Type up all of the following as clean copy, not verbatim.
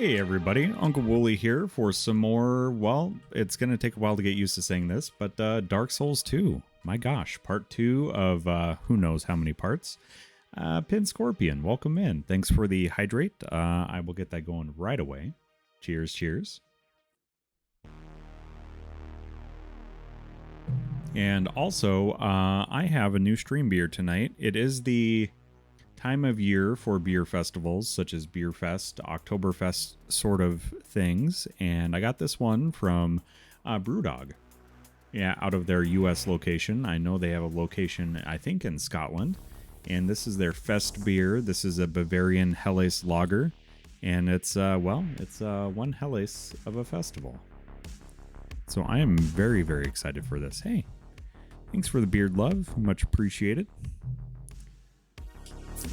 Hey everybody, UncleWooly here for some more, well, it's going to take a while to get used to saying this, but Dark Souls 2. My gosh, part 2 of who knows how many parts. Pin Scorpion, welcome in. Thanks for the hydrate. I will get that going right away. Cheers, cheers. And also, I have a new stream beer tonight. It is the time of year for beer festivals such as Beer Fest, Oktoberfest sort of things, and I got this one from Brewdog. Yeah, out of their US location. I know they have a location, I think, in Scotland, and this is their Fest beer. This is a Bavarian Helles lager, and it's well, it's one Helles of a festival. So I am very, very excited for this. Hey, thanks for the beard love, much appreciated.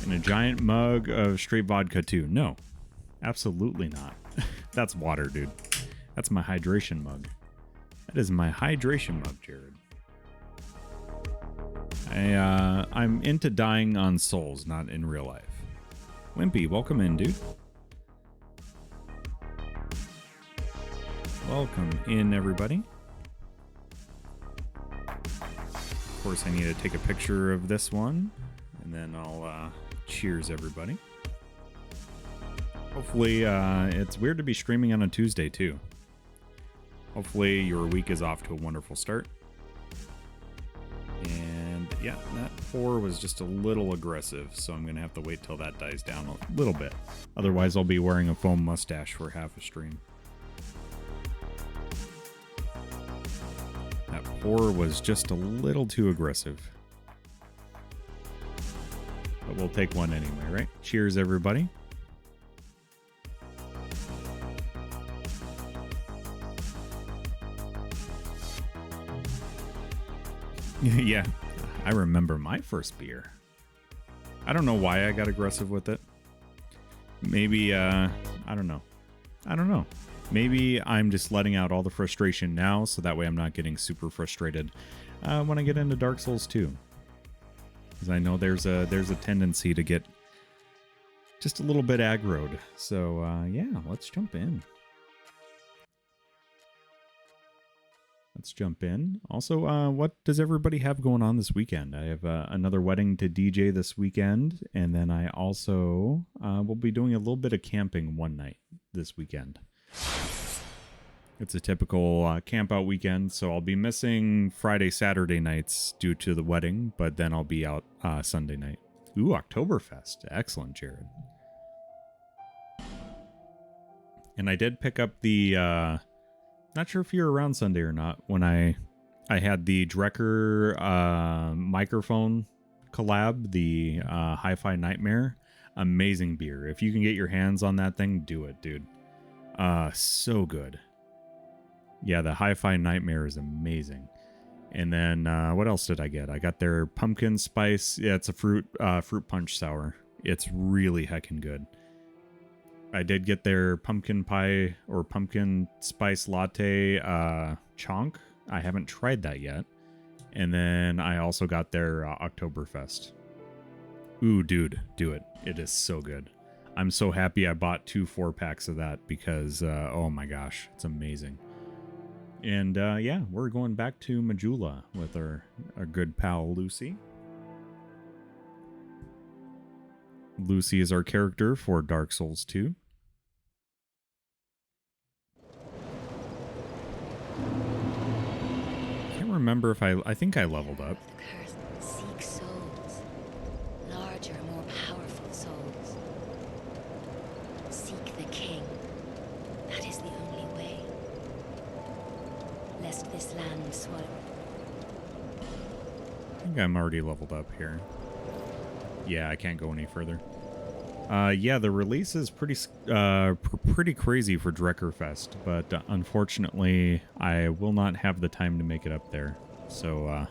And a giant mug of straight vodka too. No, absolutely not. That's water, dude. That's my hydration mug. That is my hydration mug, Jared. I'm into dying on souls, not in real life. Wimpy, welcome in, dude. Welcome in, everybody. Of course, I need to take a picture of this one. And then I'll cheers everybody. Hopefully, it's weird to be streaming on a Tuesday too. Hopefully your week is off to a wonderful start. And yeah, that pour was just a little aggressive, so I'm gonna have to wait till that dies down a little bit. Otherwise, I'll be wearing a foam mustache for half a stream. That pour was just a little too aggressive. But we'll take one anyway, right? Cheers, everybody. Yeah, I remember my first beer. I don't know why I got aggressive with it. Maybe, I don't know. Maybe I'm just letting out all the frustration now, so that way I'm not getting super frustrated when I get into Dark Souls 2. Because I know there's a tendency to get just a little bit aggroed. So, yeah, let's jump in. Also, what does everybody have going on this weekend? I have another wedding to DJ this weekend. And then I also will be doing a little bit of camping one night this weekend. It's a typical camp out weekend, so I'll be missing Friday, Saturday nights due to the wedding, but then I'll be out Sunday night. Ooh, Oktoberfest. Excellent, Jared. And I did pick up the, not sure if you're around Sunday or not, when I had the Drecker microphone collab, the Hi-Fi Nightmare. Amazing beer. If you can get your hands on that thing, do it, dude. So good. Yeah, the Hi-Fi Nightmare is amazing. And then what else did I get? I got their pumpkin spice. Yeah, it's a fruit punch sour. It's really heckin' good. I did get their pumpkin pie or pumpkin spice latte chonk. I haven't tried that yet. And then I also got their Oktoberfest. Ooh, dude, do it. It is so good. I'm so happy I bought 2 4-packs of that because, oh my gosh, it's amazing. And yeah, we're going back to Majula with our good pal Lucy. Lucy is our character for Dark Souls 2. Can't remember if I think I leveled up. Seek souls, larger, more powerful souls. Seek the king. That is the only way. Lest this land swallow. I think I'm already leveled up here. Yeah, I can't go any further. Yeah, the release is pretty crazy for Dreckerfest, but unfortunately, I will not have the time to make it up there. So,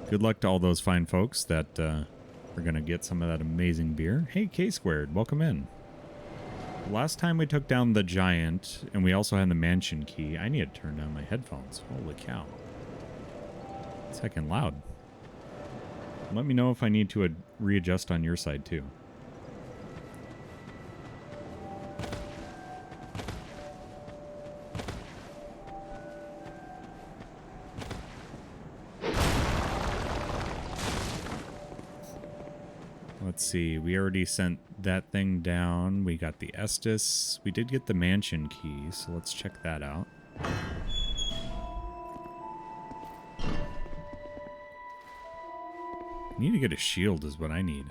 good luck to all those fine folks that are going to get some of that amazing beer. Hey, K-Squared, welcome in. Last time we took down the giant, and we also had the mansion key. I need to turn down my headphones. Holy cow. It's heckin' loud. Let me know if I need to readjust on your side too. Let's see. We already sent that thing down. We got the Estes. We did get the mansion key, so let's check that out. I need to get a shield is what I need.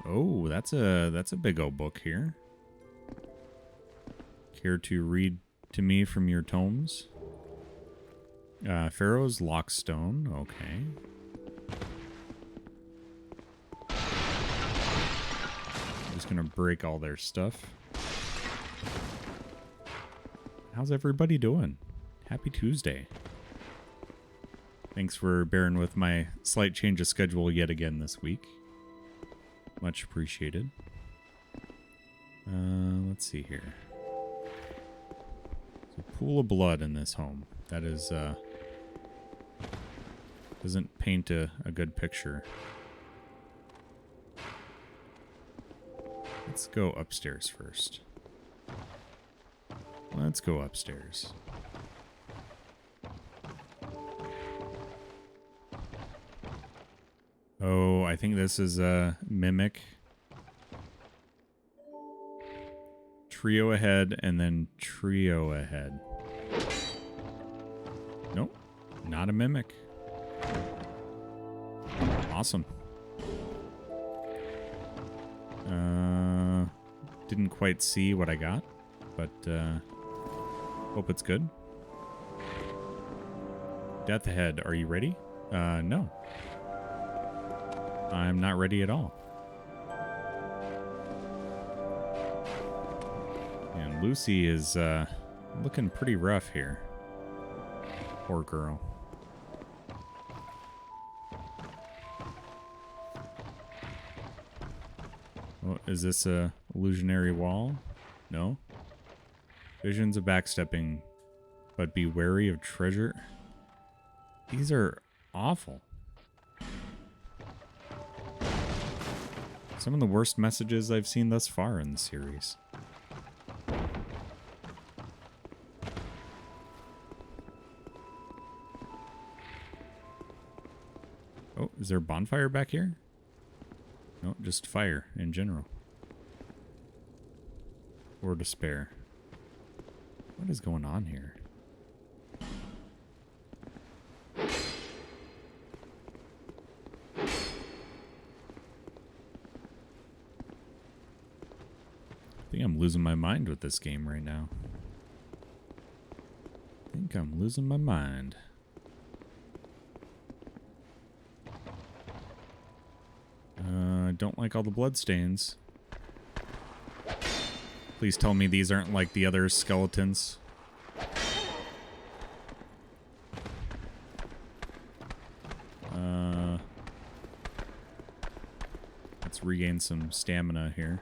Oh, that's a big old book here. Care to read to me from your tomes? Pharaoh's Lockstone, okay. I'm just gonna break all their stuff. How's everybody doing? Happy Tuesday. Thanks for bearing with my slight change of schedule yet again this week. Much appreciated. Let's see here. There's a pool of blood in this home. That is, doesn't paint a good picture. Let's go upstairs first. Let's go upstairs. Oh, I think this is a mimic. Trio ahead and then trio ahead. Nope, not a mimic. Awesome. Didn't quite see what I got, but hope it's good. Death ahead, are you ready? No. I'm not ready at all. And Lucy is looking pretty rough here. Poor girl. Oh, is this a illusionary wall? No. Visions of backstepping, but be wary of treasure. These are awful. Some of the worst messages I've seen thus far in the series. Oh, is there a bonfire back here? No, just fire in general. Or despair. What is going on here? I think I'm losing my mind with this game right now. I think I'm losing my mind. Don't like all the bloodstains. Please tell me these aren't like the other skeletons. Let's regain some stamina here.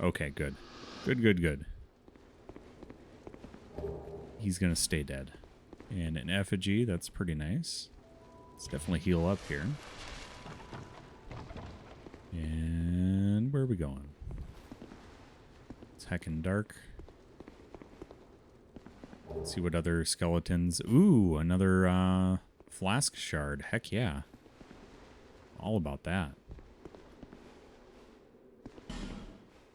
Okay, good. Good. He's gonna stay dead. And an effigy, that's pretty nice. Let's definitely heal up here. And where are we going? It's heckin' dark. Let's see what other skeletons. Ooh, another flask shard. Heck yeah. All about that.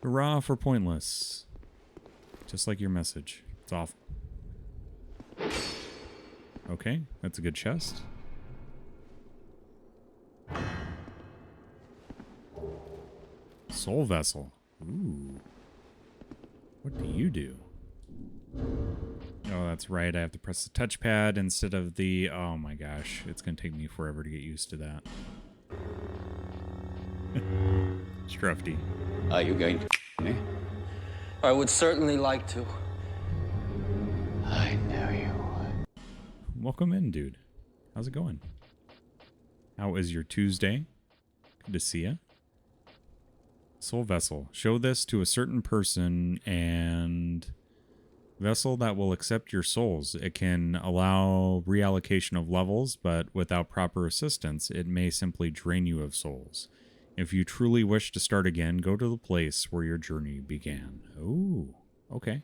Hurrah for pointless. Just like your message. It's awful. Okay, that's a good chest. Soul vessel. Ooh. What do you do? Oh, that's right. I have to press the touchpad instead of the... Oh my gosh. It's going to take me forever to get used to that. Scruffy. Are you going to me? I would certainly like to. I know you would. Welcome in, dude. How's it going? How is your Tuesday? Good to see ya. Soul vessel. Show this to a certain person and vessel that will accept your souls. It can allow reallocation of levels, but without proper assistance, it may simply drain you of souls. If you truly wish to start again, go to the place where your journey began. Ooh, okay.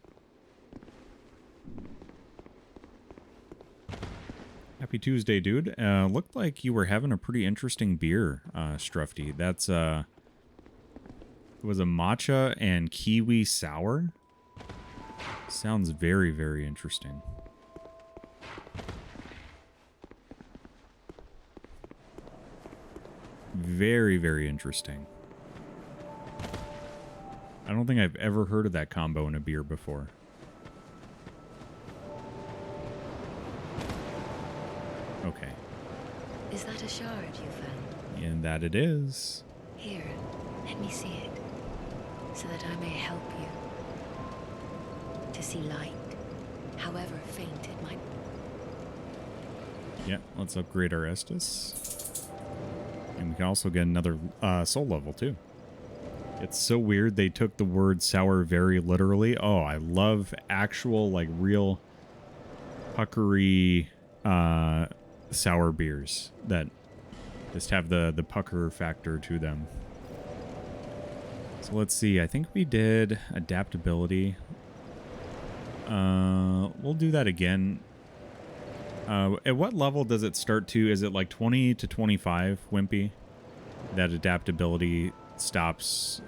Happy Tuesday, dude. Looked like you were having a pretty interesting beer, Strufty. That's it was a matcha and kiwi sour. Sounds very, very interesting. Very, very interesting. I don't think I've ever heard of that combo in a beer before. Okay. Is that a shard you found? And that it is. Here, let me see it, so that I may help you to see light, however faint it might be. Yeah, let's upgrade our Estus. And we can also get another soul level, too. It's so weird they took the word sour very literally. Oh, I love actual, like, real puckery sour beers that just have the pucker factor to them. So let's see. I think we did adaptability. We'll do that again. At what level does it start to? Is it like 20 to 25, Wimpy? That adaptability stops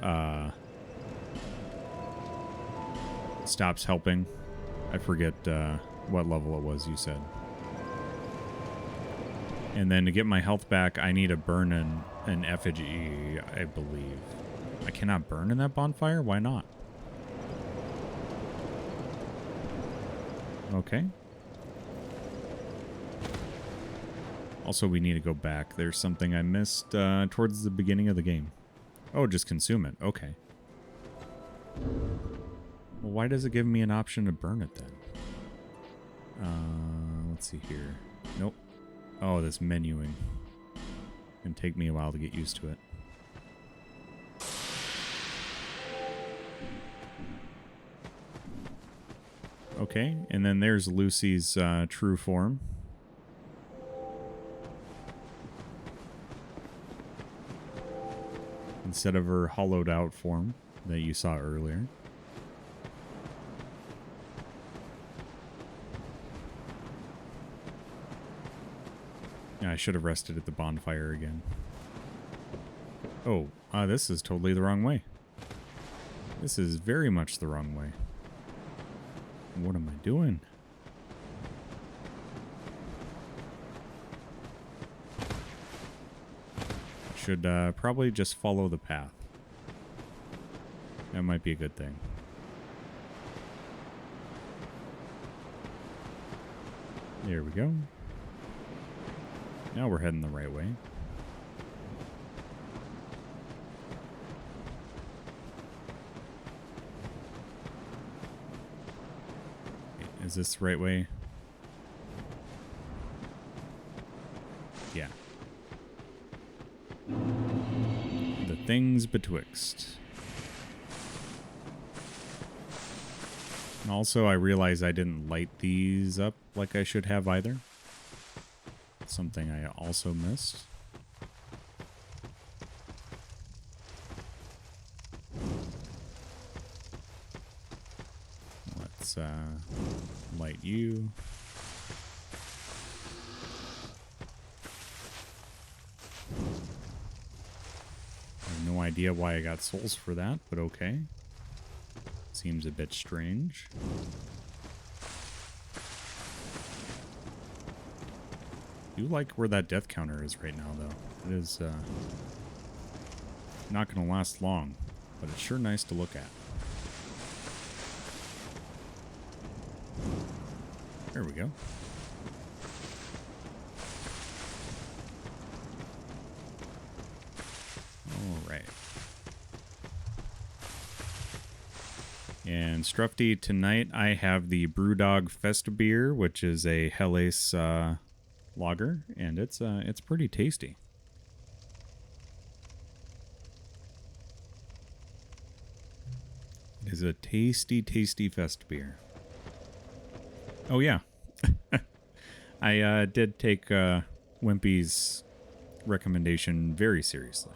helping. I forget what level it was you said. And then to get my health back, I need to burn an effigy, I believe. I cannot burn in that bonfire? Why not? Okay. Also, we need to go back. There's something I missed towards the beginning of the game. Oh, just consume it. Okay. Well, why does it give me an option to burn it then? Let's see here. Nope. Oh, this menuing. Can take me a while to get used to it. Okay, and then there's Lucy's true form. Instead of her hollowed out form that you saw earlier. Yeah, I should have rested at the bonfire again. Oh, this is totally the wrong way. This is very much the wrong way. What am I doing? Should probably just follow the path. That might be a good thing. There we go. Now we're heading the right way. Is this the right way? Yeah. The things betwixt. And also, I realize I didn't light these up like I should have either. Something I also missed. Let's light you. I have no idea why I got souls for that, but okay. Seems a bit strange. I do like where that death counter is right now, though. It is not going to last long, but it's sure nice to look at. There we go. All right. And Strufty, tonight I have the Brewdog Festa beer, which is a Helles lager, and it's pretty tasty. It is a tasty, tasty Fest beer. Oh yeah, I did take Wimpy's recommendation very seriously.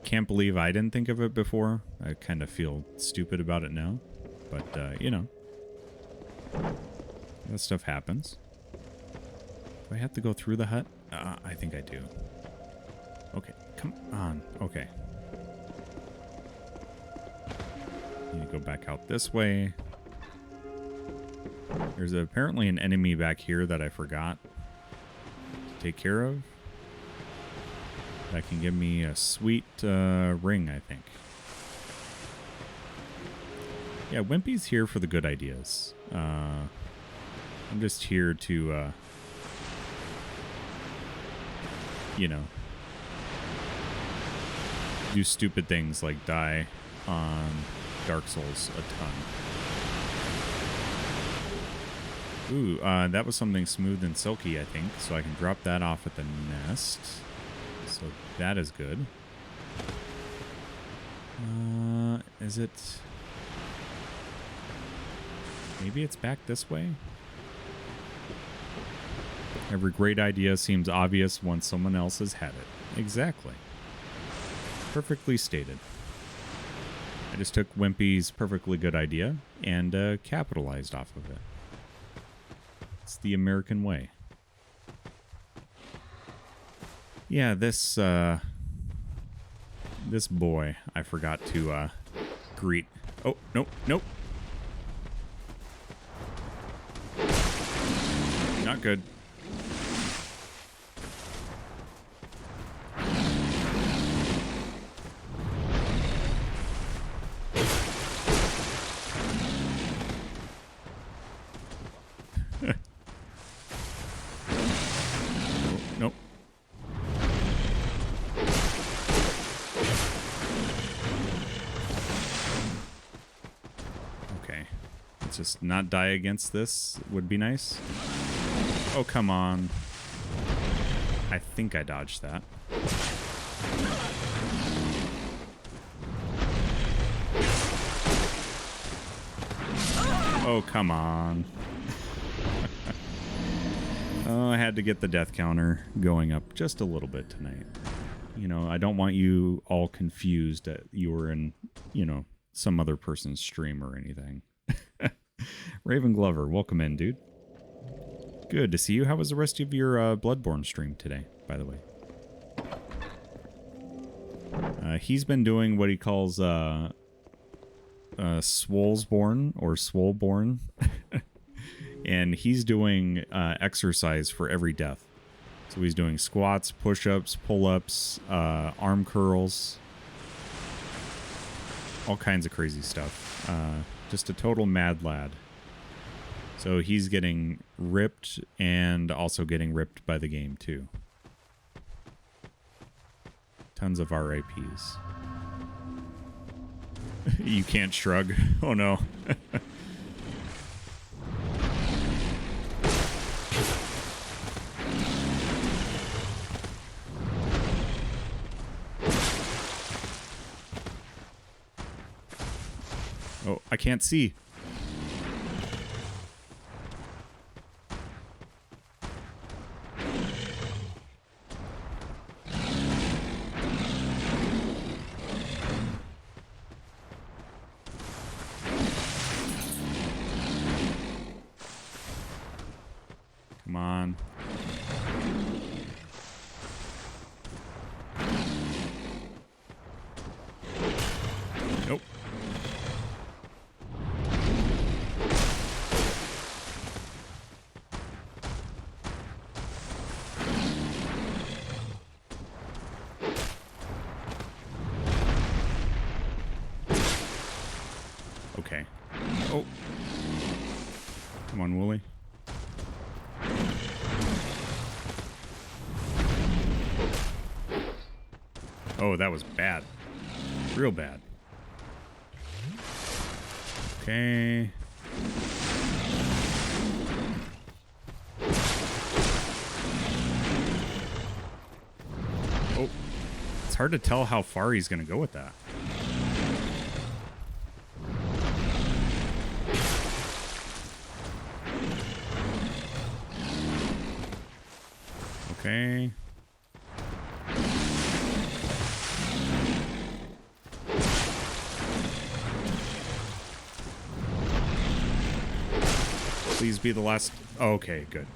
Can't believe I didn't think of it before. I kind of feel stupid about it now, but you know, That stuff happens. Do I have to go through the hut? I think I do. Okay, come on. Okay. Need to go back out this way. There's apparently an enemy back here that I forgot to take care of. That can give me a sweet ring, I think. Yeah, Wimpy's here for the good ideas. I'm just here to, you know, do stupid things like die on Dark Souls a ton. Ooh, that was something smooth and silky, I think. So I can drop that off at the nest. So that is good. Is it... Maybe it's back this way? Every great idea seems obvious once someone else has had it. Exactly. Perfectly stated. I just took Wimpy's perfectly good idea and capitalized off of it. It's the American way. Yeah, this boy I forgot to greet. Oh, nope, nope. Not good. Nope. Okay. Let's just not die against this. Would be nice. Oh, come on. I think I dodged that. Oh, come on. Oh, I had to get the death counter going up just a little bit tonight. You know, I don't want you all confused that you were in, you know, some other person's stream or anything. Raven Glover, welcome in, dude. Good to see you. How was the rest of your Bloodborne stream today, by the way? He's been doing what he calls Swollesborn or Swoleborn. And he's doing exercise for every death. So he's doing squats, push-ups, pull-ups, arm curls. All kinds of crazy stuff. Just a total mad lad. So he's getting ripped and also getting ripped by the game too. Tons of RIPs. You can't shrug. Oh no. Oh, I can't see. Come on. Nope. Okay. Oh. Come on, Wooly. Oh, that was bad. Real bad. Okay. Oh. It's hard to tell how far he's going to go with that. Okay. Please be the last. Okay, good.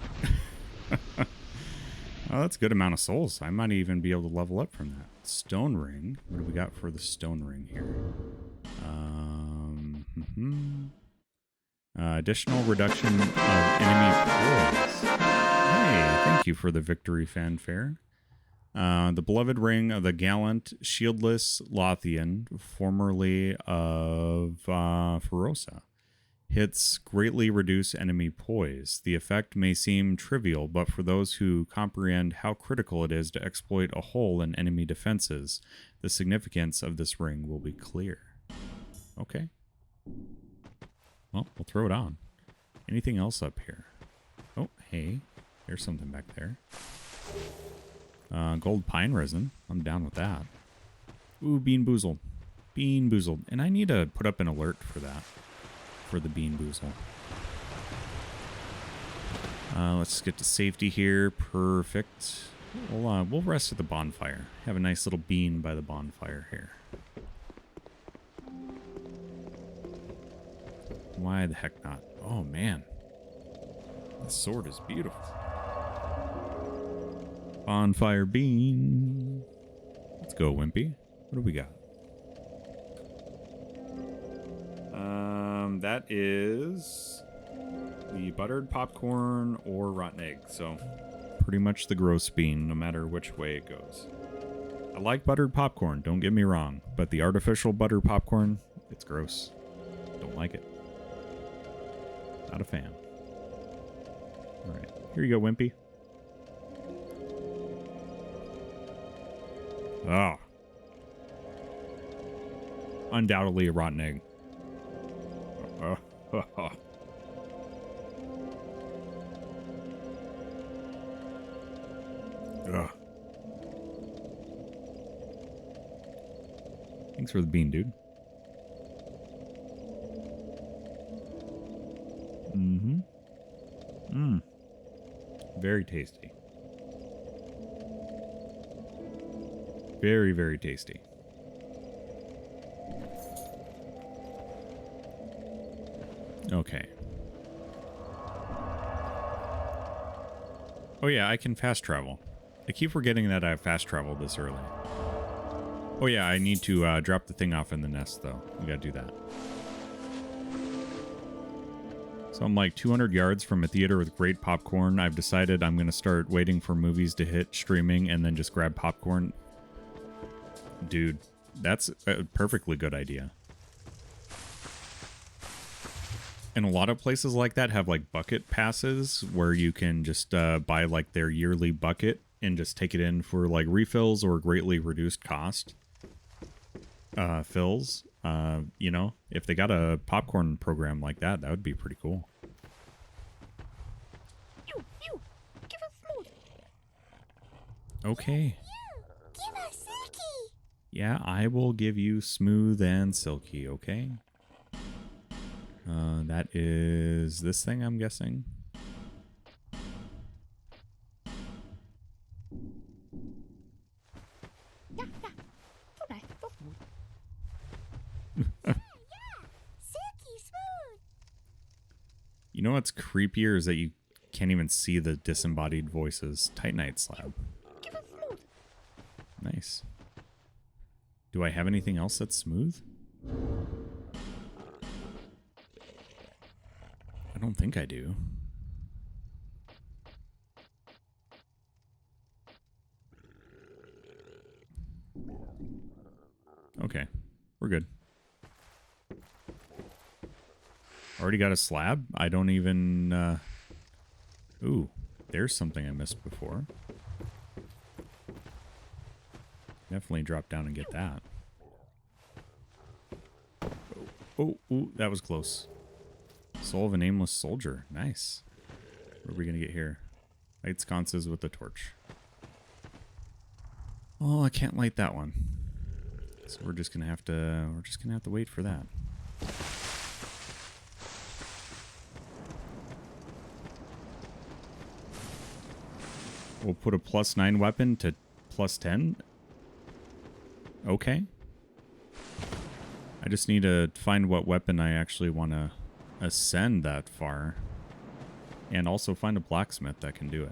Oh, that's a good amount of souls. I might even be able to level up from that. Stone ring. What do we got for the stone ring here? Additional reduction of enemy poise. Hey, thank you for the victory fanfare. The beloved ring of the gallant, shieldless Lothian, formerly of Ferosa. Hits greatly reduce enemy poise. The effect may seem trivial, but for those who comprehend how critical it is to exploit a hole in enemy defenses, the significance of this ring will be clear. Okay. Well, we'll throw it on. Anything else up here? Oh, hey. There's something back there. Gold pine resin. I'm down with that. Ooh, bean boozled. Bean boozled. And I need to put up an alert for that. For the bean boozle. Let's get to safety here. Perfect. We'll rest at the bonfire. Have a nice little bean by the bonfire here. Why the heck not? Oh man. This sword is beautiful. Bonfire bean. Let's go, Wimpy. What do we got? That is the buttered popcorn or rotten egg. So pretty much the gross bean, no matter which way it goes. I like buttered popcorn, don't get me wrong, but the artificial butter popcorn, it's gross. Don't like it. Not a fan. All right, here you go, Wimpy. Ah. Undoubtedly a rotten egg. Thanks for the bean, dude. Very tasty. Very, very tasty. Okay. Oh yeah, I can fast travel. I keep forgetting that I fast traveled this early. Oh yeah, I need to drop the thing off in the nest though. We gotta do that. So I'm like 200 yards from a theater with great popcorn. I've decided I'm gonna start waiting for movies to hit streaming and then just grab popcorn. Dude, that's a perfectly good idea. And a lot of places like that have like bucket passes where you can just buy like their yearly bucket and just take it in for like refills or greatly reduced cost fills. You know, if they got a popcorn program like that, that would be pretty cool. You, give us smooth. Okay. Give us silky. Yeah, I will give you smooth and silky, okay? That is this thing, I'm guessing. Yeah. So nice, so smooth. yeah. Silky smooth. You know what's creepier is that you can't even see the disembodied voices. Titanite slab. Give us smooth. Nice. Do I have anything else that's smooth? I don't think I do. Okay, we're good. Already got a slab? I don't even... Ooh, there's something I missed before. Definitely drop down and get that. Oh, ooh, that was close. Soul of a nameless soldier. Nice. What are we gonna get here? Light sconces with the torch. Oh, I can't light that one. So we're just gonna have to wait for that. We'll put a +9 weapon to +10. Okay. I just need to find what weapon I actually want to ascend that far. And also find a blacksmith that can do it.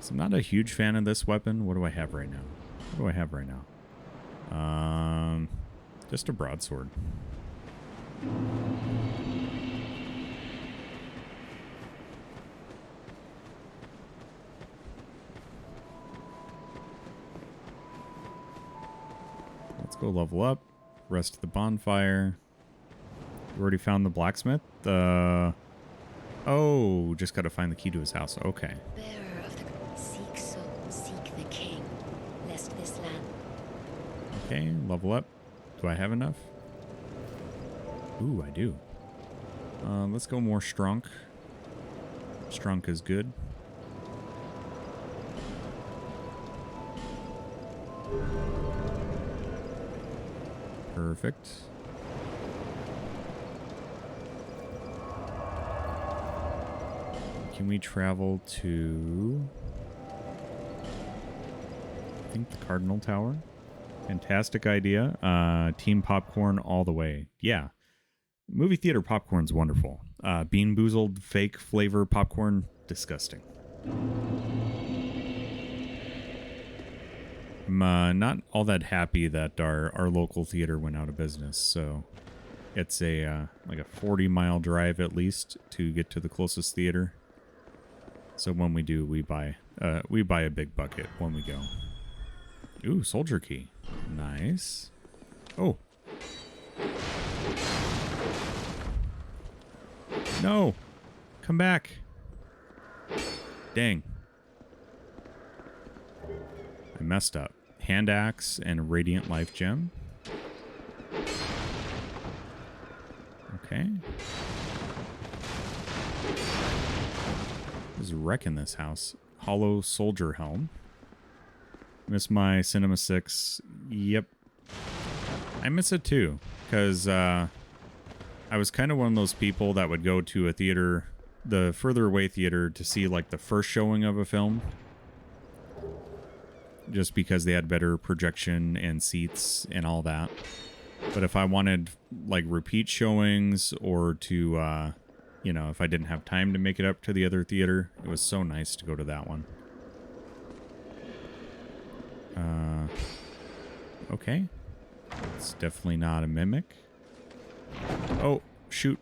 So I'm not a huge fan of this weapon. What do I have right now? What do I have right now? Just a broadsword. Let's go level up. Rest of the bonfire. You already found the blacksmith? Oh, just gotta find the key to his house. Okay. Bearer of the seek the king, lest this land. Okay, level up. Do I have enough? Ooh, I do. Let's go more strunk. Strunk is good. Perfect. Can we travel to... I think the Cardinal Tower? Fantastic idea. Team popcorn all the way. Yeah. Movie theater popcorn's wonderful. Bean Boozled fake flavor popcorn, disgusting. I'm not all that happy that our local theater went out of business, so it's a like a 40-mile drive at least to get to the closest theater. So when we do, we buy a big bucket when we go. Ooh, soldier key. Nice. Oh. No. Come back. Dang. I messed up. Hand axe and a radiant life gem. Okay. Just wrecking this house. Hollow soldier helm. Miss my Cinema 6. Yep. I miss it too. Because I was kind of one of those people that would go to a theater, the further away theater, to see like the first showing of a film. Just because they had better projection and seats and all that. But if I wanted like repeat showings or to, you know, if I didn't have time to make it up to the other theater, it was so nice to go to that one. Okay. It's definitely not a mimic. Oh, shoot.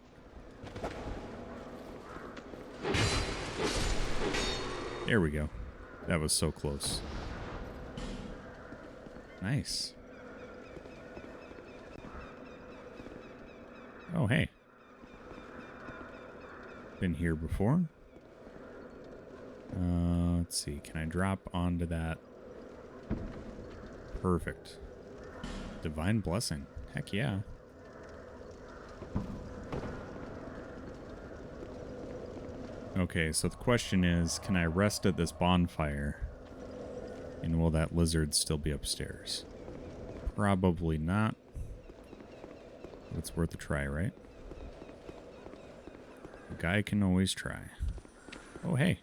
There we go. That was so close. Nice. Oh, hey. Been here before. Let's see. Can I drop onto that? Perfect. Divine blessing. Heck yeah. Okay, so the question is, can I rest at this bonfire? And will that lizard still be upstairs? Probably not. But it's worth a try, right? A guy can always try. Oh, hey.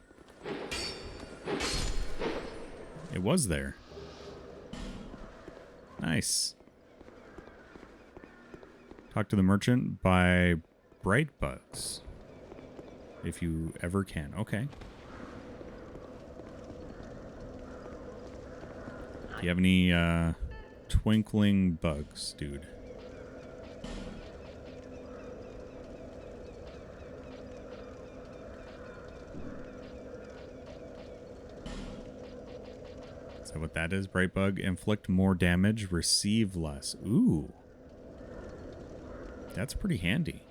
It was there. Nice. Talk to the merchant by bright bugs. If you ever can. Okay. Do you have any twinkling bugs, dude? Is that what that is? Bright bug. Inflict more damage, receive less. Ooh. That's pretty handy.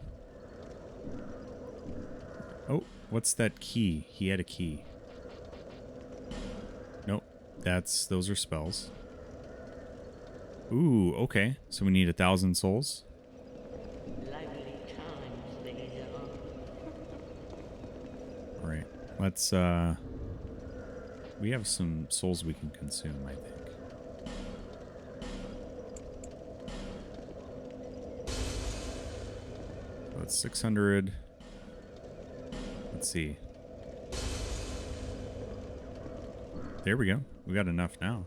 Oh, what's that key? He had a key. Nope. Those are spells. Ooh, okay. So we need 1,000 souls. Alright. Let's we have some souls we can consume, I think. That's 600. Let's see. There we go. We got enough now.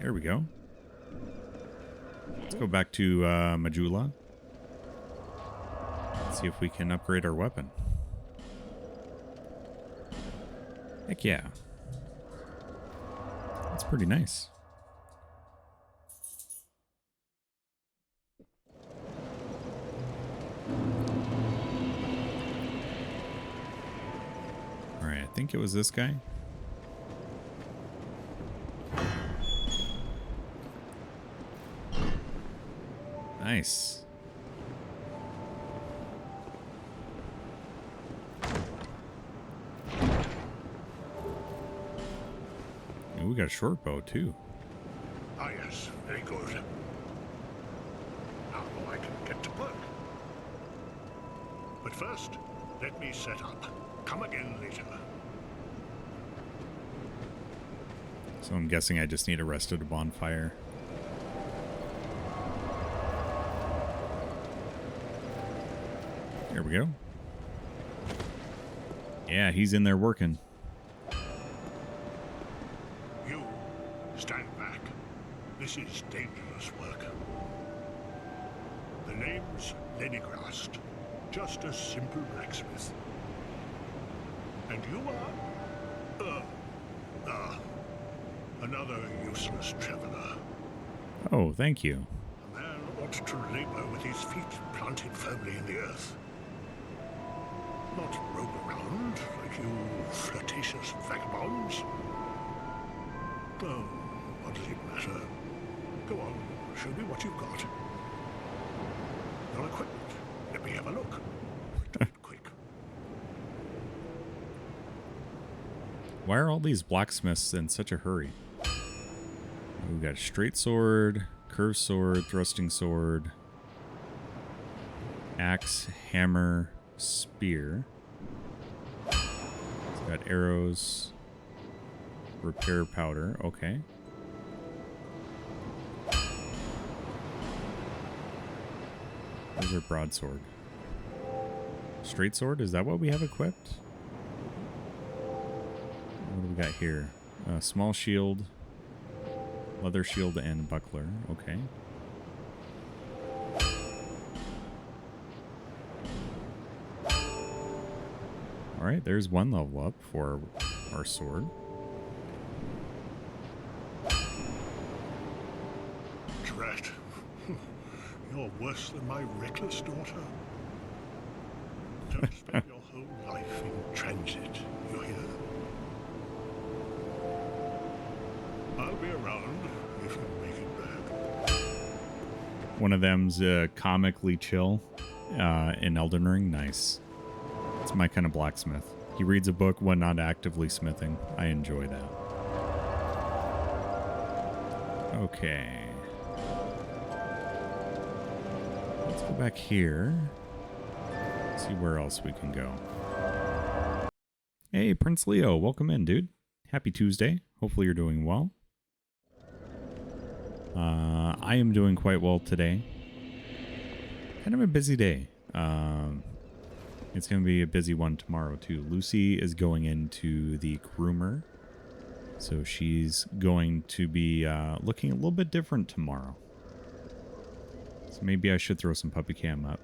There we go. Let's go back to Majula. Let's see if we can upgrade our weapon. Heck yeah. That's pretty nice. Alright, I think it was this guy. Nice. And we got a short bow too. Ah, yes, very good. Now I can get to work. But first, let me set up. Come again later. So I'm guessing I just need a rest at a bonfire. There we go. Yeah, he's in there working. You, stand back. This is dangerous work. The name's Lenigrast. Just a simple blacksmith. And you are? Another useless traveler. Oh, thank you. A man ought to labor with his feet planted firmly in the earth. Not roam around like you flirtatious vagabonds. Oh, what does it matter? Go on, show me what you've got. Your equipment. Let me have a look. Do it quick. Why are all these blacksmiths in such a hurry? We got a straight sword, curved sword, thrusting sword, axe, hammer, spear. It's got arrows, repair powder. Okay. There's our broadsword. Straight sword, is that what we have equipped? What do we got here? Small shield, leather shield, and buckler. Okay. Alright, there's one level up for our sword. Drat. You're worse than my reckless daughter. Don't spend your whole life in transit, you hear? I'll be around if you make it back. One of them's comically chill in Elden Ring. Nice. It's my kind of blacksmith. He reads a book when not actively smithing. I enjoy that. Okay. Let's go back here. See where else we can go. Hey, Prince Leo. Welcome in, dude. Happy Tuesday. Hopefully you're doing well. I am doing quite well today. Kind of a busy day. It's going to be a busy one tomorrow, too. Lucy is going into the groomer. So she's going to be looking a little bit different tomorrow. So maybe I should throw some puppy cam up.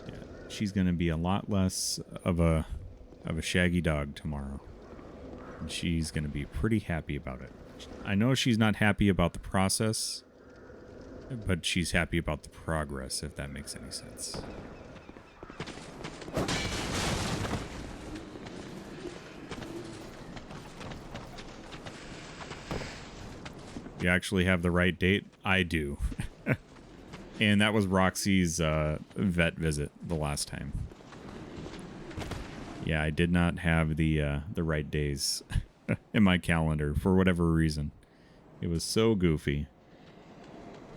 Yeah, she's going to be a lot less of a shaggy dog tomorrow. And she's going to be pretty happy about it. I know she's not happy about the process, but she's happy about the progress, if that makes any sense. You actually have the right date? I do. And that was Roxy's vet visit the last time. Yeah, I did not have the right days in my calendar for whatever reason. It was so goofy.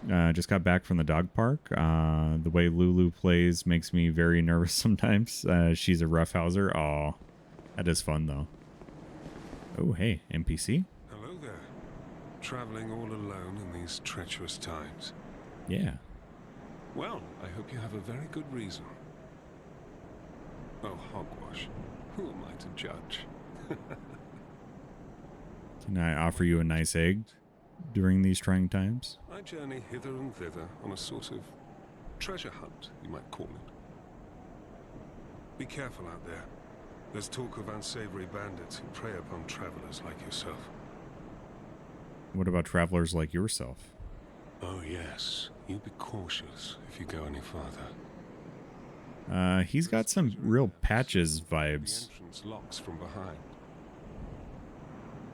Just got back from the dog park. The way Lulu plays makes me very nervous sometimes. She's a roughhouser. Oh, that is fun though. Oh, hey, NPC. Hello there. Traveling all alone in these treacherous times. Yeah. Well, I hope you have a very good reason. Oh, hogwash. Who am I to judge? Can I offer you a nice egg? during these trying times? I journey hither and thither on a sort of treasure hunt, you might call it. Be careful out there. There's talk of unsavory bandits who prey upon travelers like yourself. What about travelers like yourself? Oh yes, you be cautious if you go any farther. He's got some real Patches vibes. The entrance locks from behind.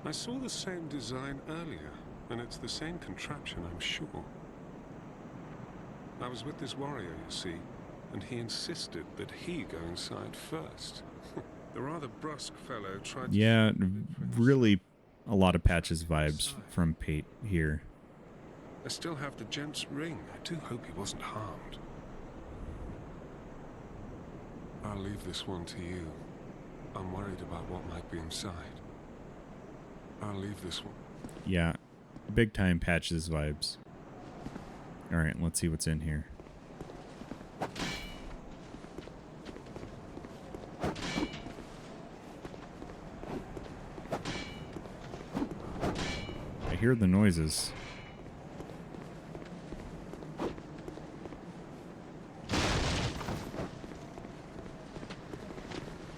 I saw the same design earlier, and it's the same contraption, I'm sure. I was with this warrior, you see, and he insisted that he go inside first. The rather brusque fellow tried to... Yeah, really a lot of Patches vibes from Pate here. I still have the gent's ring. I do hope he wasn't harmed. I'll leave this one to you. I'm worried about what might be inside. I'll leave this one. Yeah, big time Patches vibes. Alright, let's see what's in here. I hear the noises.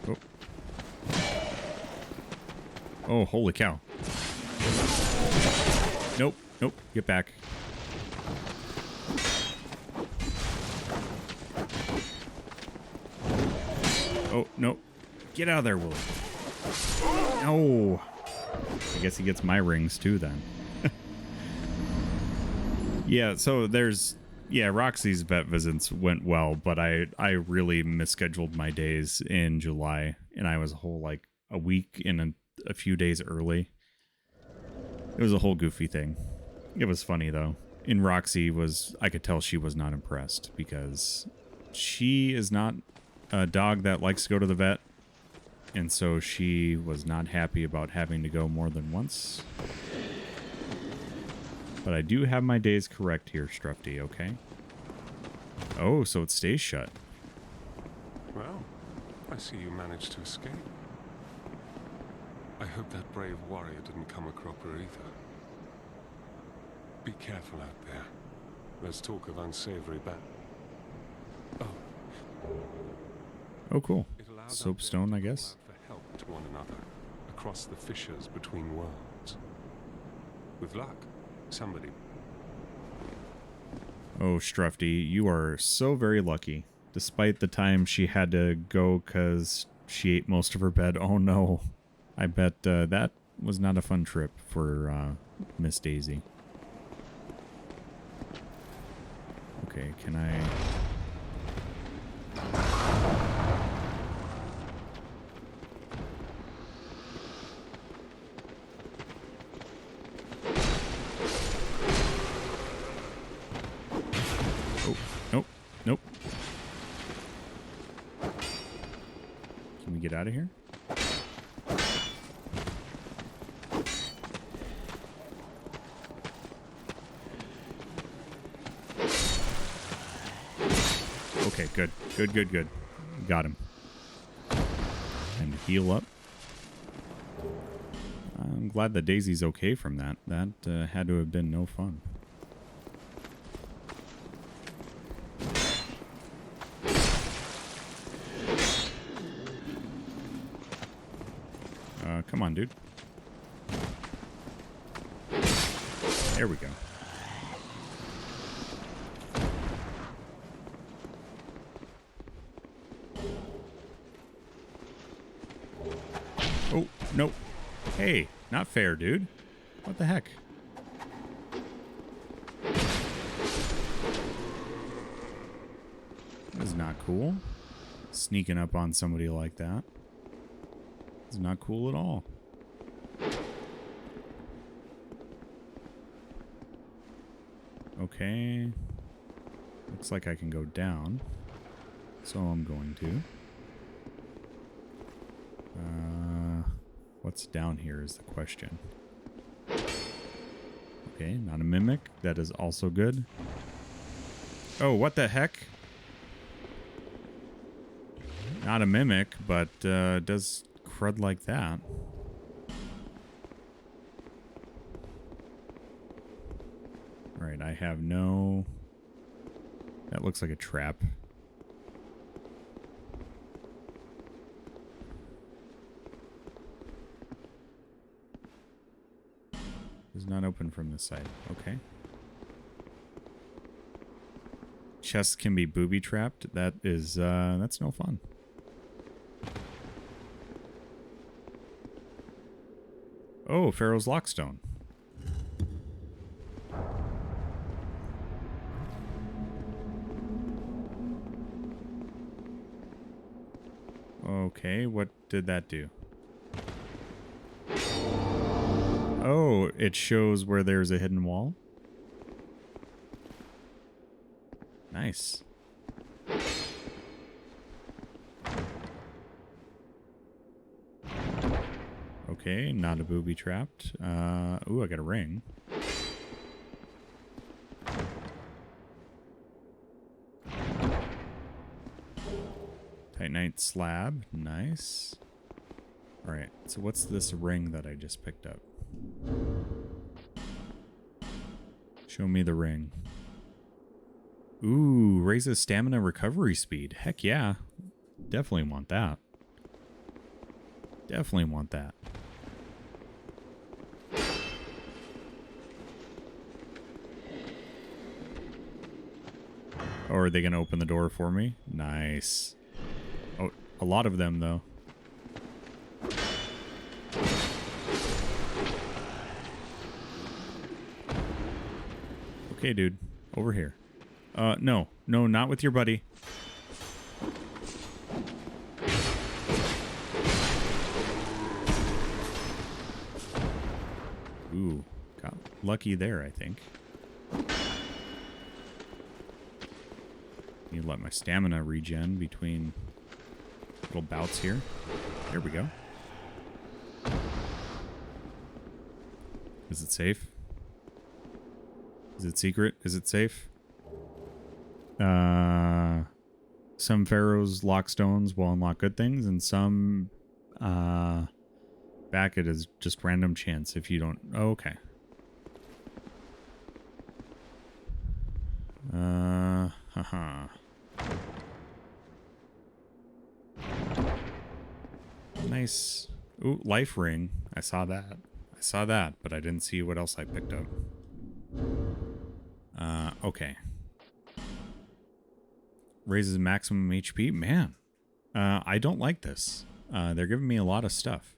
Oh. Oh, holy cow. Nope, nope, get back. Oh, no. Get out of there, Wooly. No. I guess he gets my rings too then. Yeah, so there's... Yeah, Roxy's vet visits went well, but I really misscheduled my days in July, and I was a whole, like, a week and a few days early. It was a whole goofy thing. It was funny, though. And Roxy was... I could tell she was not impressed, because she is not a dog that likes to go to the vet, and so she was not happy about having to go more than once. But I do have my days correct here, Strufty, okay? Oh, so it stays shut. Well, I see you managed to escape. I hope that brave warrior didn't come a cropper either. Be careful out there. There's talk of unsavory Oh. Oh, cool. It allows Soapstone, I guess. for help to one another across the fissures between worlds. With luck, somebody. Oh, Strufty, you are so very lucky. Despite the time she had to go because she ate most of her bed. Oh, no. I bet that was not a fun trip for Miss Daisy. Okay, can I... Oh, nope, nope. Can we get out of here? Okay, good. Good, good, good. Got him. Time to heal up. I'm glad that Daisy's okay from that. That had to have been no fun. Come on, dude. There we go. Oh, nope. Hey, not fair, dude. What the heck? That is not cool. Sneaking up on somebody like that. It's not cool at all. Okay. Looks like I can go down. So I'm going to. What's down here is the question. Okay, not a mimic. That is also good. Oh, what the heck? Not a mimic, but does crud like that. have no... That looks like a trap. Does not open from this side. Okay. Chests can be booby trapped. That is, that's no fun. Oh, Pharaoh's Lockstone. Okay, what did that do? Oh, it shows where there's a hidden wall. Nice. Okay, not a booby trapped. Ooh, I got a ring. Titanite slab. Nice. Alright, so what's this ring that I just picked up? Show me the ring. Ooh, raises stamina recovery speed. Heck yeah. Definitely want that. Definitely want that. Oh, are they going to open the door for me? Nice. Oh, a lot of them, though. Okay, dude. Over here. No. No, not with your buddy. Ooh. Got lucky there, I think. Need to let my stamina regen between little bouts here. There we go. Is it safe? Is it secret? Is it safe? Some Pharaoh's Lockstones will unlock good things, and some back it is just random chance if you don't... Oh, okay. Haha. Nice. Ooh, life ring. I saw that. I saw that, but I didn't see what else I picked up. Okay. Raises maximum HP. Man, I don't like this. They're giving me a lot of stuff.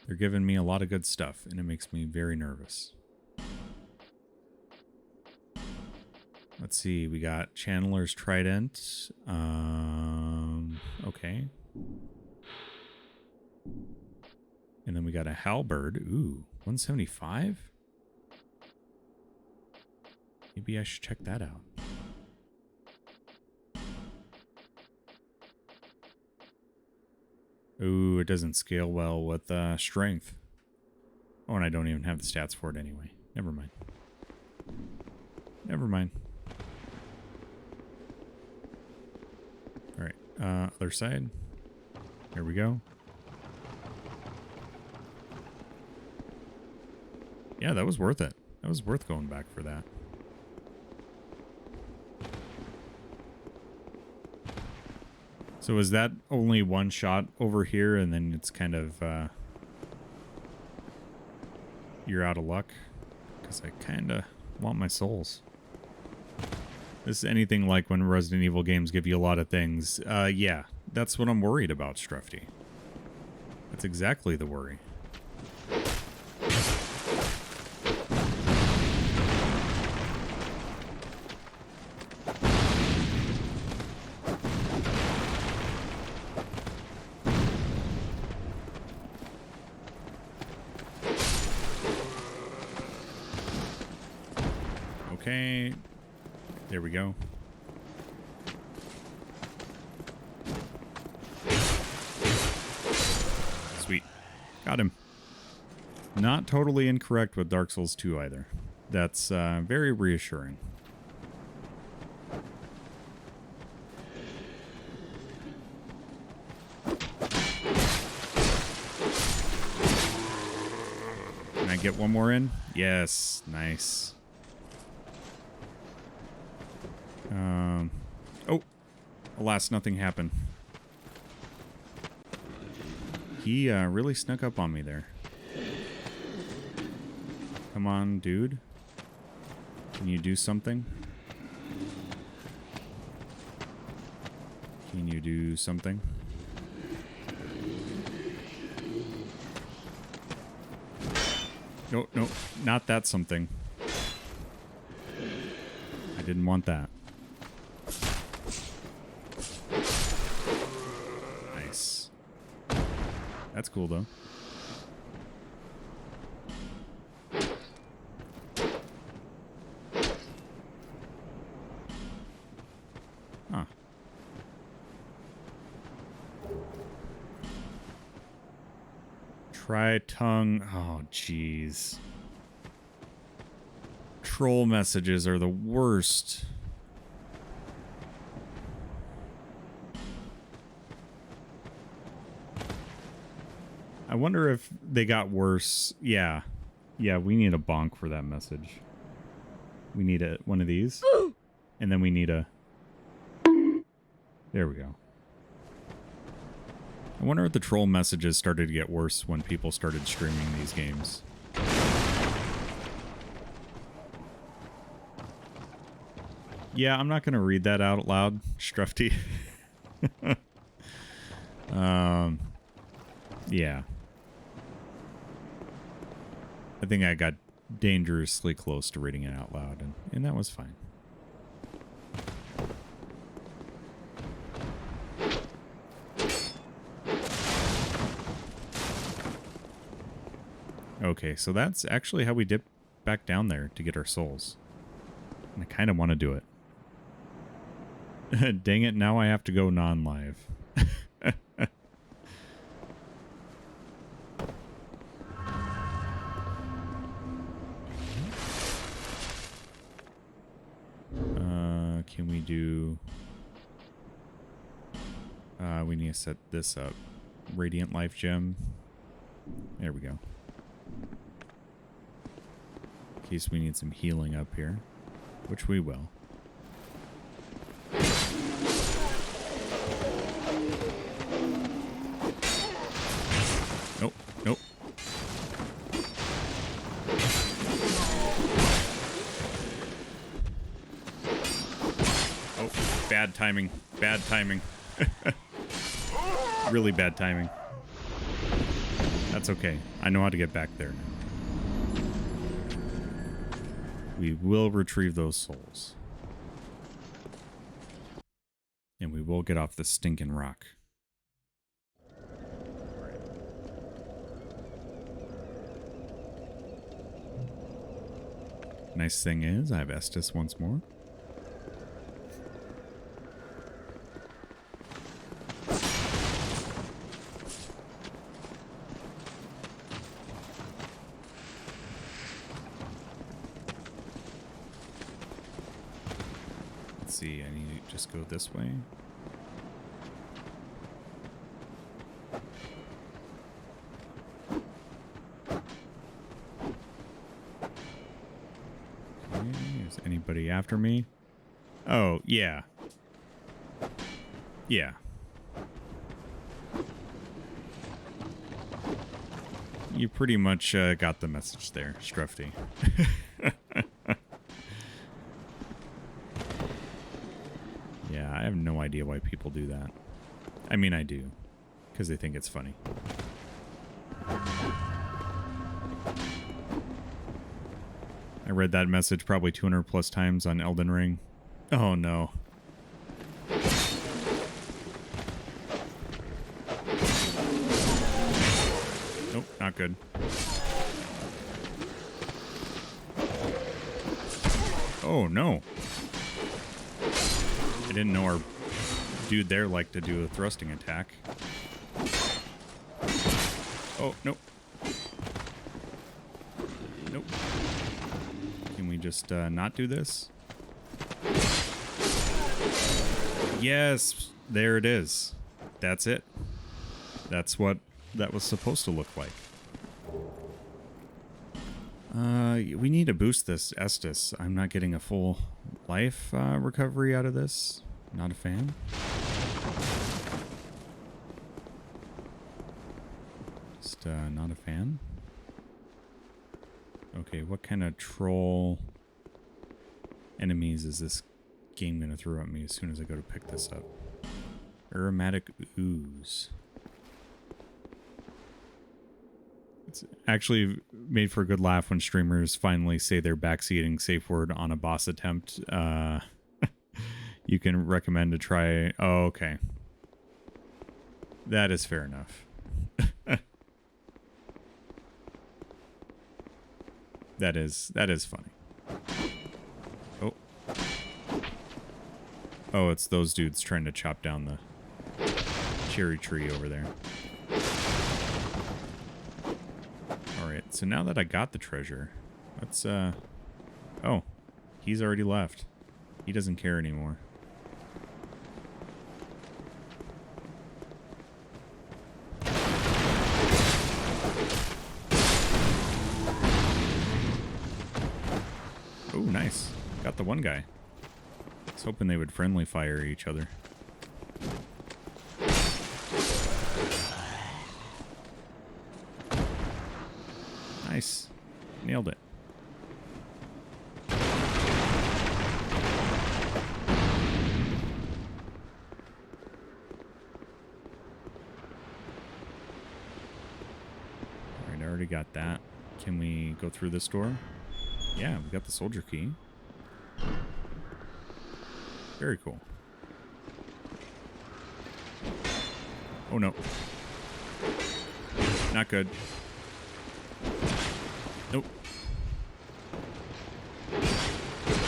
They're giving me a lot of good stuff, and it makes me very nervous. Let's see. We got Channeler's Trident. Okay. And then we got a halberd. Ooh, 175? Maybe I should check that out. Ooh, it doesn't scale well with strength. Oh, and I don't even have the stats for it anyway. Never mind. Never mind. Alright, other side. There we go. Yeah, that was worth it. That was worth going back for that. So is that only one shot over here and then it's kind of, you're out of luck? Because I kind of want my souls. This is anything like when Resident Evil games give you a lot of things. Yeah, that's what I'm worried about, Strufty. That's exactly the worry. Okay, there we go. Sweet. Got him. Not totally incorrect with Dark Souls 2 either. That's very reassuring. get one more in? Yes. Nice. Oh. Alas, nothing happened. He really snuck up on me there. Come on, dude. Can you do something? Can you do something? No, no, not that something. I didn't want that. Nice. That's cool, though. Huh. Try tongue. Oh, jeez. Troll messages are the worst. I wonder if they got worse. Yeah. Yeah, we need a bonk for that message. We need one of these. And then we need a... There we go. I wonder if the troll messages started to get worse when people started streaming these games. Yeah, I'm not going to read that out loud, Strufty. Yeah. I think I got dangerously close to reading it out loud, and that was fine. Okay, so that's actually how we dip back down there to get our souls. And I kind of want to do it. Dang it, now I have to go non-live. Can we do... we need to set this up. Radiant Life Gem. There we go. In case we need some healing up here. Which we will. Nope, nope. Oh, bad timing. Bad timing. Really bad timing. That's okay. I know how to get back there now. We will retrieve those souls. And we will get off the stinking rock. Nice thing is, I have Estus once more. Let's see, I need to just go this way. Is anybody after me? Oh, yeah. Yeah. You pretty much got the message there, Strufty. Yeah, I have no idea why people do that. I mean, I do. Because they think it's funny. I read that message probably 200 plus times on Elden Ring. Oh no. Nope, not good. Oh no. I didn't know our dude there liked to do a thrusting attack. Oh, nope. Nope. Can we just not do this? Yes, there it is. That's it. That's what that was supposed to look like. We need to boost this Estus. I'm not getting a full life recovery out of this. Not a fan. Just not a fan. Okay, what kind of troll enemies is this game going to throw at me as soon as I go to pick this up? Aromatic ooze. It's actually made for a good laugh when streamers finally say their backseating safe word on a boss attempt. You can recommend to try... Oh, okay. That is fair enough. That is funny. Oh. Oh, it's those dudes trying to chop down the cherry tree over there. Alright, so now that I got the treasure, let's, oh, he's already left. He doesn't care anymore. Oh, nice. Got the one guy. I was hoping they would friendly fire each other. Nice. Nailed it. Alright, I already got that. Can we go through this door? Yeah, we got the soldier key. Very cool. Oh no. Not good. Nope.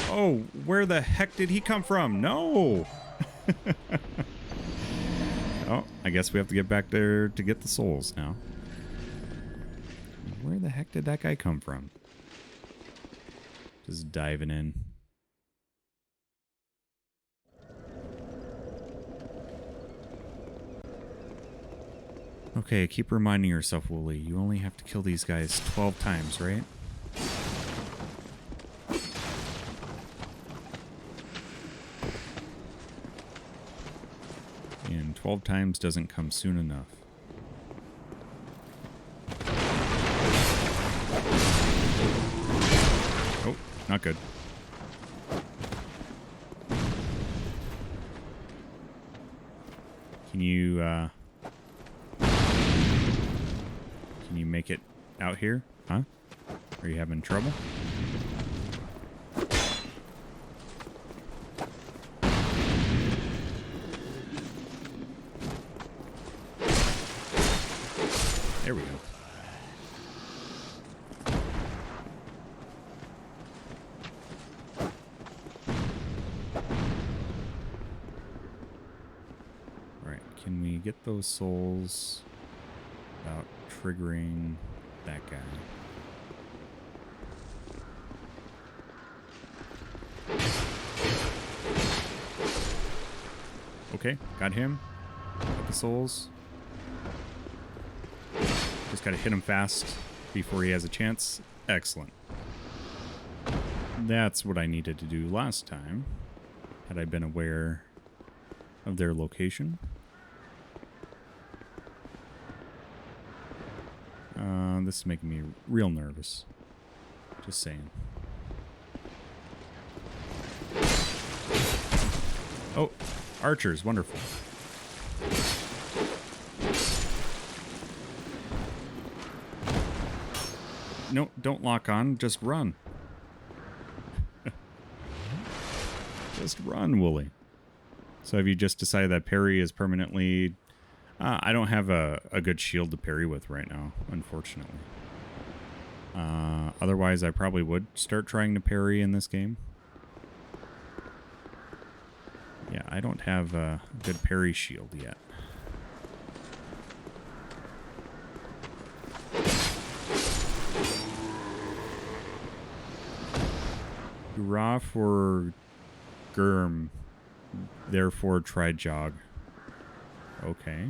Oh, where the heck did he come from? No! Oh, I guess we have to get back there to get the souls now. Where the heck did that guy come from? Just diving in. Okay, keep reminding yourself, Wooly, you only have to kill these guys 12 times, right? And 12 times doesn't come soon enough. Oh, not good. Can you make it out here? Huh? Are you having trouble? There we go. Alright, can we get those souls without triggering that guy? Okay, got him. Got the souls. Just gotta hit him fast before he has a chance. Excellent. That's what I needed to do last time, had I been aware of their location. This is making me real nervous. Just saying. Oh, archers, wonderful. No, don't lock on, just run. Just run, Wooly. So have you just decided that parry is permanently... I don't have a good shield to parry with right now, unfortunately. Otherwise, I probably would start trying to parry in this game. Yeah, I don't have a good parry shield yet. Hurrah for Germ, therefore try jog. Okay.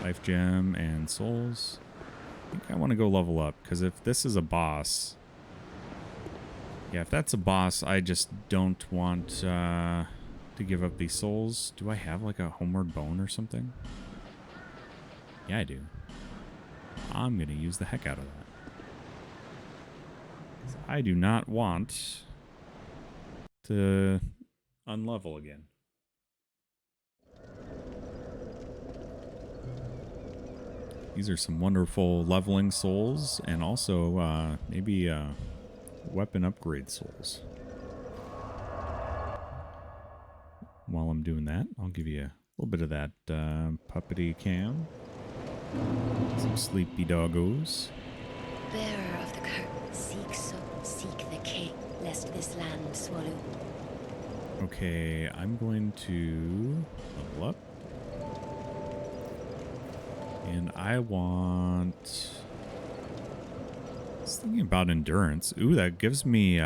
Life gem and souls. I think I want to go level up, because if this is a boss... Yeah, if that's a boss, I just don't want to give up these souls. Do I have like a homeward bone or something? Yeah, I do. I'm going to use the heck out of that. 'Cause I do not want to unlevel again. These are some wonderful leveling souls, and also maybe weapon upgrade souls. While I'm doing that, I'll give you a little bit of that puppety cam. Some sleepy doggos. Bearer of the curtain, seek the king, lest this land swallow. Okay, I'm going to level up. And I want... I was thinking about endurance. Ooh, that gives me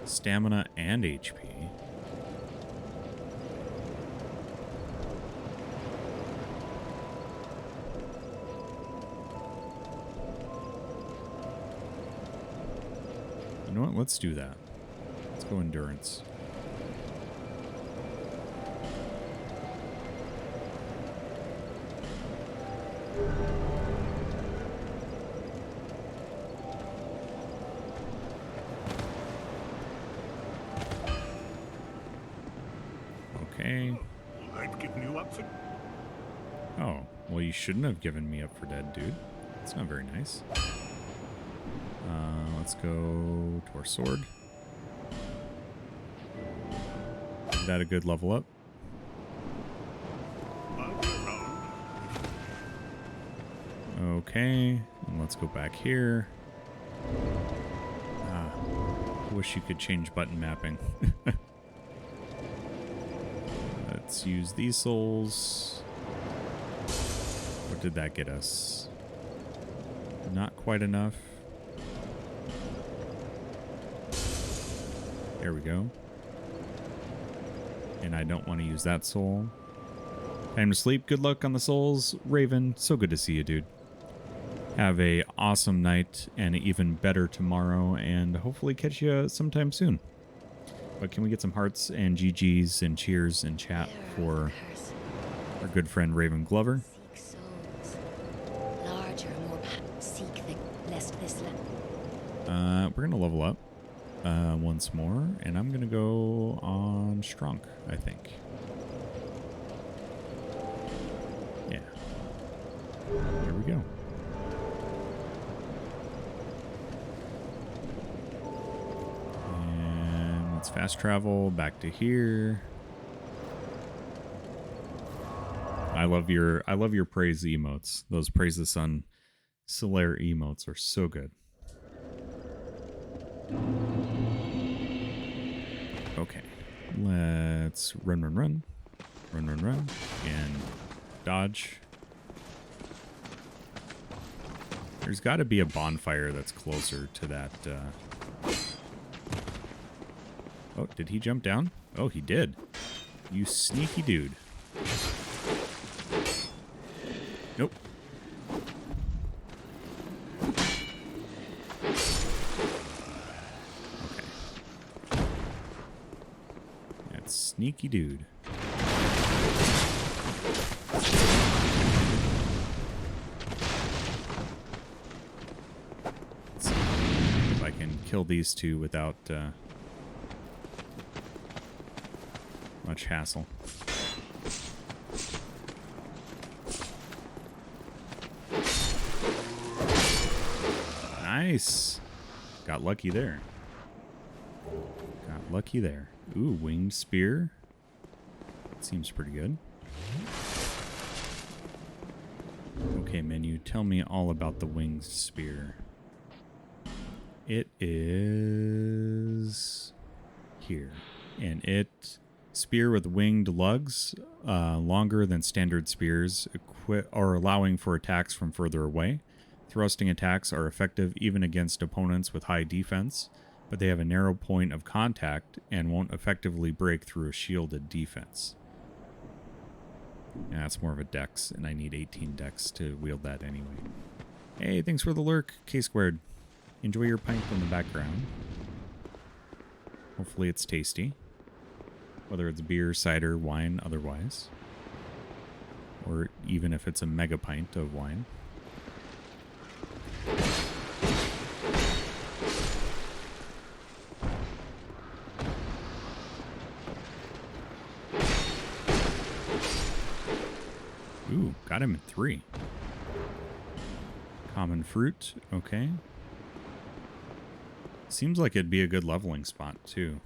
stamina and HP. You know what? Let's do that. Let's go endurance. Okay. I'd given you up for... Oh, well, you shouldn't have given me up for dead, dude. That's not very nice. Let's go to our sword. Is that a good level up? I'll be around. Okay, and let's go back here. Wish you could change button mapping. Let's use these souls. What did that get us? Not quite enough. There we go. And I don't want to use that soul. Time to sleep. Good luck on the souls. Raven, so good to see you, dude. Have a awesome night and an even better tomorrow, and hopefully catch you sometime soon. But can we get some hearts and GGs and cheers in chat for our good friend Raven Glover? Seek souls. Larger, more seek the lest this land. We're gonna level up once more, and I'm gonna go on Strunk, I think. Yeah. There we go. And let's fast travel back to here. I love your praise emotes. Those praise the sun Solaire emotes are so good. Okay, let's run, and dodge. There's got to be a bonfire that's closer to that. Oh, did he jump down? Oh, he did. You sneaky dude. Nope. Sneaky dude. Let's see if I can kill these two without much hassle. Nice. Got lucky there. Got lucky there. Ooh, winged spear. That seems pretty good. Okay, menu, tell me all about the winged spear. It is here. And it spear with winged lugs, longer than standard spears, or allowing for attacks from further away. Thrusting attacks are effective even against opponents with high defense, but they have a narrow point of contact and won't effectively break through a shielded defense. Yeah, it's more of a dex, and I need 18 dex to wield that anyway. Hey, thanks for the lurk, K-squared. Enjoy your pint in the background. Hopefully it's tasty. Whether it's beer, cider, wine, otherwise. Or even if it's a mega pint of wine. Ooh, got him at 3. Common fruit, okay. Seems like it'd be a good leveling spot, too.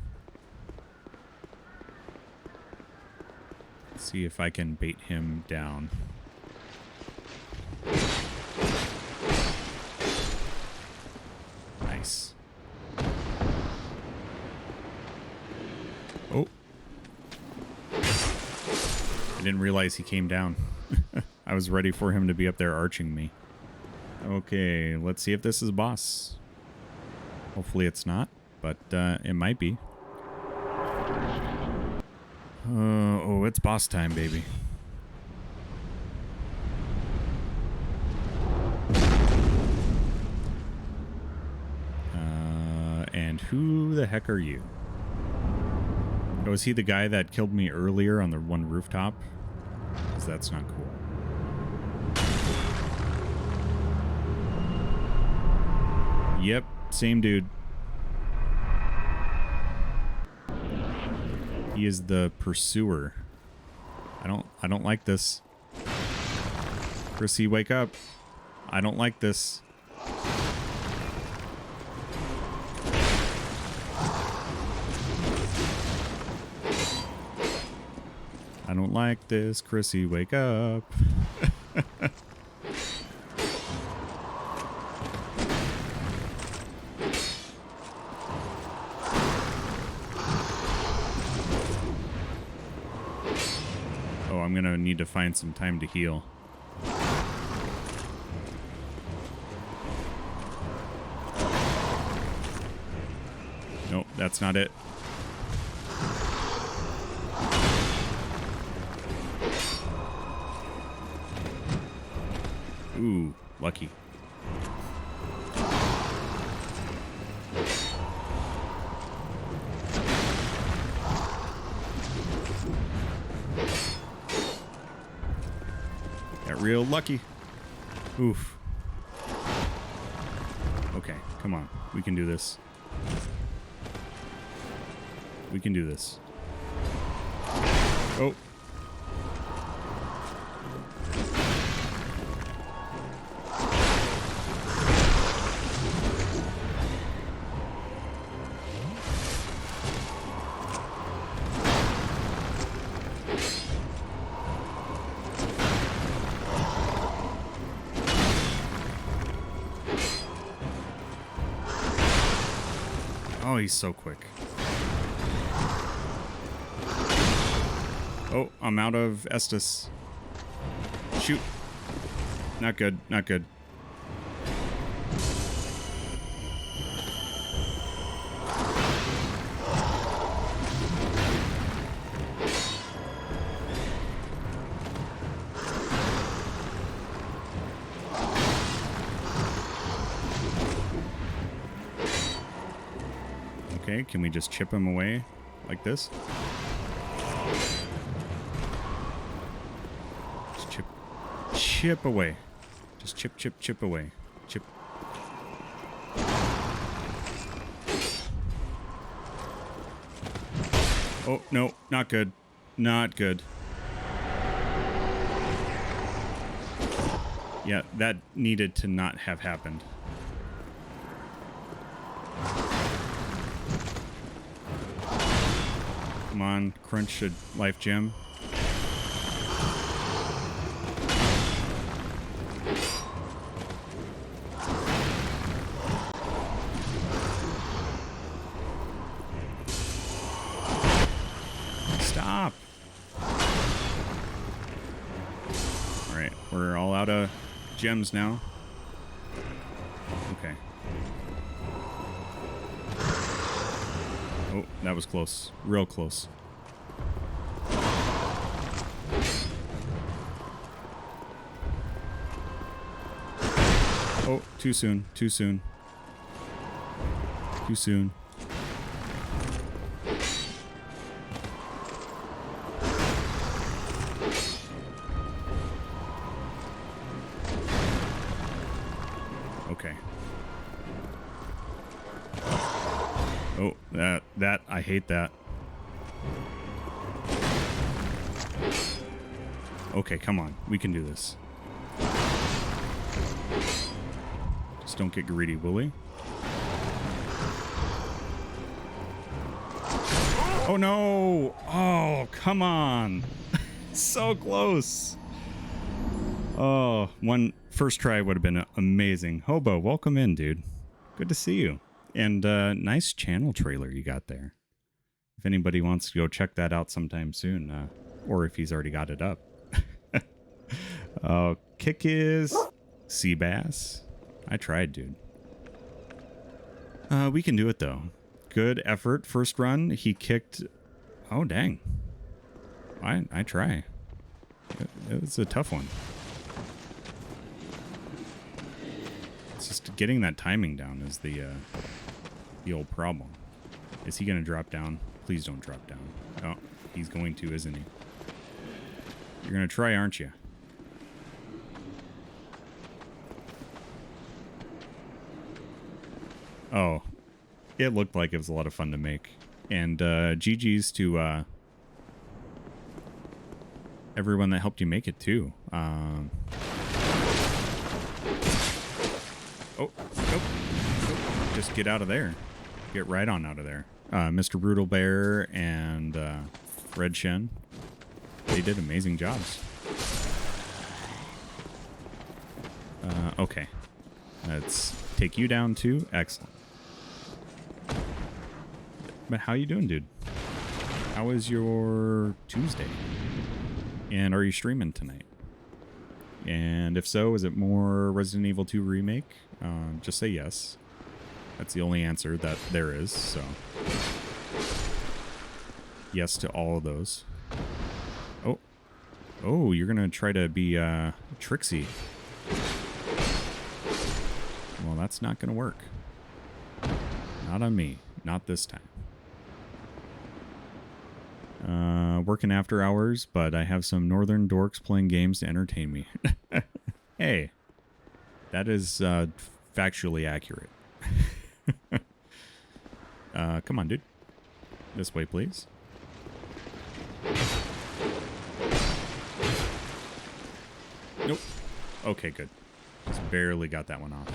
Let's see if I can bait him down. Nice. Oh. I didn't realize he came down. I was ready for him to be up there arching me. Okay, let's see if this is a boss. Hopefully it's not, but it might be. Oh, it's boss time, baby. And who the heck are you? Oh, is he the guy that killed me earlier on the one rooftop? Because that's not cool. Yep, same dude. He is the pursuer. I don't like this. Chrissy, wake up. I don't like this. I don't like this. Chrissy, wake up. Oh, I'm gonna need to find some time to heal. Nope, that's not it. Ooh, lucky. Got real lucky. Oof. Okay, come on. We can do this. We can do this. Oh. Oh, he's so quick. Oh, I'm out of Estus. Shoot. Not good, not good. Okay, can we just chip him away like this? Just chip away. Just chip away. Chip. Oh, no, not good. Not good. Yeah, that needed to not have happened. Come on, crunch a life gem. Stop. Alright, we're all out of gems now. Okay. Oh, that was close. Real close. too soon. Too soon. Too soon. Okay. Oh, that, I hate that. Okay, come on. We can do this. Just don't get greedy, Wooly. Oh, no! Oh, come on! So close! Oh, one first try would have been amazing. Hobo, welcome in, dude. Good to see you. And nice channel trailer you got there. If anybody wants to go check that out sometime soon, or if he's already got it up. Kick his sea bass. I tried, dude. We can do it, though. Good effort. First run, he kicked... Oh, dang. I try. It was a tough one. It's just getting that timing down is the old problem. Is he going to drop down? Please don't drop down. Oh, he's going to, isn't he? You're going to try, aren't you? Oh, it looked like it was a lot of fun to make. And GG's to everyone that helped you make it, too. Oh, nope. Just get out of there. Get right on out of there. Mr. Brutal Bear and Red Shen. They did amazing jobs. Okay. Let's take you down, too. Excellent. But how you doing, dude? How is your Tuesday? And are you streaming tonight? And if so, is it more Resident Evil 2 Remake? Just say yes. That's the only answer that there is, so... Yes to all of those. Oh. Oh, you're gonna try to be, Trixie. Well, that's not gonna work. Not on me. Not this time. Working after hours, but I have some northern dorks playing games to entertain me. Hey, that is factually accurate. Come on, dude. This way, please. Nope. Okay, good. Just barely got that one off.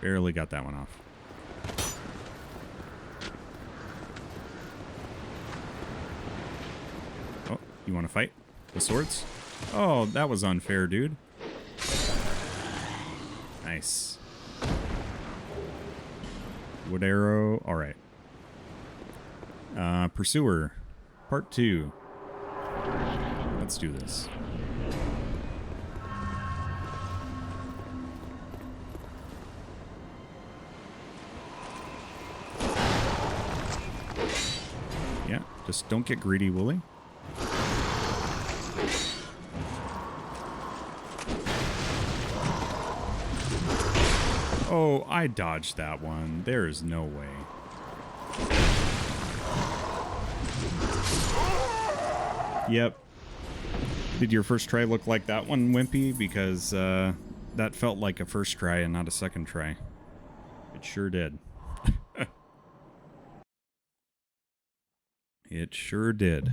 Barely got that one off. Oh, you want to fight? The swords? Oh, that was unfair, dude. Nice. Wood arrow. All right. Pursuer. Part 2. Let's do this. Yeah, just don't get greedy, Wooly. Oh, I dodged that one. There is no way. Yep. Did your first try look like that one, Wimpy? Because that felt like a first try and not a second try. It sure did. It sure did.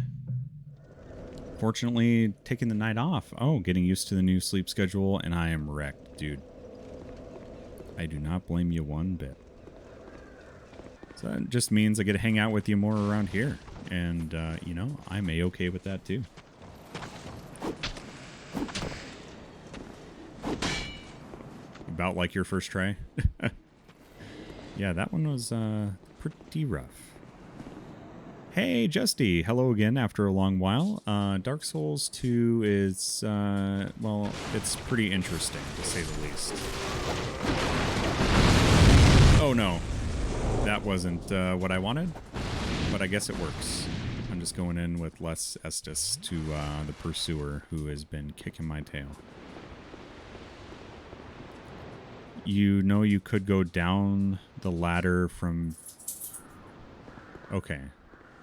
Fortunately, taking the night off. Oh, getting used to the new sleep schedule, and I am wrecked, dude. I do not blame you one bit. So that just means I get to hang out with you more around here. And, you know, I'm A-okay with that, too. About like your first try. Yeah, that one was pretty rough. Hey, Justy. Hello again after a long while. Dark Souls 2 is, well, it's pretty interesting, to say the least. Oh, no. That wasn't what I wanted, but I guess it works. I'm just going in with less Estus to the Pursuer, who has been kicking my tail. You know you could go down the ladder from... Okay.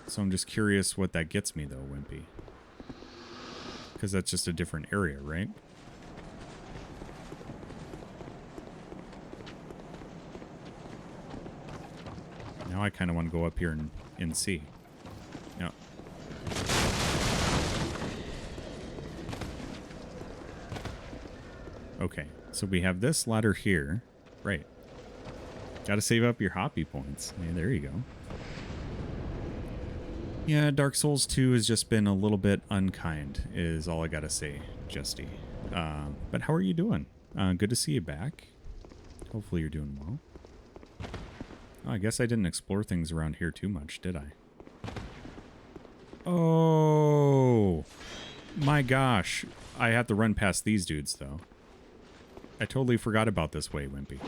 So I'm just curious what that gets me, though, Wimpy. Because that's just a different area, right? Now I kind of want to go up here and see. Yeah. Okay, so we have this ladder here. Right. Got to save up your hoppy points. Hey, there you go. Yeah, Dark Souls 2 has just been a little bit unkind, is all I got to say, Justy. But how are you doing? Good to see you back. Hopefully you're doing well. Oh, I guess I didn't explore things around here too much, did I? Oh, my gosh. I have to run past these dudes, though. I totally forgot about this way, Wimpy.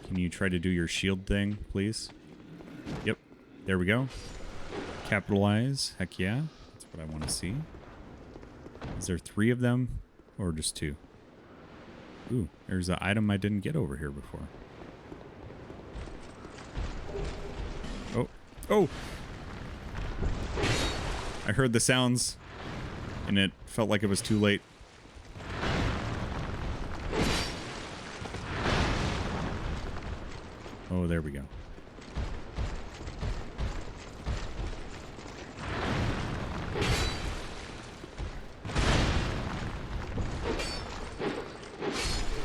Can you try to do your shield thing, please? Yep. There we go. Capitalize. Heck yeah. That's what I want to see. Is there 3 of them? Or just 2? Ooh, there's an item I didn't get over here before. Oh. Oh! I heard the sounds, and it felt like it was too late. Oh, there we go.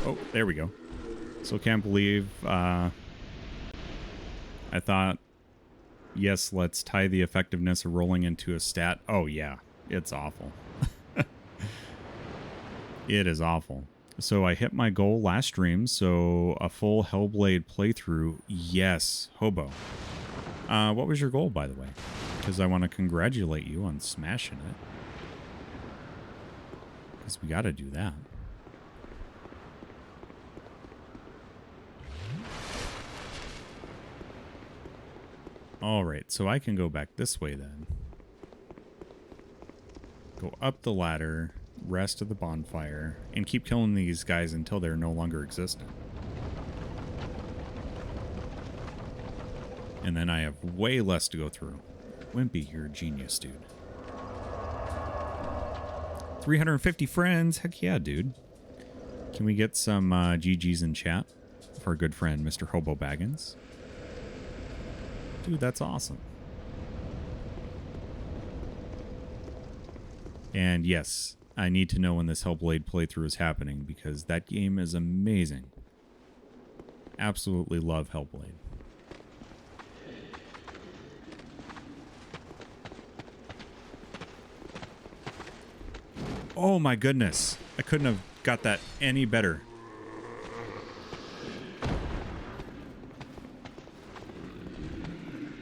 Oh, there we go. So can't believe I thought, yes, let's tie the effectiveness of rolling into a stat. Oh yeah, it's awful. It is awful. So I hit my goal last stream, so a full Hellblade playthrough. Yes, Hobo. What was your goal, by the way? Because I want to congratulate you on smashing it. Because we got to do that. Alright, so I can go back this way then. Go up the ladder, rest of the bonfire, and keep killing these guys until they're no longer existent. And then I have way less to go through. Wimpy, you're a genius, dude. 350 friends? Heck yeah, dude. Can we get some GGs in chat for our good friend, Mr. Hobo Baggins? Dude, that's awesome. And yes, I need to know when this Hellblade playthrough is happening because that game is amazing. Absolutely love Hellblade. Oh my goodness. I couldn't have got that any better.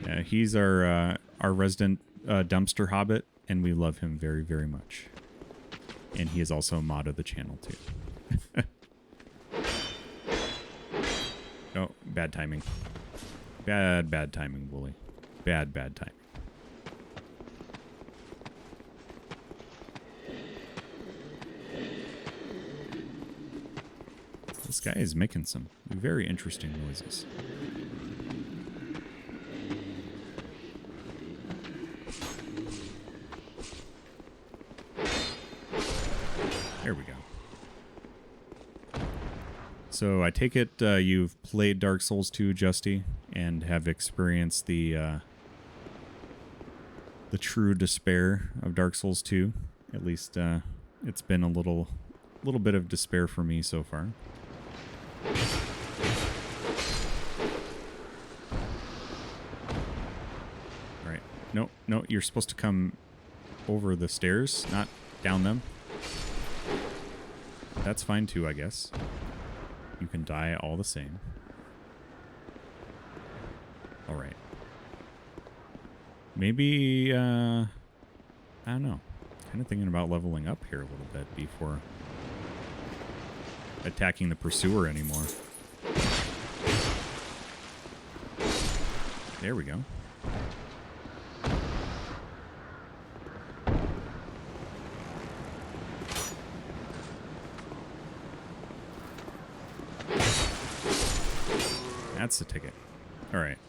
Yeah, he's our resident dumpster hobbit, and we love him very, very much. And he is also a mod of the channel, too. Oh, bad timing. Bad timing, Wooly. Bad timing. This guy is making some very interesting noises. There we go. So I take it you've played Dark Souls 2, Justy, and have experienced the true despair of Dark Souls 2. At least it's been a little bit of despair for me so far. All right. No, you're supposed to come over the stairs, not down them. That's fine too, I guess. You can die all the same. All right. Maybe, I don't know. Kind of thinking about leveling up here a little bit before attacking the pursuer anymore. There we go. That's the ticket. All right.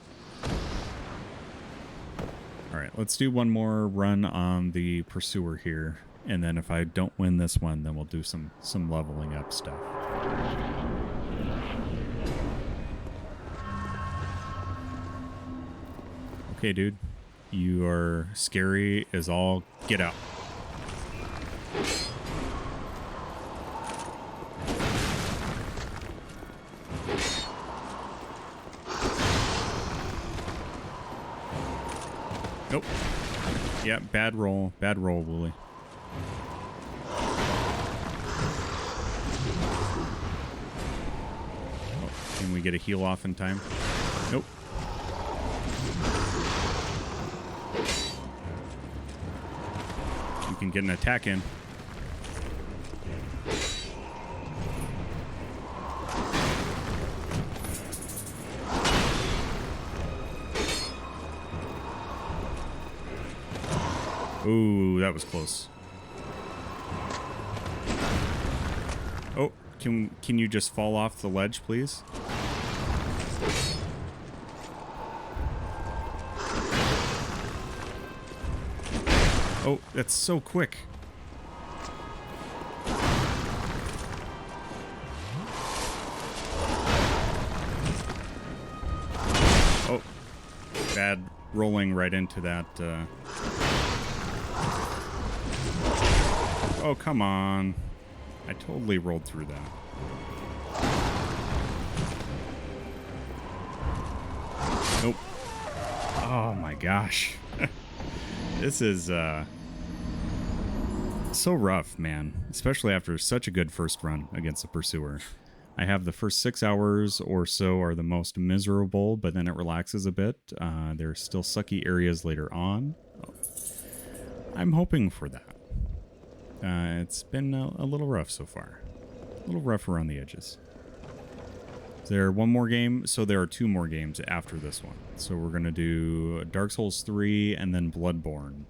All right, let's do one more run on the Pursuer here. And then if I don't win this one, then we'll do some leveling up stuff. Okay, dude. You are scary as all get out. Nope. Yeah, bad roll. Bad roll, Wooly. Oh, can we get a heal off in time? Nope. We can get an attack in. Ooh, that was close. Oh, can you just fall off the ledge, please? Oh, that's so quick. Oh, bad rolling right into that. Oh, come on. I totally rolled through that. Nope. Oh my gosh. This is so rough, man. Especially after such a good first run against the Pursuer. I have the first 6 hours or so are the most miserable, but then it relaxes a bit. There's still sucky areas later on. I'm hoping for that. It's been a little rough so far. A little rough around the edges. Is there one more game? So there are 2 more games after this one. So we're going to do Dark Souls 3 and then Bloodborne.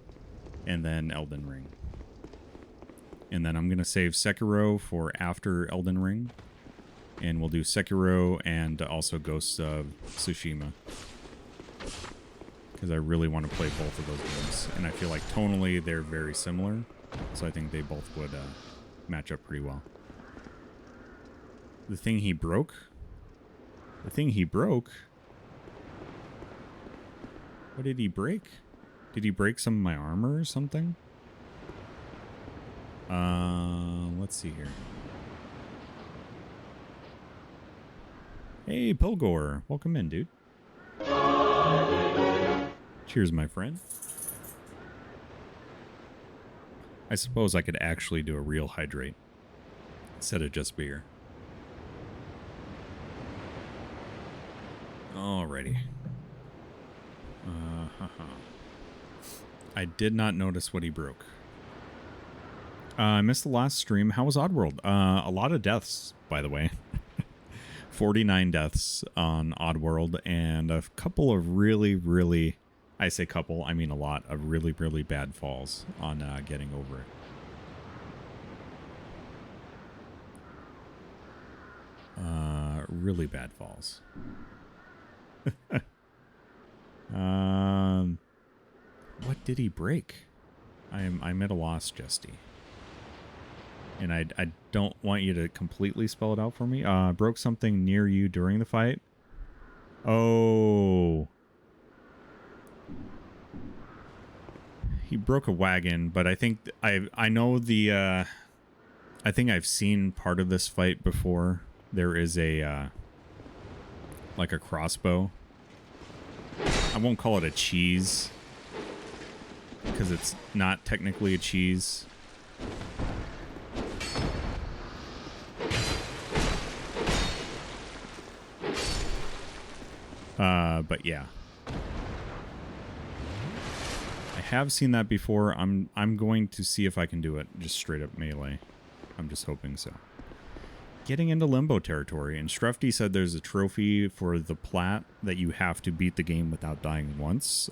And then Elden Ring. And then I'm going to save Sekiro for after Elden Ring. And we'll do Sekiro and also Ghosts of Tsushima. Because I really want to play both of those games. And I feel like tonally they're very similar. So I think they both would match up pretty well. The thing he broke? The thing he broke? What did he break? Did he break some of my armor or something? Let's see here. Hey, Pilgor. Welcome in, dude. Cheers, my friend. I suppose I could actually do a real hydrate instead of just beer. Alrighty. I did not notice what he broke. I missed the last stream. How was Oddworld? A lot of deaths, by the way. 49 deaths on Oddworld and a couple of really... I say couple, I mean a lot of really bad falls on getting over it. Really bad falls. What did he break? I'm at a loss, Justy. And I don't want you to completely spell it out for me. Broke something near you during the fight. Oh. He broke a wagon, but I think I know the I think I've seen part of this fight before. There is a like a crossbow. I won't call it a cheese because it's not technically a cheese. But yeah. I have seen that before. I'm going to see if I can do it just straight up melee. I'm just hoping so. getting into limbo territory. And Strefty said there's a trophy for the plat that you have to beat the game without dying once.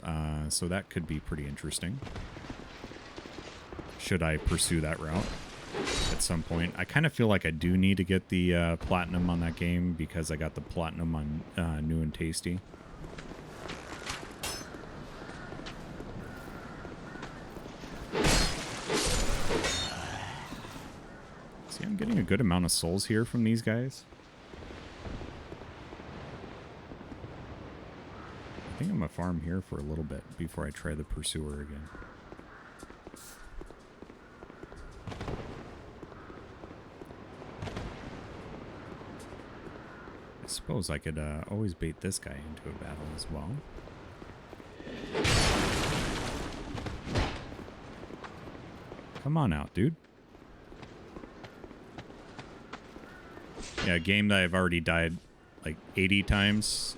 So that could be pretty interesting. Should I pursue that route at some point? I kind of feel like I do need to get the platinum on that game because I got the platinum on New and Tasty. See, I'm getting a good amount of souls here from these guys. I think I'm gonna farm here for a little bit before I try the Pursuer again. I suppose I could always bait this guy into a battle as well. Come on out, dude. Yeah, a game that I've already died like 80 times.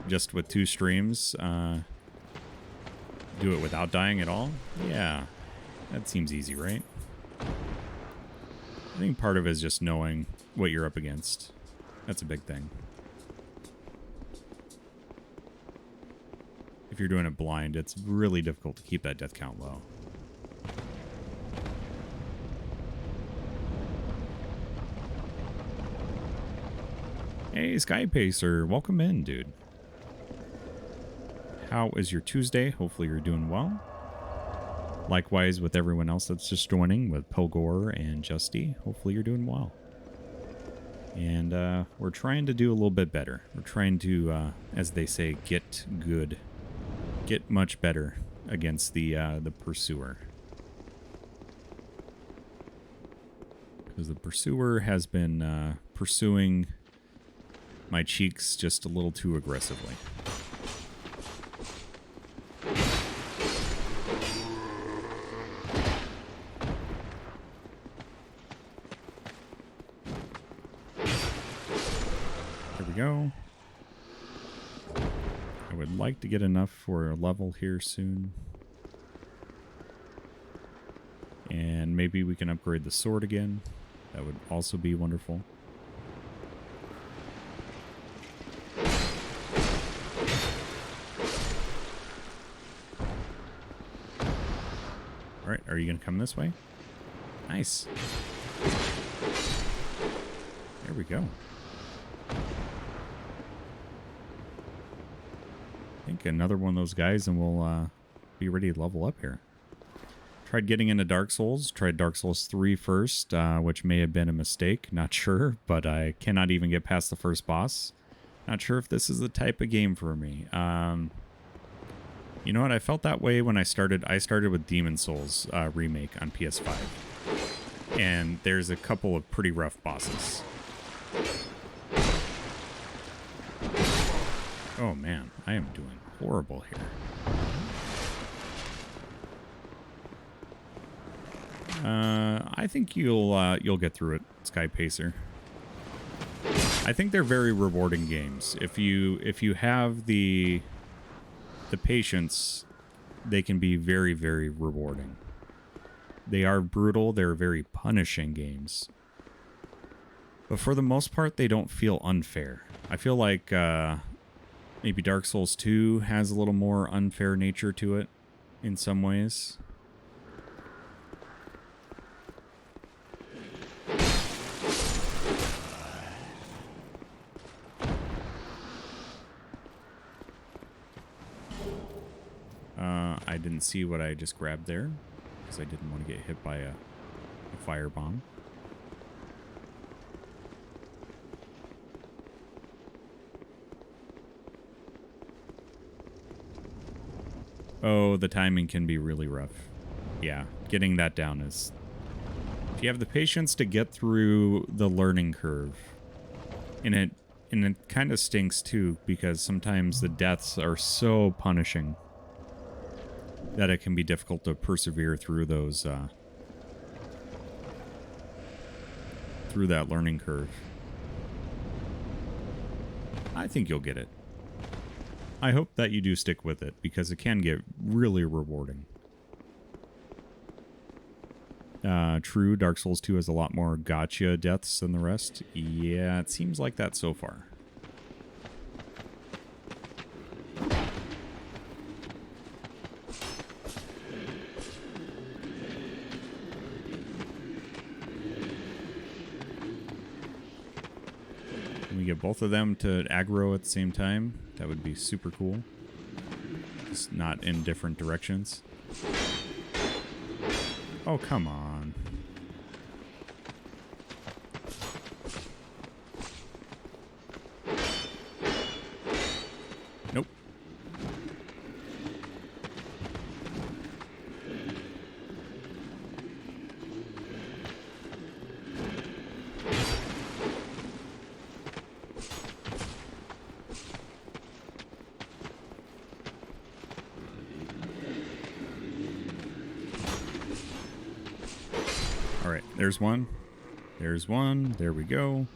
Just with 2 streams. Do it without dying at all? Yeah. That seems easy, right? I think part of it is just knowing what you're up against. That's a big thing. If you're doing it blind, it's really difficult to keep that death count low. Hey, Sky Pacer, welcome in, dude. How is your Tuesday? Hopefully you're doing well. Likewise with everyone else that's just joining, with Pogor and Justy. Hopefully you're doing well. And we're trying to do a little bit better. We're trying to, as they say, get good. Get much better against the Pursuer. Because the Pursuer has been pursuing my cheeks just a little too aggressively. There we go. I would like to get enough for a level here soon. And maybe we can upgrade the sword again. That would also be wonderful. Alright, are you going to come this way? Nice. There we go. I think another one of those guys and we'll be ready to level up here. Tried getting into Dark Souls. Tried Dark Souls 3 first, which may have been a mistake. Not sure, but I cannot even get past the first boss. Not sure if this is the type of game for me. You know what? I felt that way when I started. I started with Demon Souls remake on PS5. And there's a couple of pretty rough bosses. Oh man, I am doing horrible here. I think you'll get through it, Sky Pacer. I think they're very rewarding games. If you have the patience, they can be very, very rewarding. They are brutal. They're very punishing games. But for the most part, they don't feel unfair. I feel like maybe Dark Souls 2 has a little more unfair nature to it in some ways. I didn't see what I just grabbed there because I didn't want to get hit by a firebomb. Oh, the timing can be really rough. Yeah, getting that down is... If you have the patience to get through the learning curve, and it kind of stinks too, because sometimes the deaths are so punishing that it can be difficult to persevere through those, through that learning curve. I think you'll get it. I hope that you do stick with it, because it can get really rewarding. True, Dark Souls 2 has a lot more gotcha deaths than the rest. Yeah, it seems like that so far. We get both of them to aggro at the same time. That would be super cool. Just not in different directions. Oh, come on. Nope. All right, there's one. There's one. There we go.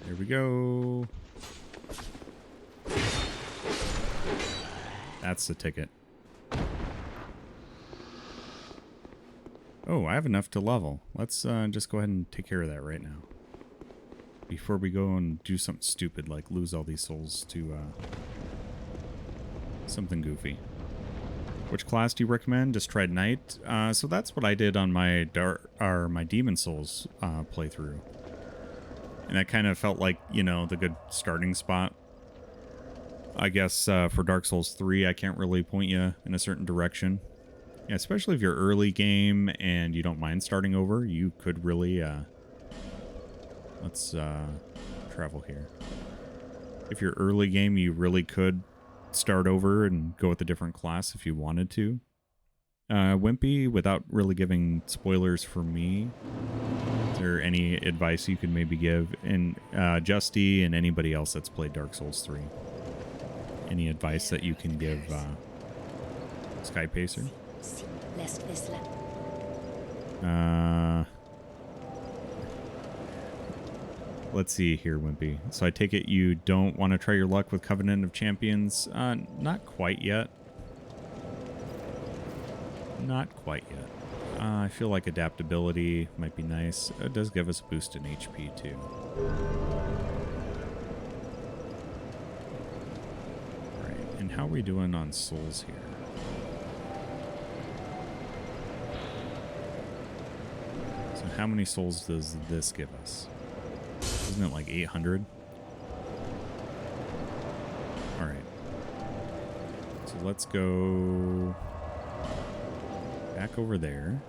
There we go. That's the ticket. Oh, I have enough to level. Let's just go ahead and take care of that right now. Before we go and do something stupid like lose all these souls to something goofy. Which class do you recommend? Just tried Knight. So that's what I did on my my Demon Souls playthrough. And that kind of felt like, you know, the good starting spot. I guess for Dark Souls 3, I can't really point you in a certain direction. Yeah, especially if you're early game and you don't mind starting over, you could really... let's travel here. If you're early game, you really could start over and go with a different class if you wanted to. Wimpy, without really giving spoilers for me, is there any advice you could maybe give? And Justy and anybody else that's played Dark Souls 3. Any advice that you can give Sky Pacer? Let's see here, Wimpy. So I take it you don't want to try your luck with Covenant of Champions? Not quite yet. Not quite yet. I feel like adaptability might be nice. It does give us a boost in HP too. Alright, and how are we doing on souls here? So how many souls does this give us? Isn't it like 800? Alright. So let's go back over there.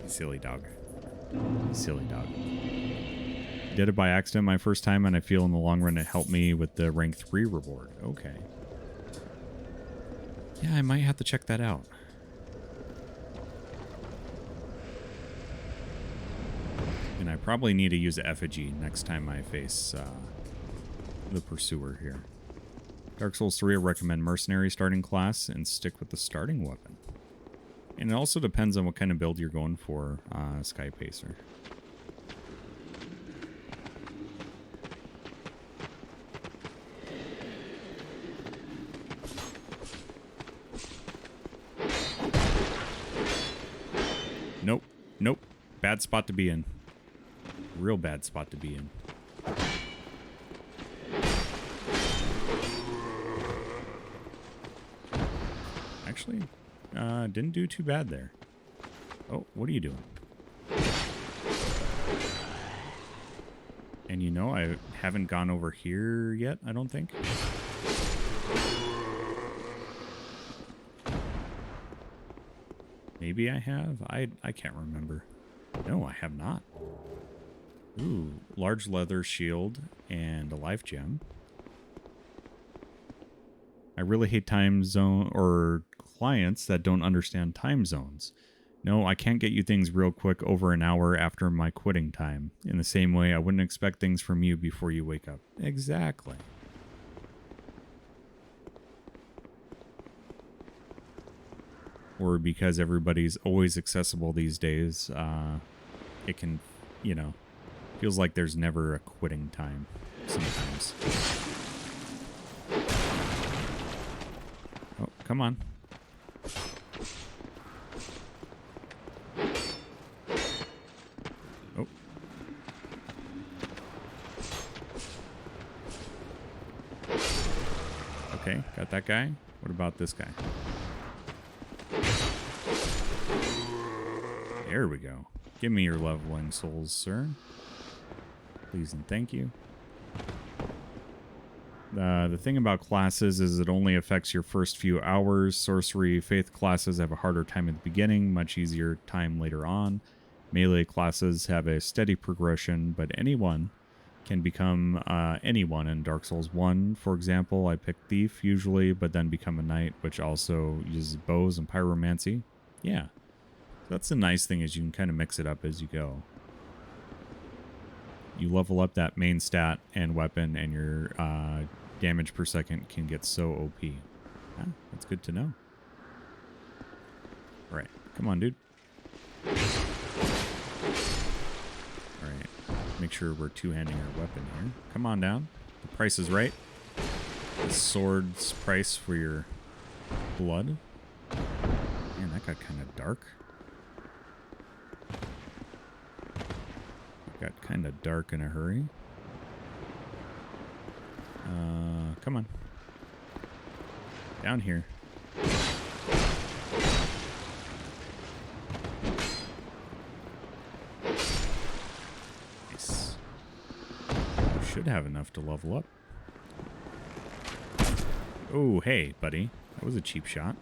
You silly dog. You silly dog. Did it by accident my first time, and I feel in the long run it helped me with the rank 3 reward. Okay. Yeah, I might have to check that out. And I probably need to use effigy next time I face the pursuer here. Dark Souls 3, I recommend mercenary starting class and stick with the starting weapon. And it also depends on what kind of build you're going for, Sky Pacer. Nope. Nope. Bad spot to be in. Real bad spot to be in. Actually, didn't do too bad there. Oh, what are you doing? And you know, I haven't gone over here yet, I don't think. Maybe I have? I can't remember. No, I have not. Ooh, large leather shield and a life gem. I really hate time zone or clients that don't understand time zones. No, I can't get you things real quick over an hour after my quitting time. In the same way, I wouldn't expect things from you before you wake up. Exactly. Or because everybody's always accessible these days, it can, you know, Feels like there's never a quitting time sometimes. Oh, come on. Oh. Okay, got that guy. What about this guy? There we go. Give me your leveling souls, sir. Please and thank you. The thing about classes is it only affects your first few hours. Sorcery, faith classes have a harder time at the beginning, much easier time later on. Melee classes have a steady progression, but anyone can become anyone in Dark Souls 1. For example, I pick Thief usually, but then become a Knight, which also uses bows and pyromancy. Yeah. That's the nice thing is you can kind of mix it up as you go. You level up that main stat and weapon, and your damage per second can get so OP. Ah, that's good to know. All right, come on, dude. All right, make sure we're two-handing our weapon here. Come on down. The price is right. The sword's price for your blood. Man, that got kind of dark. Got kind of dark in a hurry. Come on. Down here. Nice. Should have enough to level up. Oh, hey, buddy. That was a cheap shot.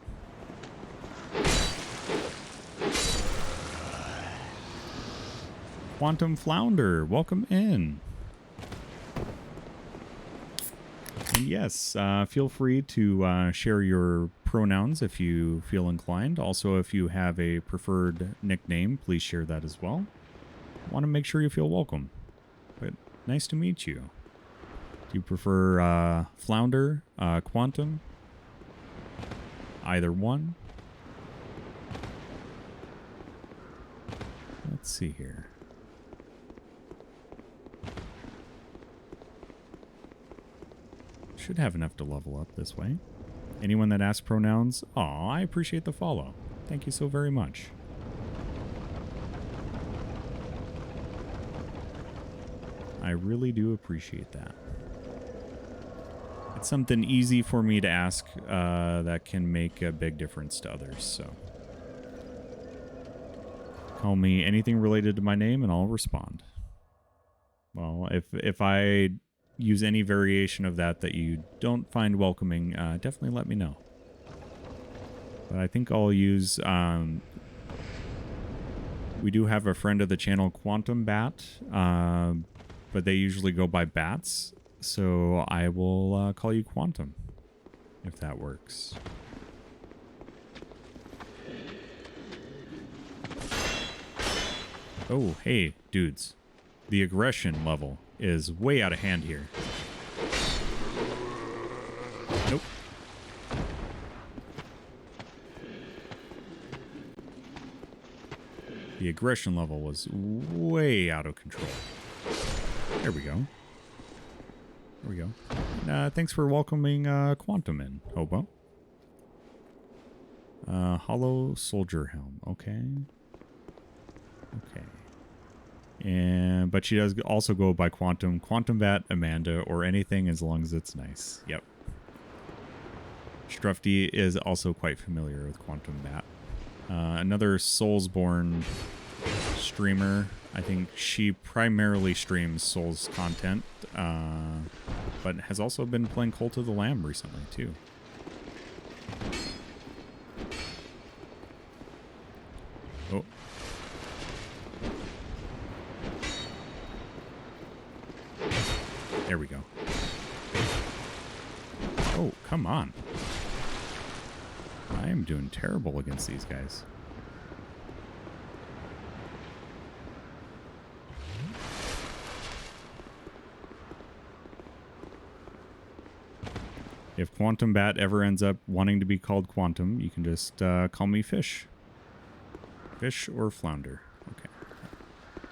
Quantum Flounder, welcome in. And yes, feel free to share your pronouns if you feel inclined. Also, if you have a preferred nickname, please share that as well. Want to make sure you feel welcome. But nice to meet you. Do you prefer Flounder, Quantum? Either one? Let's see here. Should have enough to level up this way. Anyone that asks pronouns, aw, I appreciate the follow. Thank you so very much. I really do appreciate that. It's something easy for me to ask that can make a big difference to others, so. Call me anything related to my name and I'll respond. Well, if I use any variation of that you don't find welcoming, definitely let me know. But I think I'll use, we do have a friend of the channel, Quantum Bat, but they usually go by Bats, so I will call you Quantum, if that works. Oh, hey, dudes. The aggression level is way out of hand here. Nope. The aggression level was way out of control. There we go. There we go. Thanks for welcoming Quantum in, Hobo. Hollow Soldier Helm. Okay. Okay. But she does also go by Quantum, Quantum Bat, Amanda, or anything as long as it's nice. Yep. Strufty is also quite familiar with Quantum Bat. Another Soulsborne streamer. I think she primarily streams Souls content, but has also been playing Cult of the Lamb recently, too. Oh. There we go. Oh, come on. I am doing terrible against these guys. If Quantum Bat ever ends up wanting to be called Quantum, you can just call me Fish. Fish or Flounder. Okay.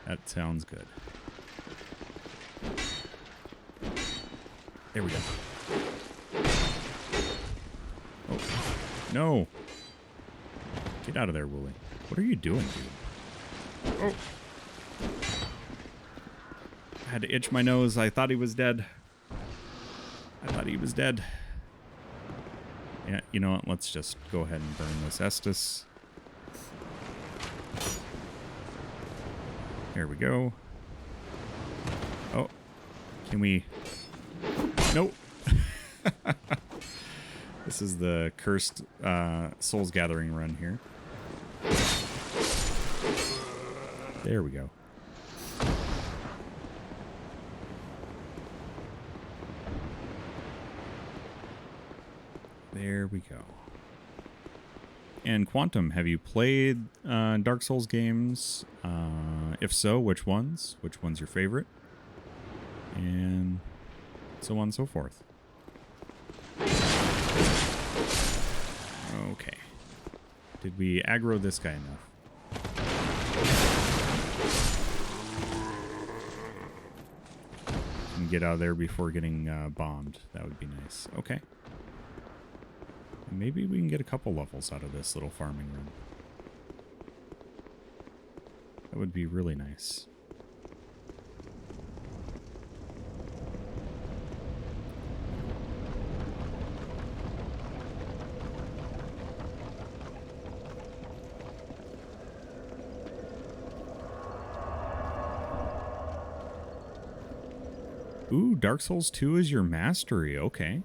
That sounds good. There we go. Oh, no. Get out of there, Wooly. What are you doing, dude? Oh. I had to itch my nose. I thought he was dead. I thought he was dead. Yeah, you know what? Let's just go ahead and burn this Estus. There we go. Oh. Can we... Nope. This is the cursed Souls Gathering run here. There we go. There we go. And Quantum, have you played Dark Souls games? If so, which ones? Which one's your favorite? And so on and so forth. Okay. Did we aggro this guy enough? And get out of there before getting bombed. That would be nice. Okay. Maybe we can get a couple levels out of this little farming run. That would be really nice. Ooh, Dark Souls 2 is your mastery. Okay.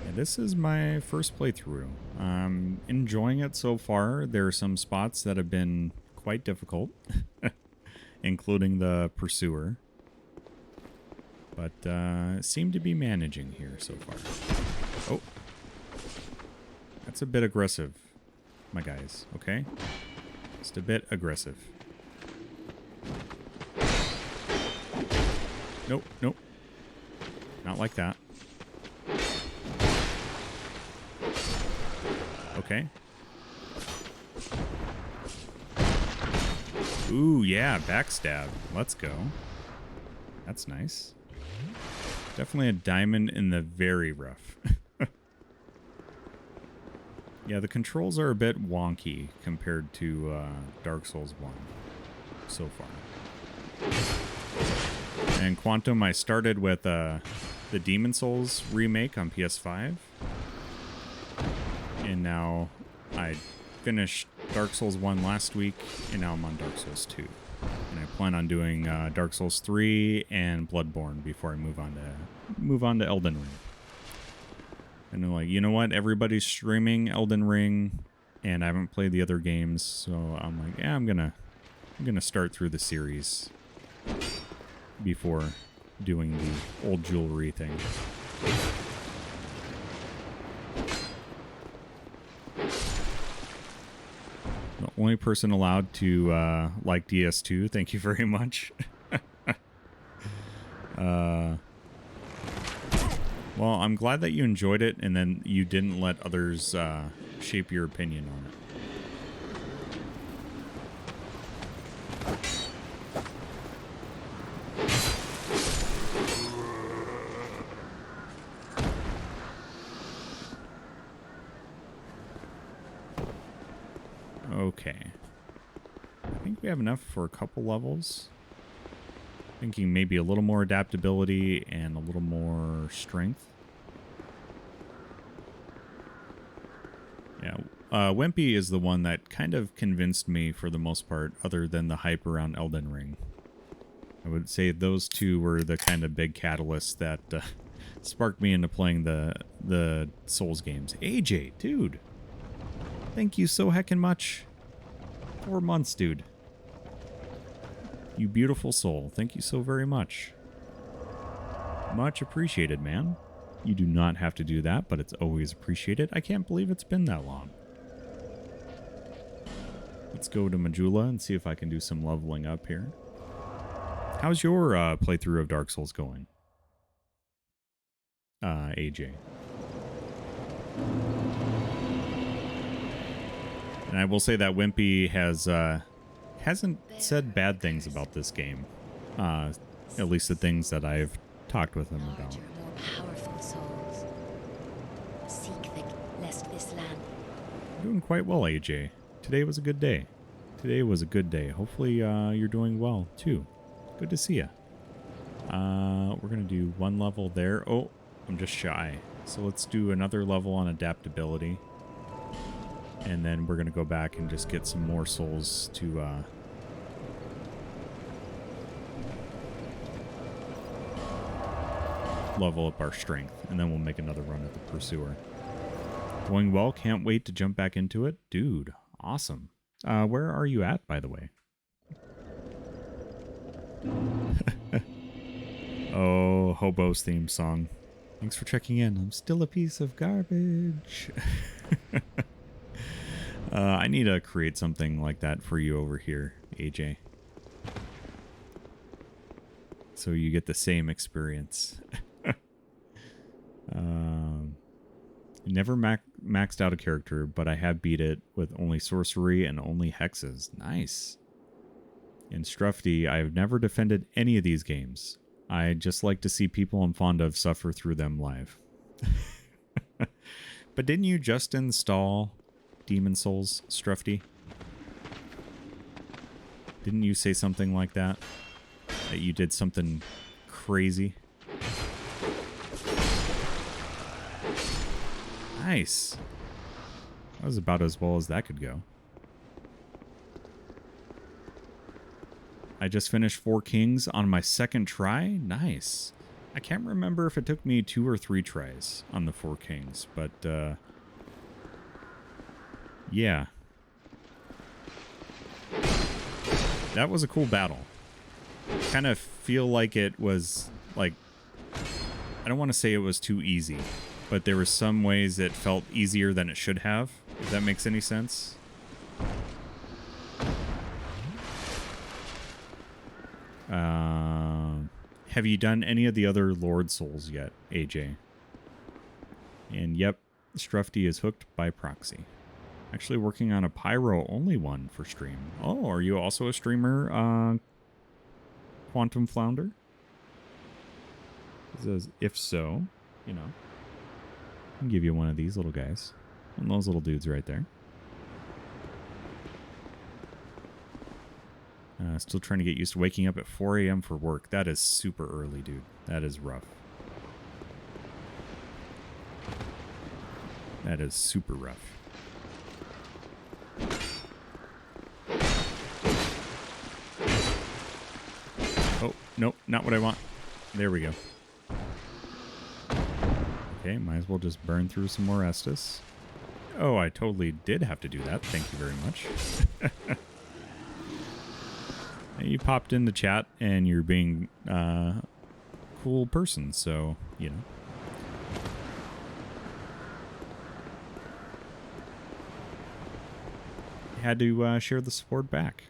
Yeah, this is my first playthrough. I'm enjoying it so far. There are some spots that have been quite difficult, including the Pursuer. But seem to be managing here so far. Oh. That's a bit aggressive, my guys. Okay? Just a bit aggressive. Nope, nope. Not like that. Okay. Ooh, yeah, backstab. Let's go. That's nice. Definitely a diamond in the very rough. Yeah, the controls are a bit wonky compared to Dark Souls 1 so far. And Quantum, I started with the Demon Souls remake on PS5. And now I finished Dark Souls 1 last week, and now I'm on Dark Souls 2. And I plan on doing Dark Souls 3 and Bloodborne before I move on to Elden Ring. And I'm like, you know what? Everybody's streaming Elden Ring, and I haven't played the other games, so I'm like, yeah, I'm gonna start through the series before doing the old jewelry thing. The only person allowed to like DS2. Thank you very much. Well, I'm glad that you enjoyed it, and then you didn't let others shape your opinion on it. Okay. I think we have enough for a couple levels. Thinking maybe a little more adaptability and a little more strength. Yeah, Wimpy is the one that kind of convinced me for the most part, other than the hype around Elden Ring. I would say those two were the kind of big catalysts that sparked me into playing the Souls games. AJ, dude. Thank you so heckin' much. 4 months, dude. You beautiful soul. Thank you so very much. Much appreciated, man. You do not have to do that, but it's always appreciated. I can't believe it's been that long. Let's go to Majula and see if I can do some leveling up here. How's your playthrough of Dark Souls going? AJ. And I will say that Wimpy has hasn't said bad things about this game. At least the things that I've talked with him about. Larger, more powerful souls. Seek the lest this land. Doing quite well, AJ. Today was a good day. Today was a good day. Hopefully you're doing well, too. Good to see you. We're going to do one level there. Oh, I'm just shy. So let's do another level on adaptability. And then we're going to go back and just get some more souls to... level up our strength. And then we'll make another run at the Pursuer. Going well. Can't wait to jump back into it. Dude, awesome. Where are you at, by the way? Oh, Hobo's theme song. Thanks for checking in. I'm still a piece of garbage. I need to create something like that for you over here, AJ. So you get the same experience. Never maxed out a character, but I have beat it with only sorcery and only hexes. Nice. In Strufty, I've never defended any of these games. I just like to see people I'm fond of suffer through them live. But didn't you just install Demon Souls, Strufty? Didn't you say something like that? That you did something crazy? Nice. That was about as well as that could go. I just finished 4 Kings on my second try. Nice. I can't remember if it took me 2 or 3 tries on the 4 Kings, but yeah. That was a cool battle. Kind of feel like it was like, I don't want to say it was too easy, but there were some ways it felt easier than it should have, if that makes any sense. Have you done any of the other Lord Souls yet, AJ? And yep, Strufty is hooked by proxy. Actually working on a Pyro only one for stream. Oh, are you also a streamer, Quantum Flounder? It says, if so, you know, I'll give you one of these little guys. And those little dudes right there. Still trying to get used to waking up at 4 a.m. for work. That is super early, dude. That is rough. That is super rough. Oh, nope, not what I want. There we go. Okay, might as well just burn through some more Estus. Oh, I totally did have to do that. Thank you very much. You popped in the chat and you're being a cool person, so, you know. Had to share the support back.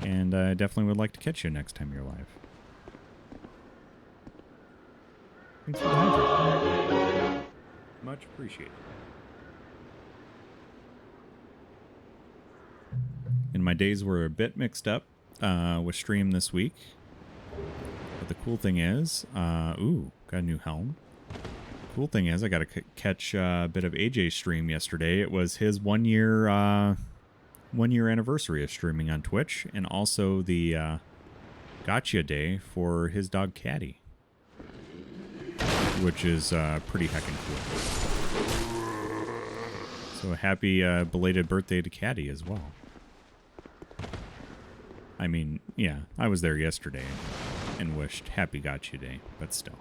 And I definitely would like to catch you next time you're live. Thanks for the hydrate. Much appreciated. And my days were a bit mixed up with stream this week. But the cool thing is, ooh, got a new helm. Cool thing is, I got to catch a bit of AJ's stream yesterday. It was his 1 year anniversary of streaming on Twitch, and also the gotcha day for his dog Caddy, which is pretty heckin' cool. So happy belated birthday to Caddy as well. I mean, yeah, I was there yesterday and wished happy gotcha day, but still.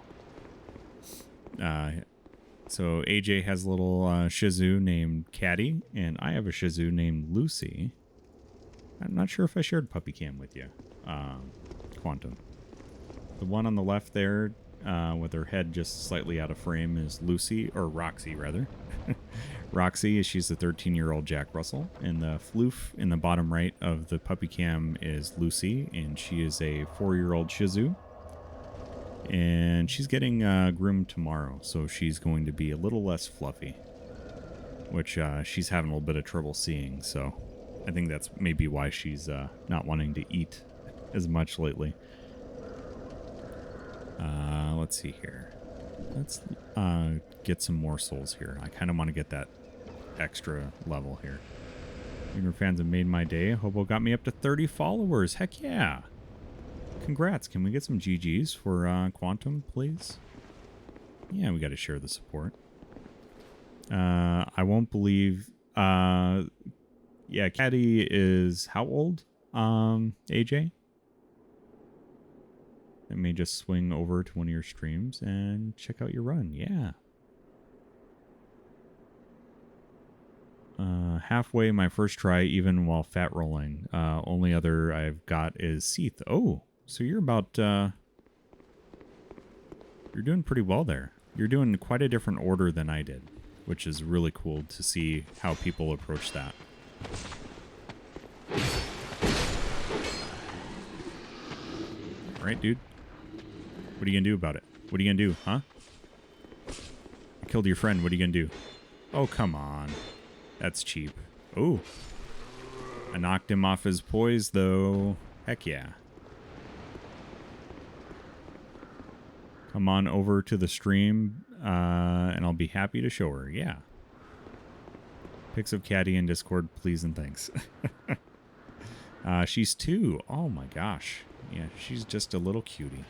So AJ has a little Shih Tzu named Caddy, and I have a Shih Tzu named Lucy. I'm not sure if I shared puppy cam with you, Quantum. The one on the left there, with her head just slightly out of frame, is Lucy, or Roxy rather. Roxy, she's the 13-year-old Jack Russell, and the floof in the bottom right of the puppy cam is Lucy, and she is a 4-year-old Shih Tzu. And she's getting groomed tomorrow, so she's going to be a little less fluffy, which she's having a little bit of trouble seeing, so I think that's maybe why she's not wanting to eat as much lately. Let's see here. Let's get some more souls here. I kind of want to get that extra level here. Your fans have made my day. Hobo got me up to 30 followers. Heck yeah. Congrats. Can we get some GGs for Quantum, please? Yeah, we got to share the support. I won't believe... yeah, Caddy is how old? AJ? Let me just swing over to one of your streams and check out your run. Yeah. Halfway my first try, even while fat rolling. Only other I've got is Seath. Oh, so you're about... you're doing pretty well there. You're doing quite a different order than I did, which is really cool to see how people approach that. All right, dude. What are you gonna do about it? What are you gonna do, huh? I killed your friend. What are you gonna do? Oh, come on. That's cheap. Oh. I knocked him off his poise, though. Heck yeah. Come on over to the stream, and I'll be happy to show her. Yeah. Pics of Caddy in Discord, please and thanks. She's 2. Oh my gosh. Yeah, she's just a little cutie.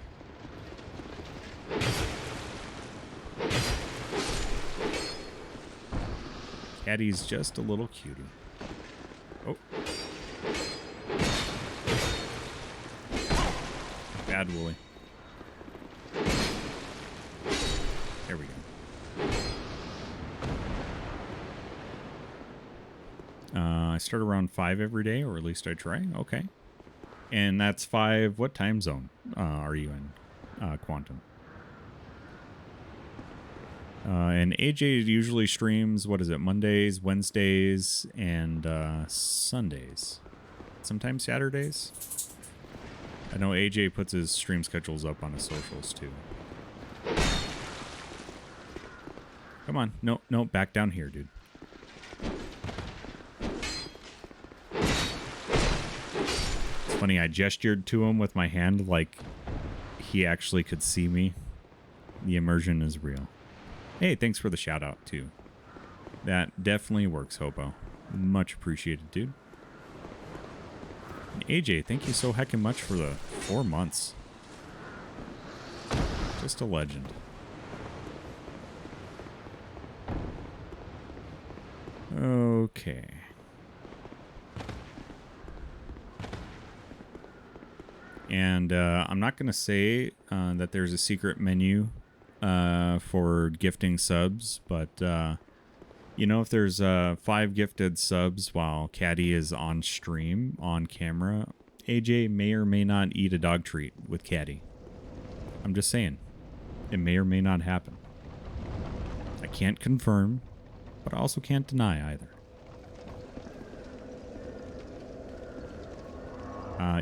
Caddy's just a little cutie. Oh. Bad Wooly. There we go. I start around 5 every day, or at least I try. Okay. And that's 5. What time zone are you in, Quantum? And AJ usually streams, what is it, Mondays, Wednesdays, and Sundays. Sometimes Saturdays. I know AJ puts his stream schedules up on his socials, too. Come on. No, no, back down here, dude. It's funny, I gestured to him with my hand like he actually could see me. The immersion is real. Hey, thanks for the shout out too. That definitely works, Hobo. Much appreciated, dude. And AJ, thank you so heckin' much for the 4 months. Just a legend. Okay. And I'm not going to say that there's a secret menu for gifting subs, but you know, if there's 5 gifted subs while Caddy is on stream, on camera, AJ may or may not eat a dog treat with Caddy. I'm just saying. It may or may not happen. I can't confirm, but I also can't deny either.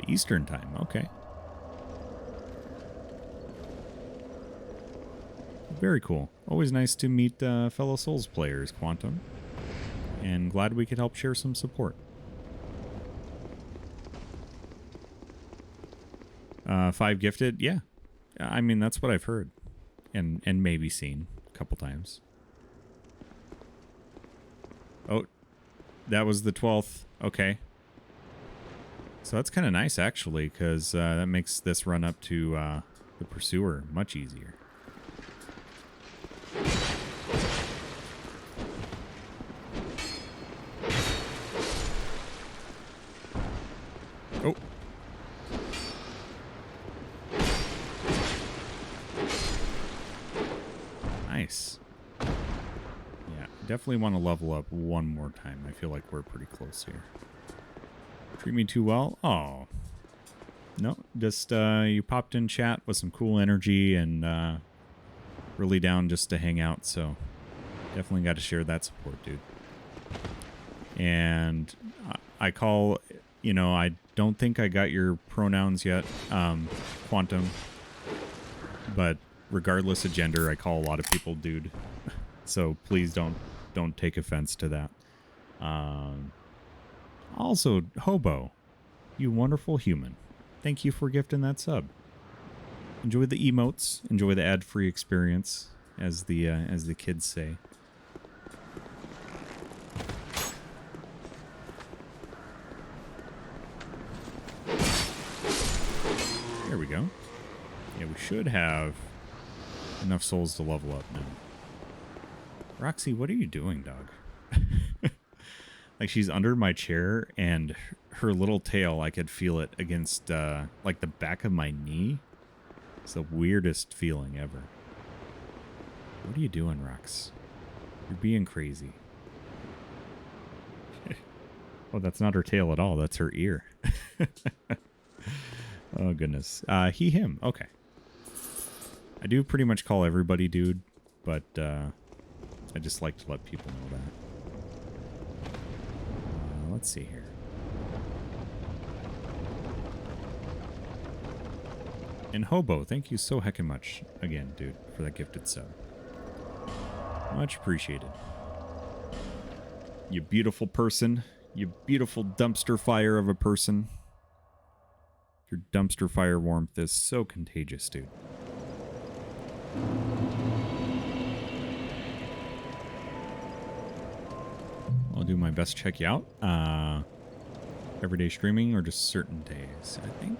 Eastern time, okay. Very cool. Always nice to meet fellow Souls players, Quantum. And glad we could help share some support. 5 gifted? Yeah. I mean, that's what I've heard. And maybe seen a couple times. Oh, that was the 12th. Okay. So that's kind of nice, actually, because that makes this run up to the Pursuer much easier. Oh. Nice. Yeah, definitely want to level up one more time. I feel like we're pretty close here. Treat me too well? Oh. No, just you popped in chat with some cool energy and really down just to hang out, so definitely got to share that support, dude. And I call, you know, I don't think I got your pronouns yet, Quantum, but regardless of gender, I call a lot of people dude, so please don't take offense to that. Also, Hobo, you wonderful human. Thank you for gifting that sub. Enjoy the emotes. Enjoy the ad-free experience, as the kids say. There we go. Yeah, we should have enough souls to level up now. Roxy, what are you doing, dog? Like, she's under my chair, and her little tail, I could feel it against, like, the back of my knee. It's the weirdest feeling ever. What are you doing, Rox? You're being crazy. Oh, that's not her tail at all. That's her ear. Oh, goodness. He, him. Okay. I do pretty much call everybody dude, but I just like to let people know that. Let's see here. And Hobo, thank you so heckin' much again, dude, for that gifted sub. Much appreciated. You beautiful person. You beautiful dumpster fire of a person. Your dumpster fire warmth is so contagious, dude. I'll do my best to check you out. Everyday streaming or just certain days, I think.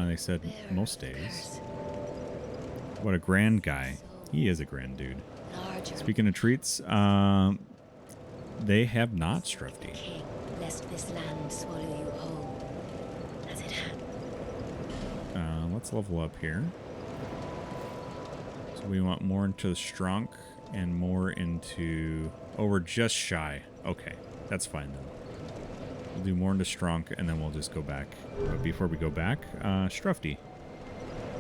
They said most days. What a grand guy. He is a grand dude. Speaking of treats, they have not, Strufty. King, lest this land swallow you whole, as it had. Let's level up here. So we want more into the strong and more into... Oh, we're just shy. Okay, that's fine then. We'll do more into strong and then we'll just go back. But before we go back, Strufty,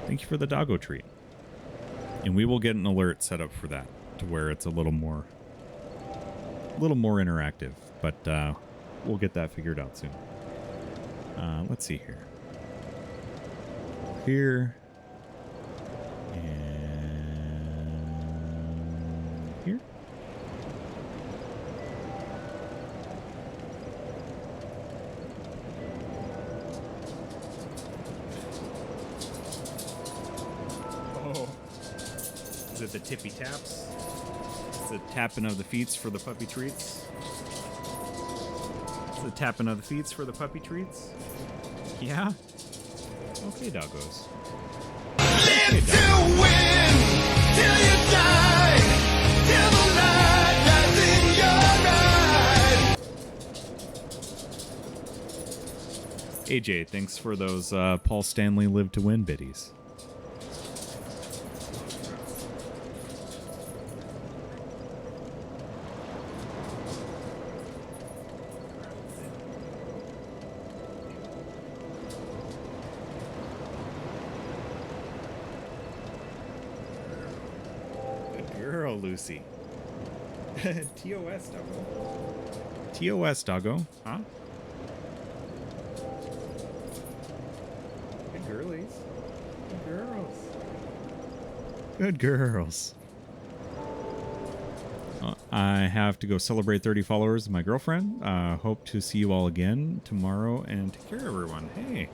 thank you for the doggo treat. And we will get an alert set up for that to where it's a little more interactive. But we'll get that figured out soon. Let's see here. Here. And here. Oh. Is it the tippy taps? It's the tapping of the feets for the puppy treats? It's the tapping of the feets for the puppy treats? Yeah? Okay, doggos. Live to win till you die, till the light that's in your eyes. AJ, thanks for those Paul Stanley Live to Win biddies. Lucy. TOS, doggo. TOS, doggo. Huh? Good girlies. Good girls. Good girls. I have to go celebrate 30 followers with my girlfriend. Hope to see you all again tomorrow and take care, everyone. Hey,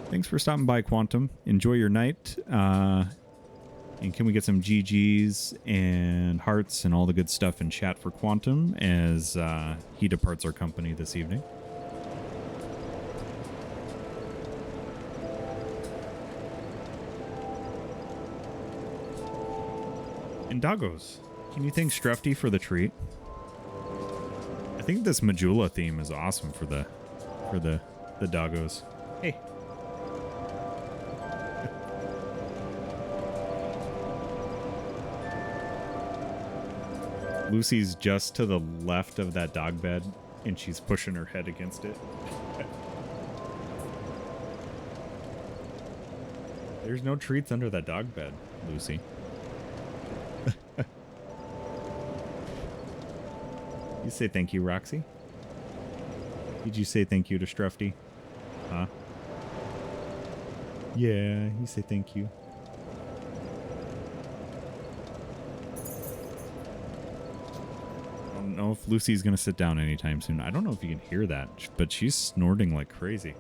thanks for stopping by, Quantum. Enjoy your night. And can we get some GGs and hearts and all the good stuff in chat for Quantum as he departs our company this evening? And doggos, can you thank Strefty for the treat? I think this Majula theme is awesome for the doggos. Hey. Lucy's just to the left of that dog bed, and she's pushing her head against it. There's no treats under that dog bed, Lucy. You say thank you, Roxy? Did you say thank you to Strefty? Huh? Yeah, you say thank you. I don't know if Lucy's gonna sit down anytime soon. I don't know if you can hear that, but she's snorting like crazy.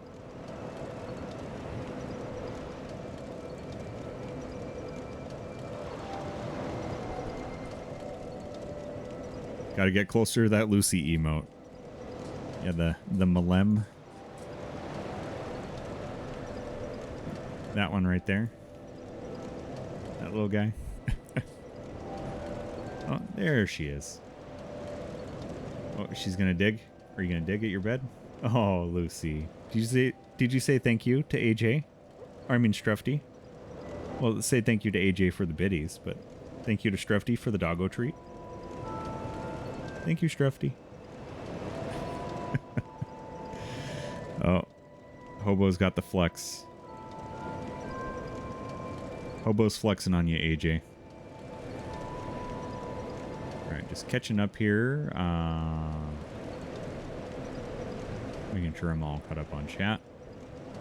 Got to get closer to that Lucy emote. Yeah, the Malem. That one right there. That little guy. Oh, there she is. Oh, she's gonna dig. Are you gonna dig at your bed? Oh, Lucy. Did you say thank you to AJ? Or, I mean Strefty. Well, say thank you to AJ for the biddies, but thank you to Strefty for the doggo treat. Thank you, Strefty. Oh, Hobo's got the flex. Hobo's flexing on you, AJ. Alright, just catching up here. Making sure I'm all caught up on chat.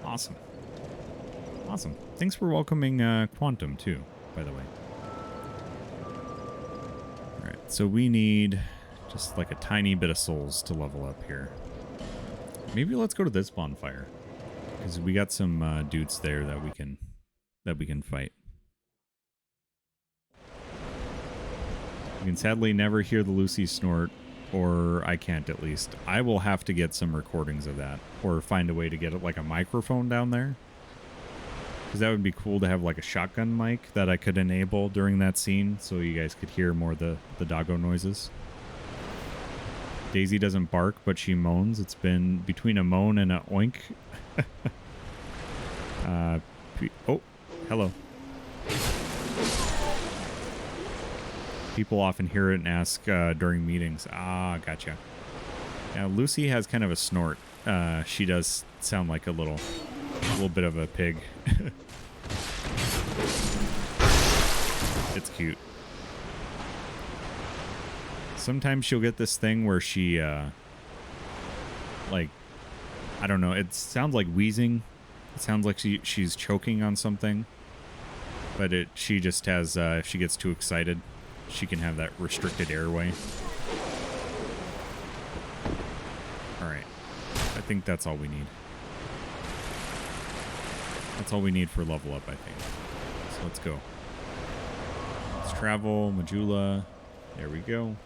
Awesome. Awesome. Thanks for welcoming Quantum, too, by the way. Alright, so we need just like a tiny bit of souls to level up here. Maybe let's go to this bonfire. Because we got some dudes there that we can fight. You can sadly never hear the Lucy snort, or I can't at least. I will have to get some recordings of that, or find a way to get it like a microphone down there. Because that would be cool to have like a shotgun mic that I could enable during that scene, so you guys could hear more the doggo noises. Daisy doesn't bark, but she moans. It's been between a moan and a oink. Oh, hello. People often hear it and ask during meetings. Ah, gotcha. Now, Lucy has kind of a snort. She does sound like a little bit of a pig. It's cute. Sometimes she'll get this thing where she, like, I don't know. It sounds like wheezing. It sounds like she's choking on something. But she just has, if she gets too excited, she can have that restricted airway. Alright. I think that's all we need. That's all we need for level up, I think. So let's go. Let's travel. Majula. There we go.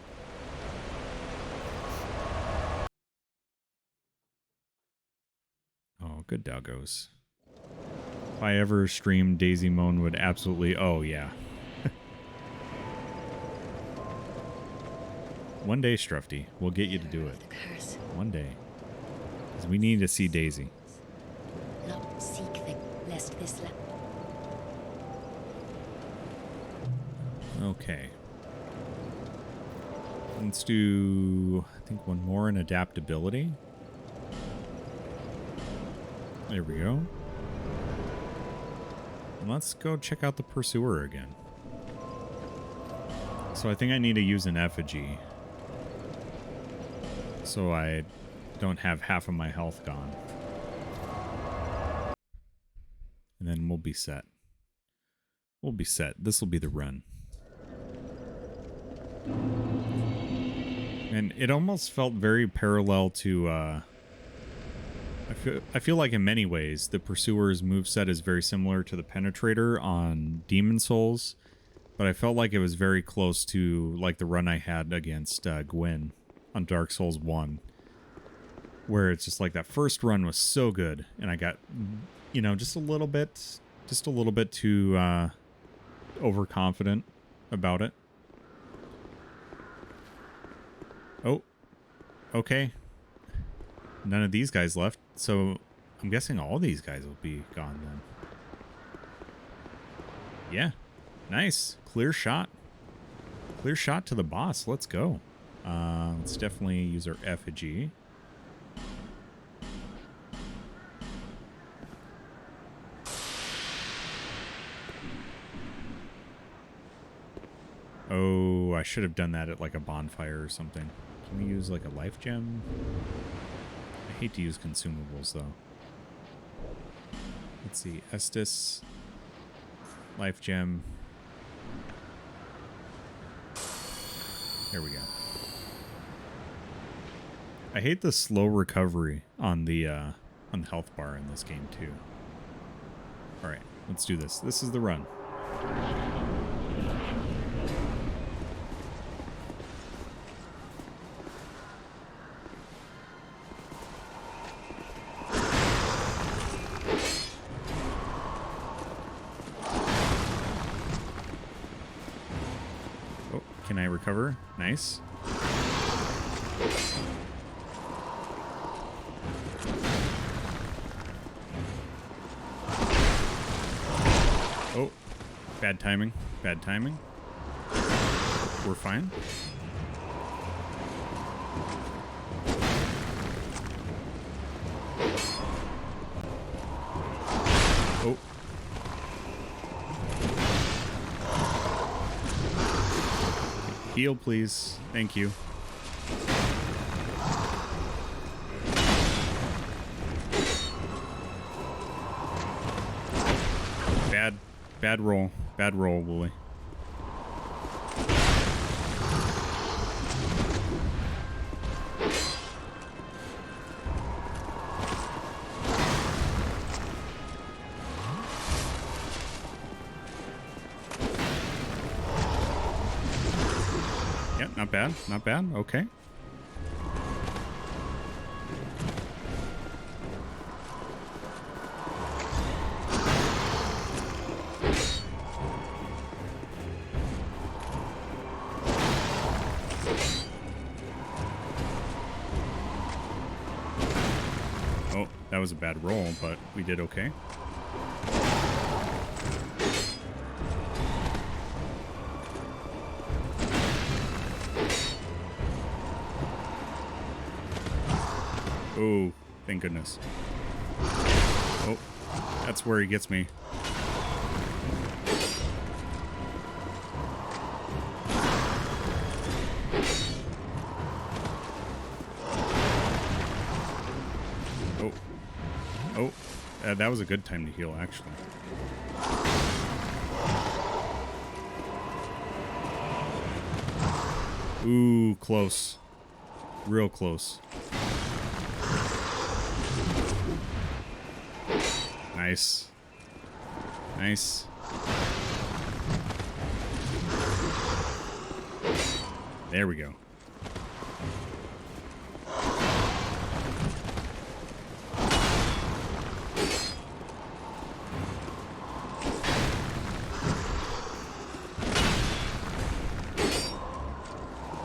Oh, good doggos. If I ever streamed Daisy Moan would absolutely... Oh, yeah. One day, Strufty, we'll get you to do it. One day. Because we need to see Daisy. Not seek them, lest this Okay. Let's do, I think, one more in adaptability. There we go. And let's go check out the Pursuer again. So I think I need to use an effigy. So I don't have half of my health gone. And then we'll be set. We'll be set. This will be the run. And it almost felt very parallel to... I feel like in many ways, the Pursuer's moveset is very similar to the Penetrator on Demon Souls. But I felt like it was very close to like the run I had against Gwyn on Dark Souls 1, where it's just like that first run was so good, and I got, you know, just a little bit too overconfident about it. Oh, okay. None of these guys left, so I'm guessing all these guys will be gone then. Yeah, nice, clear shot to the boss. Let's go. Let's definitely use our effigy. Oh, I should have done that at like a bonfire or something. Can we use like a life gem? I hate to use consumables though. Let's see, Estus, life gem. There we go. I hate the slow recovery on the health bar in this game too. All right, let's do this. This is the run. Can I recover? Nice. Oh, bad timing. Bad timing. We're fine. Oh. Heal, please. Thank you. Bad roll. Bad roll, Wooly. Yeah, not bad. Not bad. Okay. Oh, that was a bad roll, but we did okay. Oh, thank goodness. Oh, that's where he gets me. Oh. Oh, that was a good time to heal, actually. Ooh, close. Real close. Nice. Nice. There we go.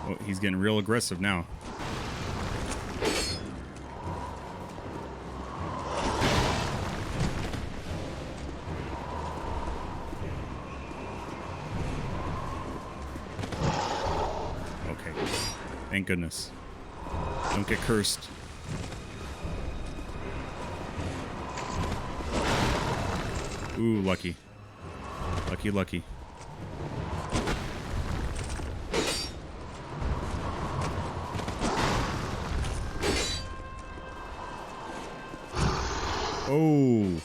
Oh, he's getting real aggressive now. Thank goodness. Don't get cursed. Ooh, lucky. Lucky, lucky. Oh.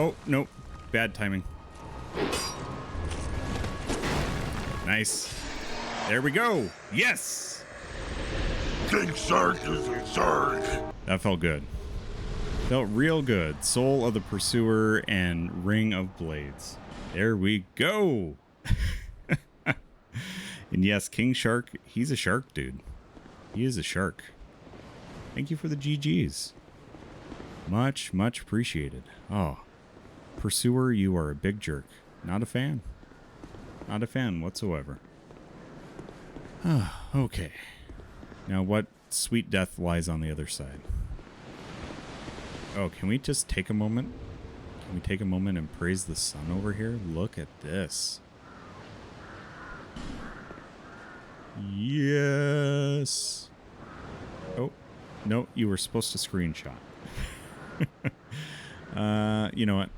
Oh, nope. Bad timing. Nice. There we go. Yes! King Shark is in charge. That felt good. Felt real good. Soul of the Pursuer and Ring of Blades. There we go. And yes, King Shark, he's a shark, dude. He is a shark. Thank you for the GGs. Much, much appreciated. Oh. Pursuer, you are a big jerk. Not a fan. Not a fan whatsoever. Okay. Now what sweet death lies on the other side? Oh, can we just take a moment? Can we take a moment and praise the sun over here? Look at this. Yes. Oh, no, you were supposed to screenshot. You know what?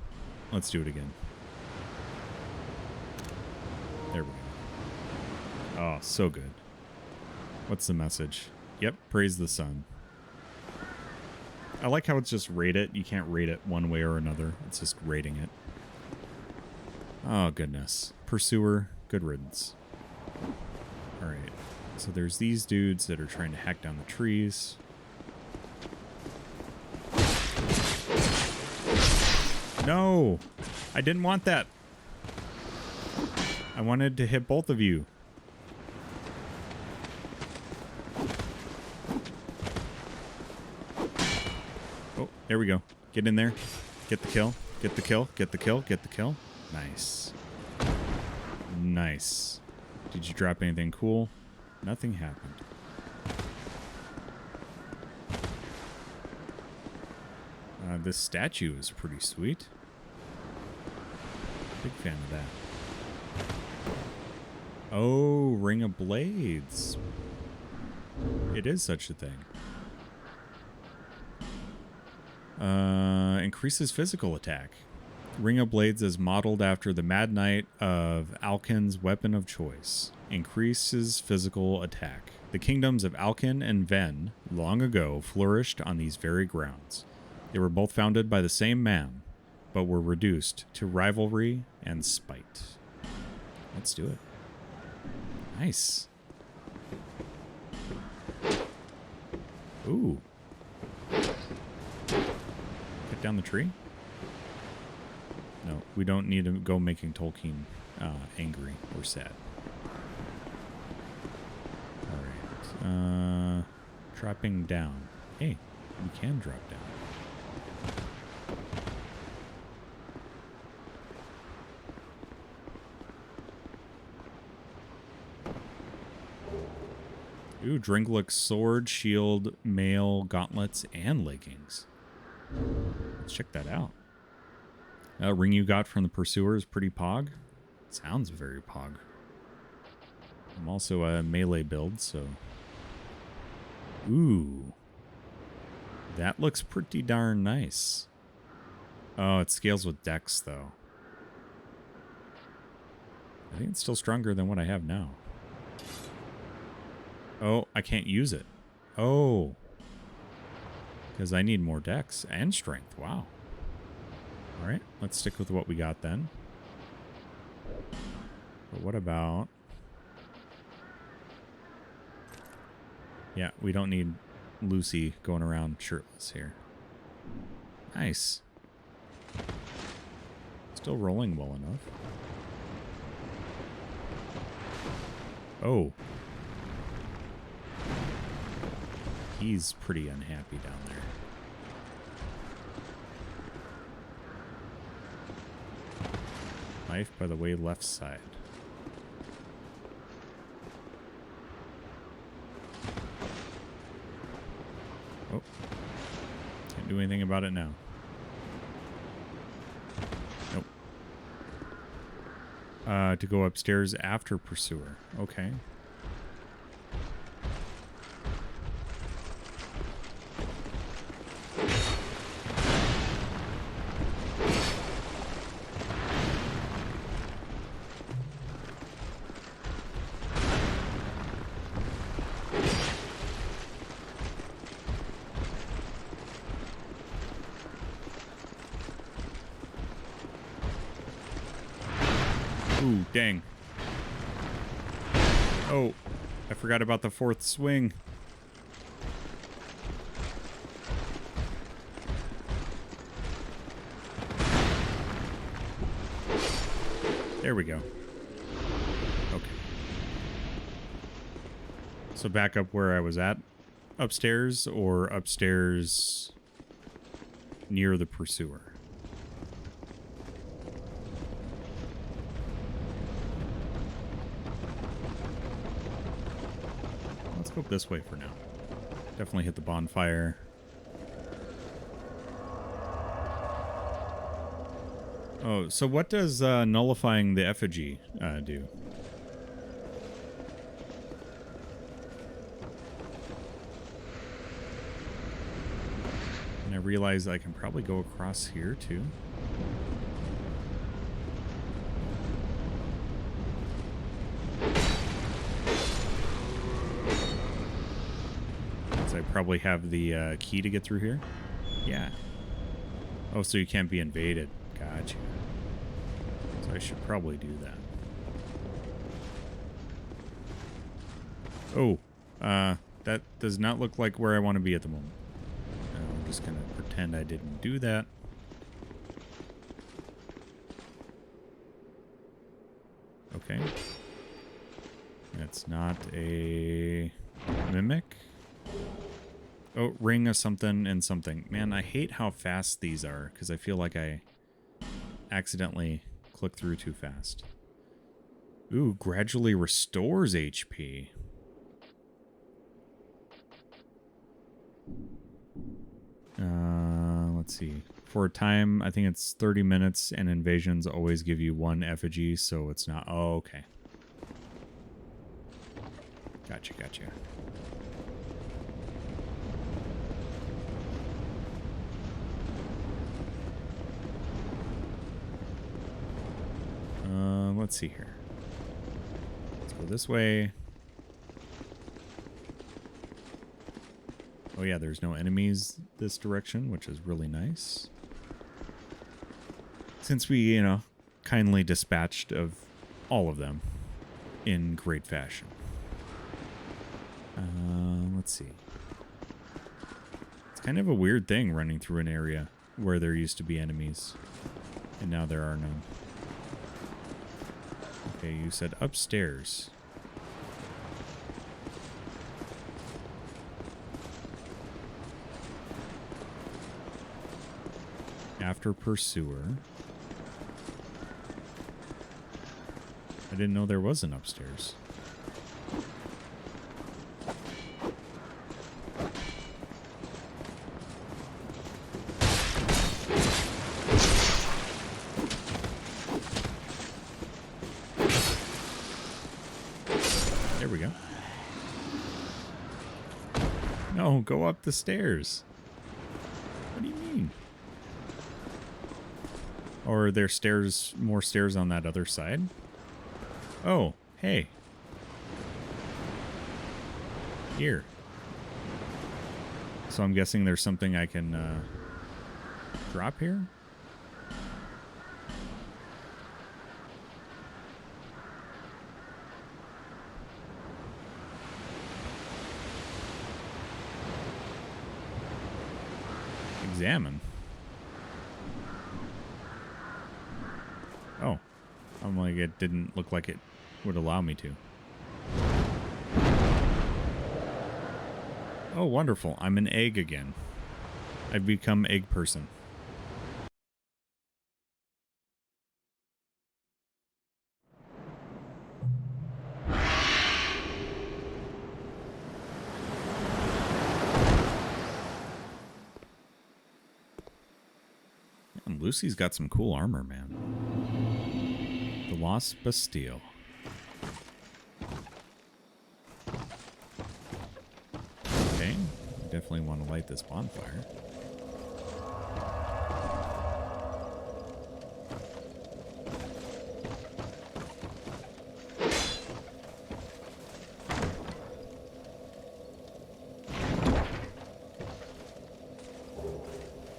Let's do it again. There we go. Oh, so good. What's the message? Yep, praise the sun. I like how it's just rate it. You can't rate it one way or another. It's just rating it. Oh, goodness. Pursuer, good riddance. Alright. So there's these dudes that are trying to hack down the trees. No! I didn't want that. I wanted to hit both of you. Oh, there we go. Get in there. Get the kill. Get the kill. Get the kill. Get the kill. Nice. Nice. Did you drop anything cool? Nothing happened. This statue is pretty sweet. Big fan of that. Oh, Ring of Blades. It is such a thing. Increases physical attack. Ring of Blades is modeled after the Mad Knight of Alkin's weapon of choice. Increases physical attack. The kingdoms of Alkin and Ven long ago flourished on these very grounds. They were both founded by the same man, but were reduced to rivalry and spite. Let's do it. Nice. Ooh. Cut down the tree? No, we don't need to go making Tolkien angry or sad. Alright. Dropping down. Hey, we can drop down. Ooh, Dringlic's sword, shield, mail, gauntlets, and leggings. Let's check that out. Ring you got from the Pursuer is pretty pog. Sounds very pog. I'm also a melee build, so... Ooh. That looks pretty darn nice. Oh, it scales with dex, though. I think it's still stronger than what I have now. Oh, I can't use it. Oh. Because I need more dex and strength. Wow. Alright, let's stick with what we got then. But what about... Yeah, we don't need Lucy going around shirtless here. Nice. Still rolling well enough. Oh. He's pretty unhappy down there. Knife by the way left side. Oh. Can't do anything about it now. Nope. To go upstairs after Pursuer. Okay. Ooh, dang. Oh, I forgot about the fourth swing. There we go. Okay. So back up where I was at. Upstairs or upstairs near the Pursuer? Let's go this way for now. Definitely hit the bonfire. Oh, so what does nullifying the effigy do? And I realize I can probably go across here too. I probably have the key to get through here. Yeah. Oh, so you can't be invaded. Gotcha. So I should probably do that. Oh, that does not look like where I want to be at the moment. I'm just going to pretend I didn't do that. Okay. That's not a mimic. Oh, ring of something and something. Man, I hate how fast these are because I feel like I accidentally click through too fast. Ooh, gradually restores HP. Let's see. For a time, I think it's 30 minutes, and invasions always give you 1 effigy, so it's not... Oh, okay. Gotcha, gotcha. Let's see here. Let's go this way. Oh yeah, there's no enemies this direction, which is really nice. Since we, you know, kindly dispatched of all of them in great fashion. Let's see. It's kind of a weird thing running through an area where there used to be enemies, and now there are none. Okay, you said upstairs. After Pursuer. I didn't know there was an upstairs. There we go. No, go up the stairs. What do you mean? Or are there stairs, more stairs on that other side? Oh, hey. Here. So I'm guessing there's something I can drop here? Examine. Oh. I'm like, it didn't look like it would allow me to. Oh, wonderful. I'm an egg again. I've become egg person. And Lucy's got some cool armor, man. The Lost Bastille. Okay, definitely want to light this bonfire.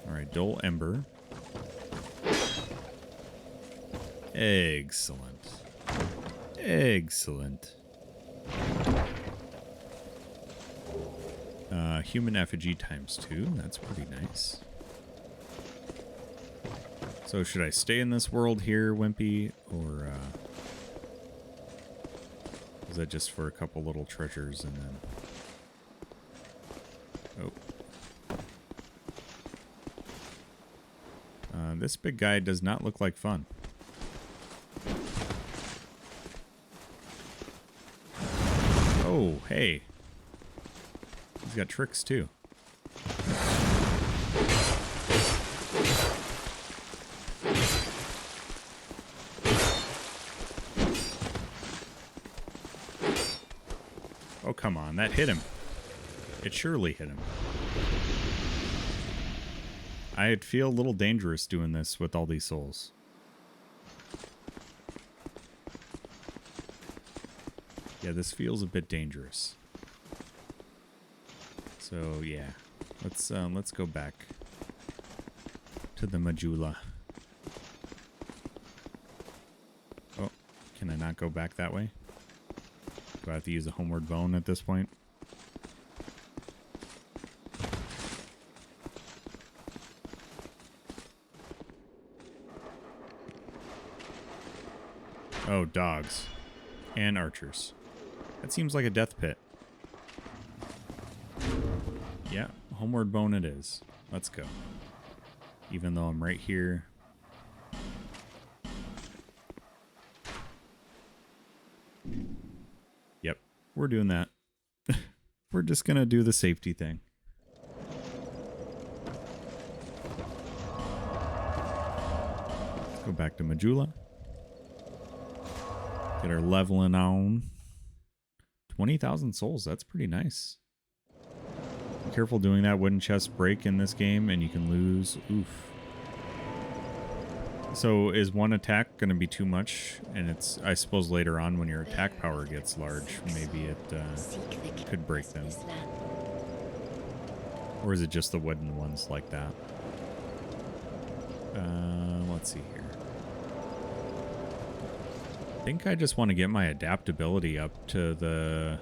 All right, dull ember. Excellent. Excellent. Human effigy ×2. That's pretty nice. So should I stay in this world here, Wimpy? Or is that just for a couple little treasures and then... Oh. This big guy does not look like fun. Oh, hey. He's got tricks, too. Oh, come on. That hit him. It surely hit him. I'd feel a little dangerous doing this with all these souls. Yeah, this feels a bit dangerous. So yeah, let's go back to the Majula. Oh, can I not go back that way? Do I have to use a homeward bone at this point? Oh, dogs and archers. That seems like a death pit. Yeah, Homeward Bone it is. Let's go. Even though I'm right here. Yep, we're doing that. We're just gonna do the safety thing. Let's go back to Majula. Get our leveling on. 20,000 souls, that's pretty nice. Be careful doing that. Wooden chests break in this game and you can lose. Oof. So is one attack going to be too much? And it's, I suppose later on when your attack power gets large, maybe it could break them. Or is it just the wooden ones like that? Let's see here. I think I just want to get my adaptability up to the...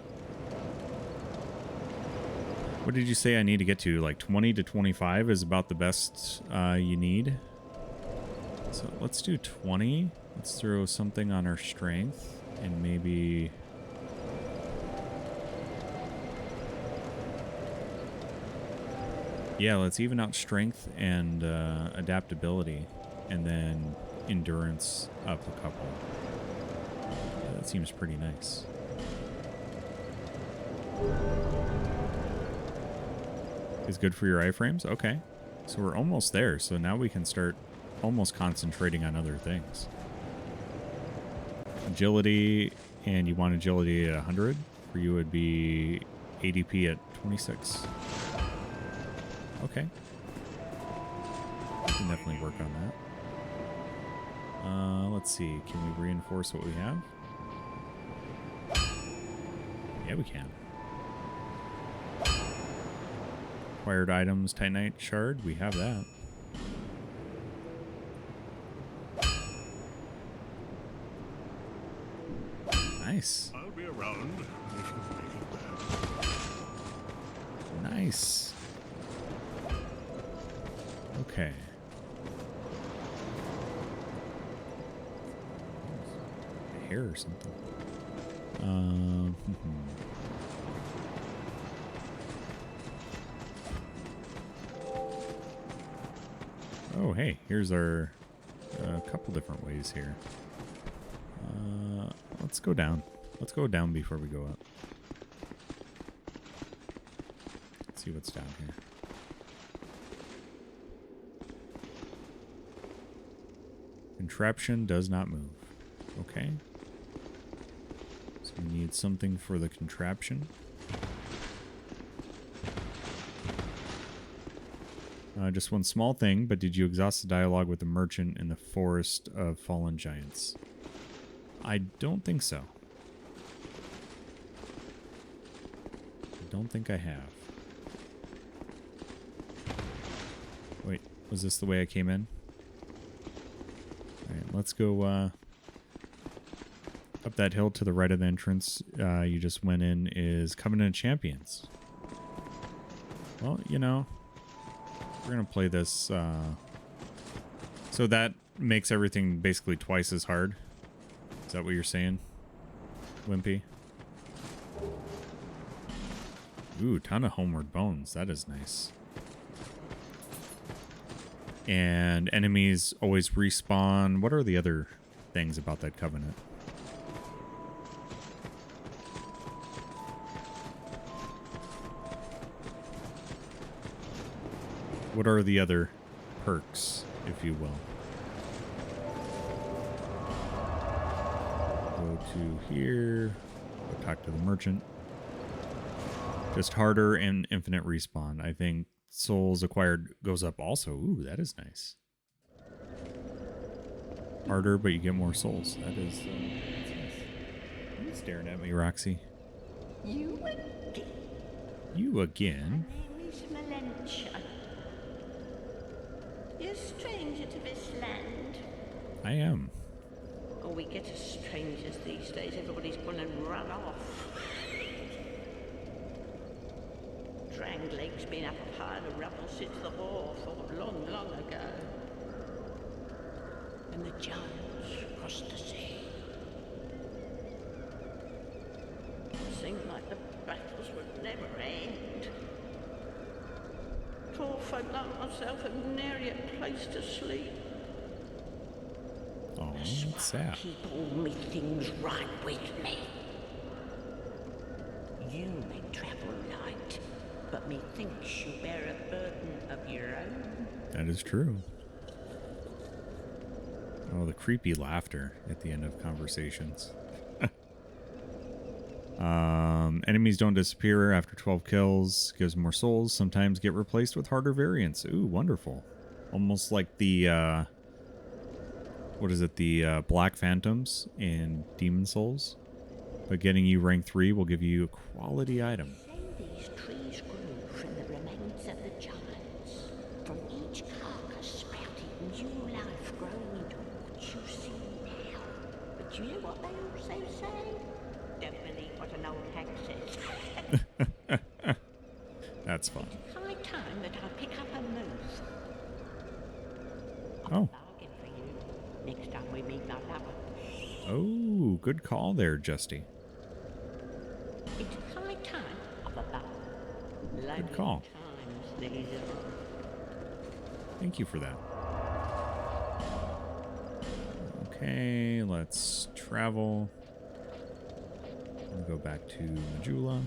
What did you say I need to get to? Like 20 to 25 is about the best you need. So let's do 20. Let's throw something on our strength and maybe... Yeah, let's even out strength and adaptability and then endurance up a couple. Yeah, that seems pretty nice. Is good for your iframes? Okay. So we're almost there. So now we can start almost concentrating on other things. Agility, and you want agility at 100? For you would be ADP at 26. Okay. We can definitely work on that. Let's see. Can we reinforce what we have? Yeah, we can. Acquired items, Titanite shard. We have that. Nice. I'll be around if you make it there. Nice. Okay. A hair or something. Oh, hey, here's our couple different ways here. Let's go down. Let's go down before we go up. Let's see what's down here. Contraption does not move. Okay. So we need something for the contraption. Just one small thing, but did you exhaust the dialogue with the merchant in the Forest of Fallen Giants? I don't think so. I don't think I have. Wait, was this the way I came in? Alright, let's go up that hill to the right of the entrance you just went in is Covenant of Champions. Well, you know, we're going to play this. So that makes everything basically twice as hard. Is that what you're saying, Wimpy? Ooh, ton of homeward bones. That is nice. And enemies always respawn. What are the other things about that covenant? What are the other perks, if you will? Go to here. Go talk to the merchant. Just harder and infinite respawn. I think souls acquired goes up also. Ooh, that is nice. Harder, but you get more souls. That is that's nice. Are you staring at me, Roxy? You again? You again? My name is Melentia. You're a stranger to this land. I am. Oh, we get as strangers these days. Everybody's gone and run off. Dranglegs been up a pile of rubble since the war fought long, long ago. And the giants crossed the sea. It seemed like the battles would never end. poor folk like myself have nary a place to sleep. Oh, it's sad. Keep all me things right with me. You may travel light, but methinks you bear a burden of your own. That is true. Oh, the creepy laughter at the end of conversations. Enemies don't disappear after 12 kills. Gives more souls. Sometimes get replaced with harder variants. Ooh, wonderful. Almost like the, what is it? The Black Phantoms in Demon Souls. But getting you rank 3 will give you a quality item. Say these trees grew from the remains of the giants. From each carcass sprouted new life growing into what you see now. But you know what they also say? Don't believe what an old hag says. That's fun. It's high time that I pick up a move. Oh. Bargain for you. Next time we meet, my lover. Oh, good call there, Justy. It's high time of a bow. Good call. Times these are. Thank you for that. Okay, let's travel. We'll go back to Majula.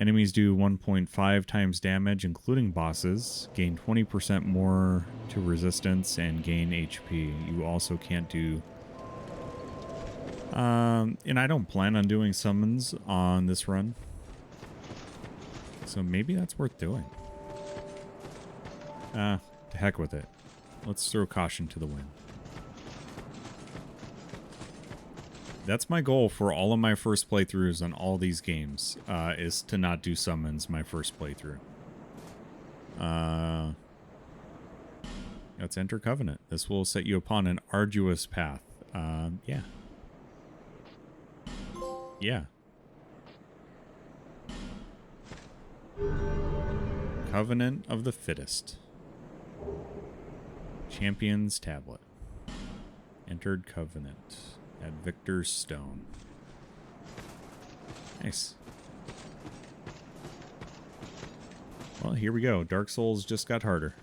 Enemies do 1.5 times damage, including bosses. Gain 20% more to resistance and gain HP. You also can't do... and I don't plan on doing summons on this run. So maybe that's worth doing. To heck with it. Let's throw caution to the wind. That's my goal for all of my first playthroughs on all these games, is to not do summons my first playthrough. Let's enter Covenant. This will set you upon an arduous path. Yeah. Yeah. Covenant of the Fittest. Champion's Tablet. Entered Covenant. At Victor's Stone. Nice. Well, here we go. Dark Souls just got harder.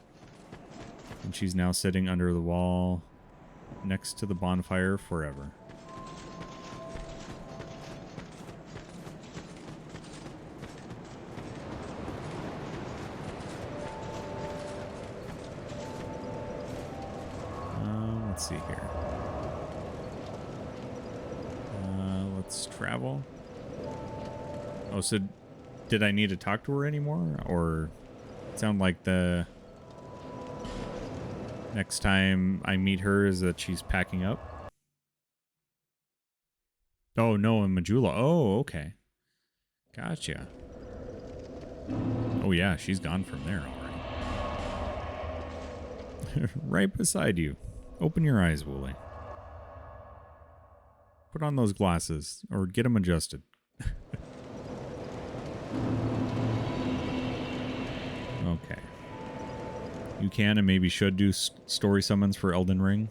And she's now sitting under the wall next to the bonfire forever. Let's see here. Let's travel. Oh, so did I need to talk to her anymore? Or sound like the next time I meet her is that she's packing up? Oh, no, in Majula. Oh, okay. Gotcha. Oh, yeah, she's gone from there already. Right beside you. Open your eyes, Wooly. Put on those glasses, or get them adjusted. Okay. You can and maybe should do story summons for Elden Ring.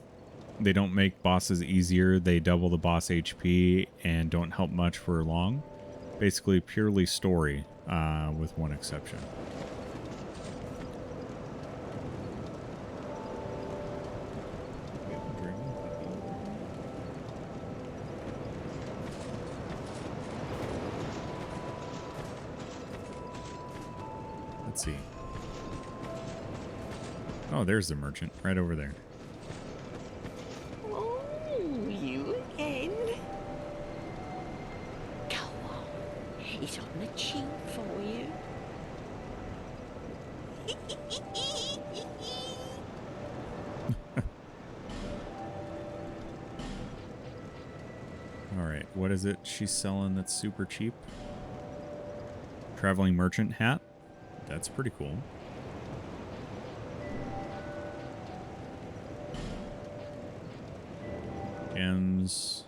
They don't make bosses easier, they double the boss HP, and don't help much for long. Basically, purely story, with one exception. Let's see. Oh, there's the merchant right over there. Oh, you again? Go on. It's on the cheap for you. Alright, what is it she's selling that's super cheap? Traveling merchant hat? That's pretty cool. Gems.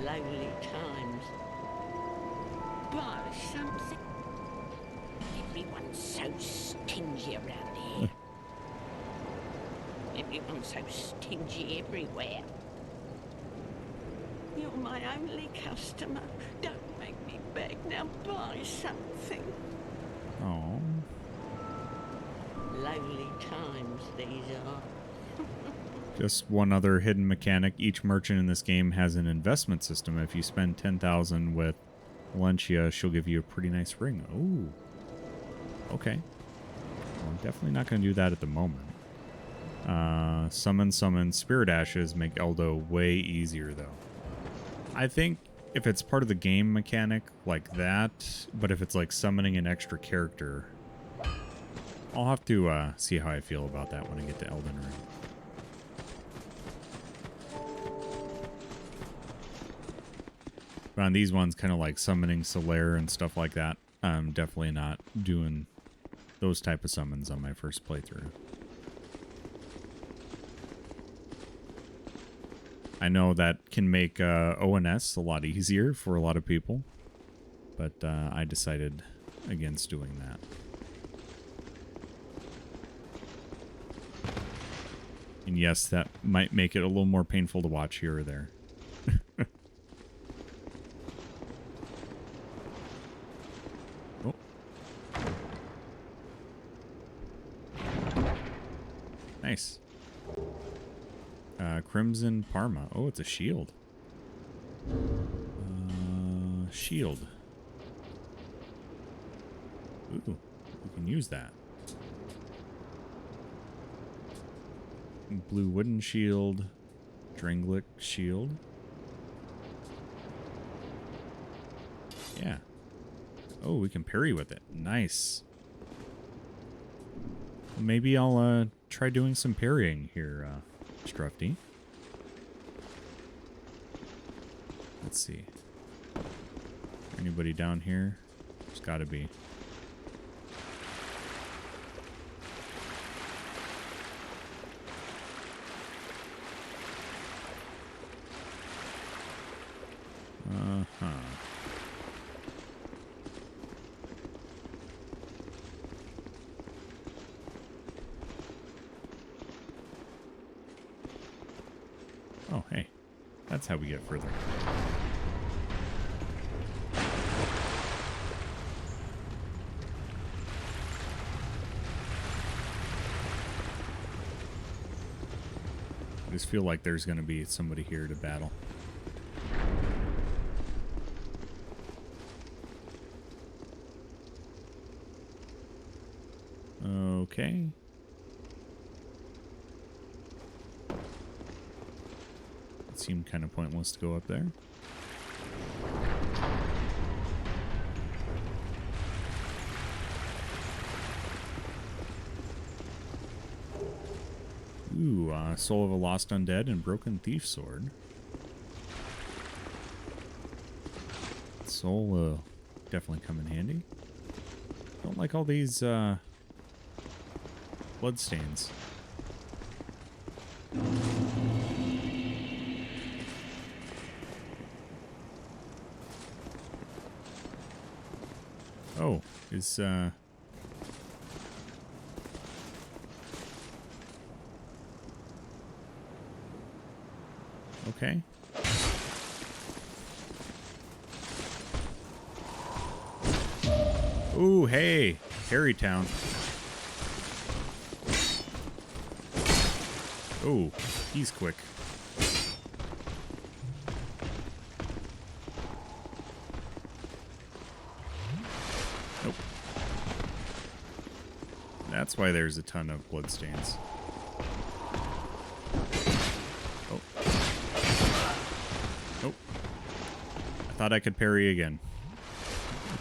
Lonely times. Buy something. Everyone's so stingy around here. everyone's so stingy everywhere. You're my only customer. Don't make me beg. Now buy something. Oh. Lonely times these are. Just one other hidden mechanic. Each merchant in this game has an investment system. If you spend 10,000 with Valencia, she'll give you a pretty nice ring. Oh. Okay. Well, I'm definitely not going to do that at the moment. Summon. Spirit Ashes make Eldo way easier, though. I think if it's part of the game mechanic like that, but if it's like summoning an extra character, I'll have to see how I feel about that when I get to Elden Ring. But on these ones, kind of like summoning Solaire and stuff like that, I'm definitely not doing those type of summons on my first playthrough. I know that can make ONS a lot easier for a lot of people, but I decided against doing that. And yes, that might make it a little more painful to watch here or there. Oh. Nice. Crimson Parma. Oh, it's a shield. Shield. Ooh, we can use that. Blue wooden shield. Dranglic shield. Yeah. Oh, we can parry with it. Nice. Maybe I'll try doing some parrying here, Strufty. Let's see. Anybody down here? There's gotta be. Uh-huh. Oh, hey. That's how we get further. I just feel like there's going to be somebody here to battle. Okay. It seemed kind of pointless to go up there. Ooh, Soul of a Lost Undead and Broken Thief Sword. Soul definitely come in handy. Don't like all these bloodstains. Oh, is okay. Ooh, hey, Harrytown. Oh, he's quick. Nope. That's why there's a ton of bloodstains. Oh. Nope. I thought I could parry again.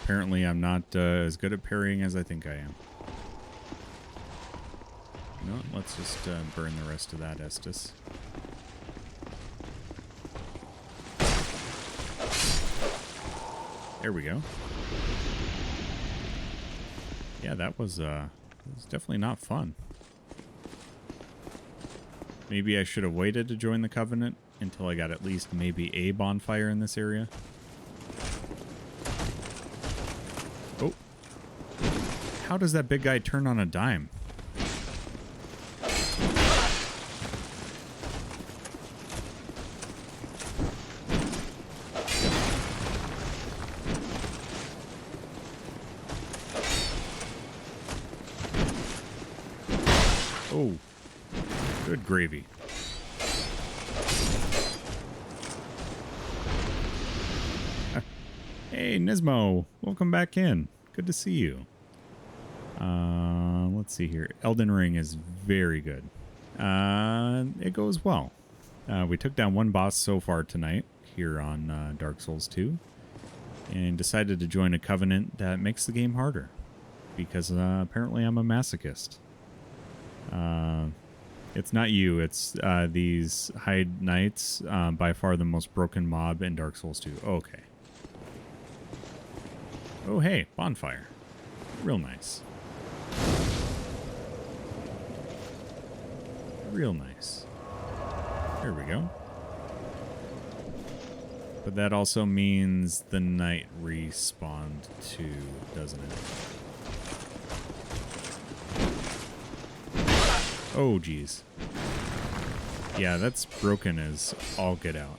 Apparently I'm not as good at parrying as I think I am. No, let's just burn the rest of that Estus. There we go. Yeah, that was definitely not fun. Maybe I should have waited to join the Covenant until I got at least maybe a bonfire in this area. Oh. How does that big guy turn on a dime? Oh, good gravy. Hey, Nismo, welcome back in. Good to see you. Let's see here. Elden Ring is very good. It goes well. We took down one boss so far tonight here on Dark Souls 2 and decided to join a covenant that makes the game harder because apparently I'm a masochist. It's not you, it's these Hyde Knights, by far the most broken mob in Dark Souls 2. Okay. Oh, hey, bonfire. Real nice. Real nice. There we go. But that also means the knight respawned too, doesn't it? Oh, geez. Yeah, that's broken as all get out.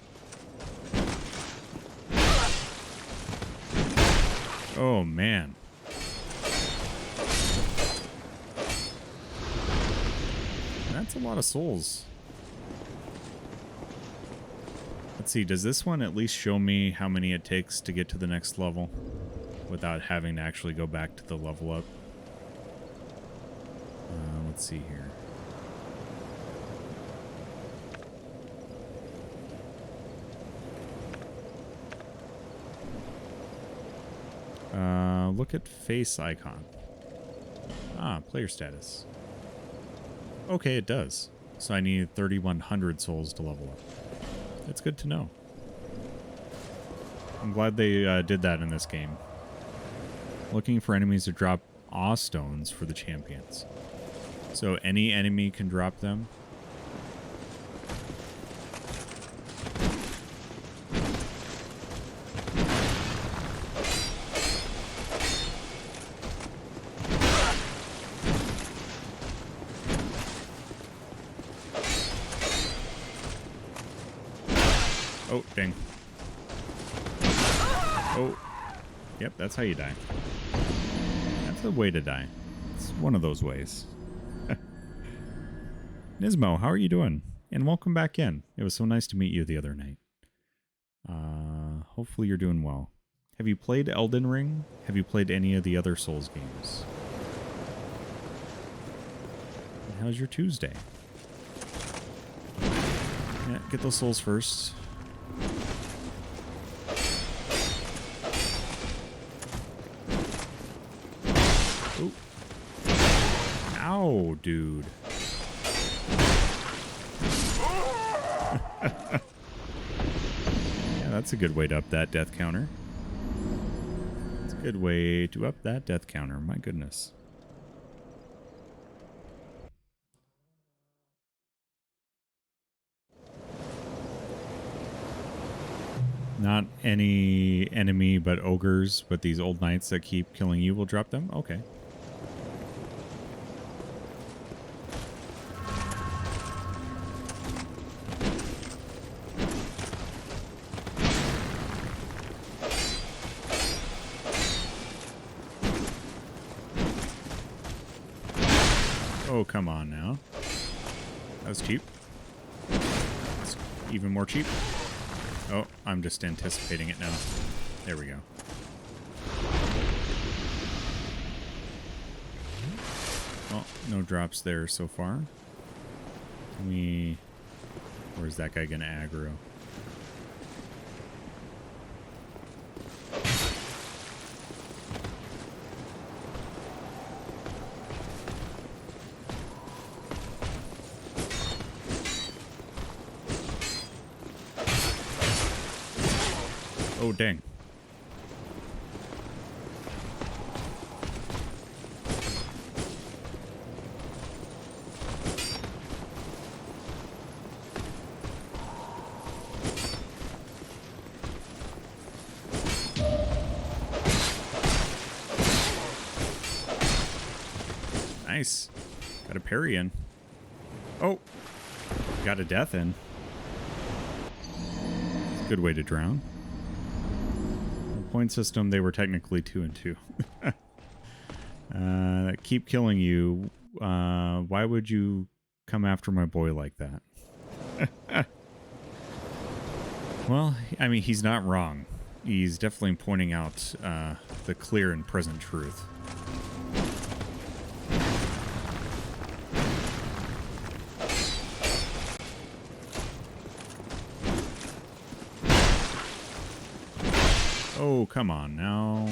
Oh, man. That's a lot of souls. Let's see, does this one at least show me how many it takes to get to the next level without having to actually go back to the level up? Let's see here. Look at face icon. Ah, player status. Okay, it does. So I need 3,100 souls to level up. That's good to know. I'm glad they did that in this game. Looking for enemies to drop awe stones for the champions. So any enemy can drop them. Oh, dang. Oh. Yep, that's how you die. That's a way to die. It's one of those ways. Nismo, how are you doing? And welcome back in. It was so nice to meet you the other night. Hopefully you're doing well. Have you played Elden Ring? Have you played any of the other Souls games? And how's your Tuesday? Yeah, get those souls first. Ooh. Ow, dude. Yeah, that's a good way to up that death counter. It's a good way to up that death counter. My goodness. Not any enemy but ogres, but these old knights that keep killing you will drop them? Okay. Oh, come on now. That was cheap. That's even more cheap. Oh, I'm just anticipating it now. There we go. Oh, no drops there so far. Can we... Where's that guy gonna aggro? Oh, dang. Nice. Got a parry in. Oh. Got a death in. It's a good way to drown. Point system, they were technically 2 and 2. Keep killing you Why would you come after my boy like that? Well, I mean, he's not wrong. He's definitely pointing out the clear and present truth. Oh, come on now.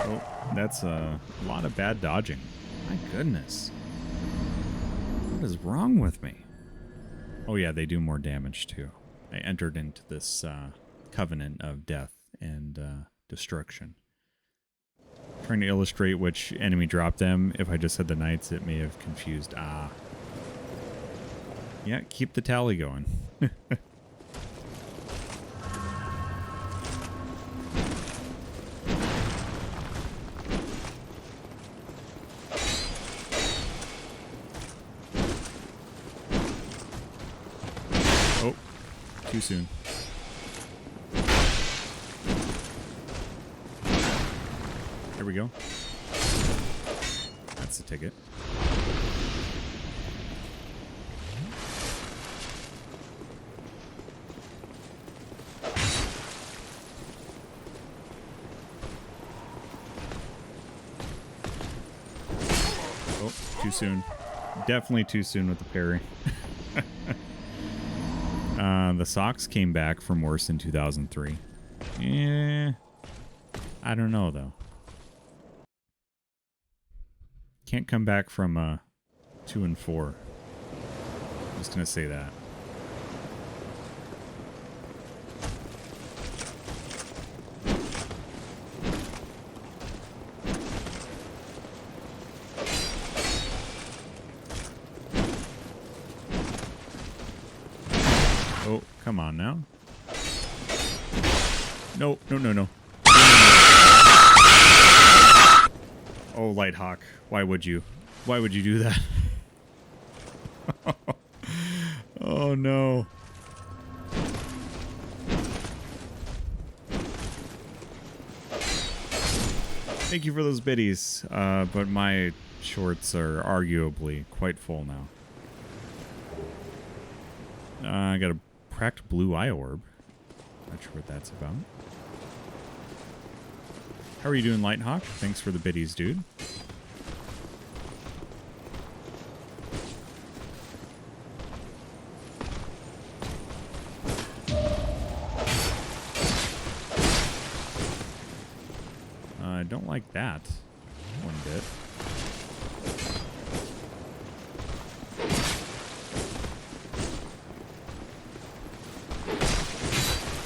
Oh, that's a lot of bad dodging. My goodness. What is wrong with me? Oh yeah, they do more damage too. I entered into this covenant of death and destruction. Trying to illustrate which enemy dropped them. If I just said the knights, it may have confused. Ah. Yeah, keep the tally going. Oh, too soon. There we go. That's the ticket. Too soon. Definitely too soon with the parry. The socks came back from worse in 2003. Yeah. I don't know, though. Can't come back from 2 and 4. I'm just going to say that. Oh, come on now. No, no, no, no. Oh, Lighthawk. Why would you? Why would you do that? Oh, no. Thank you for those biddies, but my shorts are arguably quite full now. I got a cracked blue eye orb. Not sure what that's about. How are you doing, Lighthawk? Thanks for the biddies, dude. I don't like that one bit.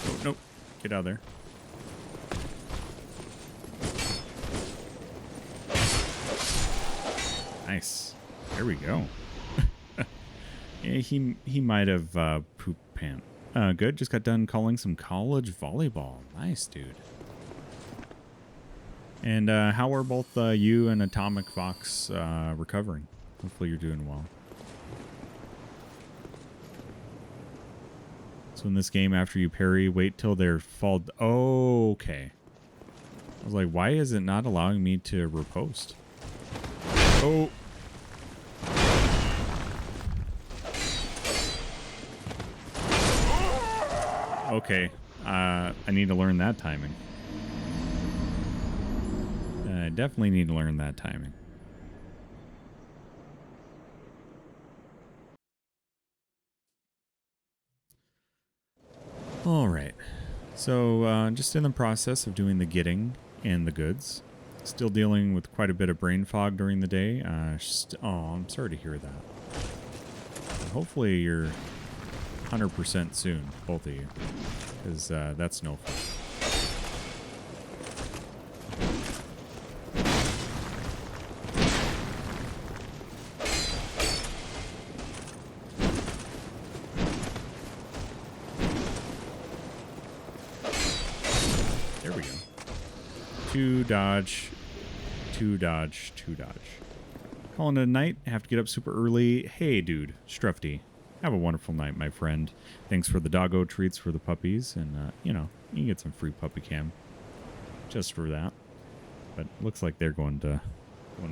Oh, nope. Get out of there. Nice. There we go. Yeah, he might have poop pant. Good. Just got done calling some college volleyball. Nice, dude. And how are both you and Atomic Fox recovering? Hopefully you're doing well. So in this game, after you parry, wait till they're fall. Oh, okay. I was like, why is it not allowing me to repost? Oh. Okay. I need to learn that timing. I definitely need to learn that timing. All right. So just in the process of doing the getting and the goods. Still dealing with quite a bit of brain fog during the day. Oh, I'm sorry to hear that. Hopefully you're 100% soon, both of you. Because that's no fun. There we go. 2 dodge, 2 dodge, 2 dodge. Calling it a night. Have to get up super early. Hey, dude. Strufty. Have a wonderful night, my friend. Thanks for the doggo treats for the puppies. And, you know, you can get some free puppy cam. just for that. But looks like they're going to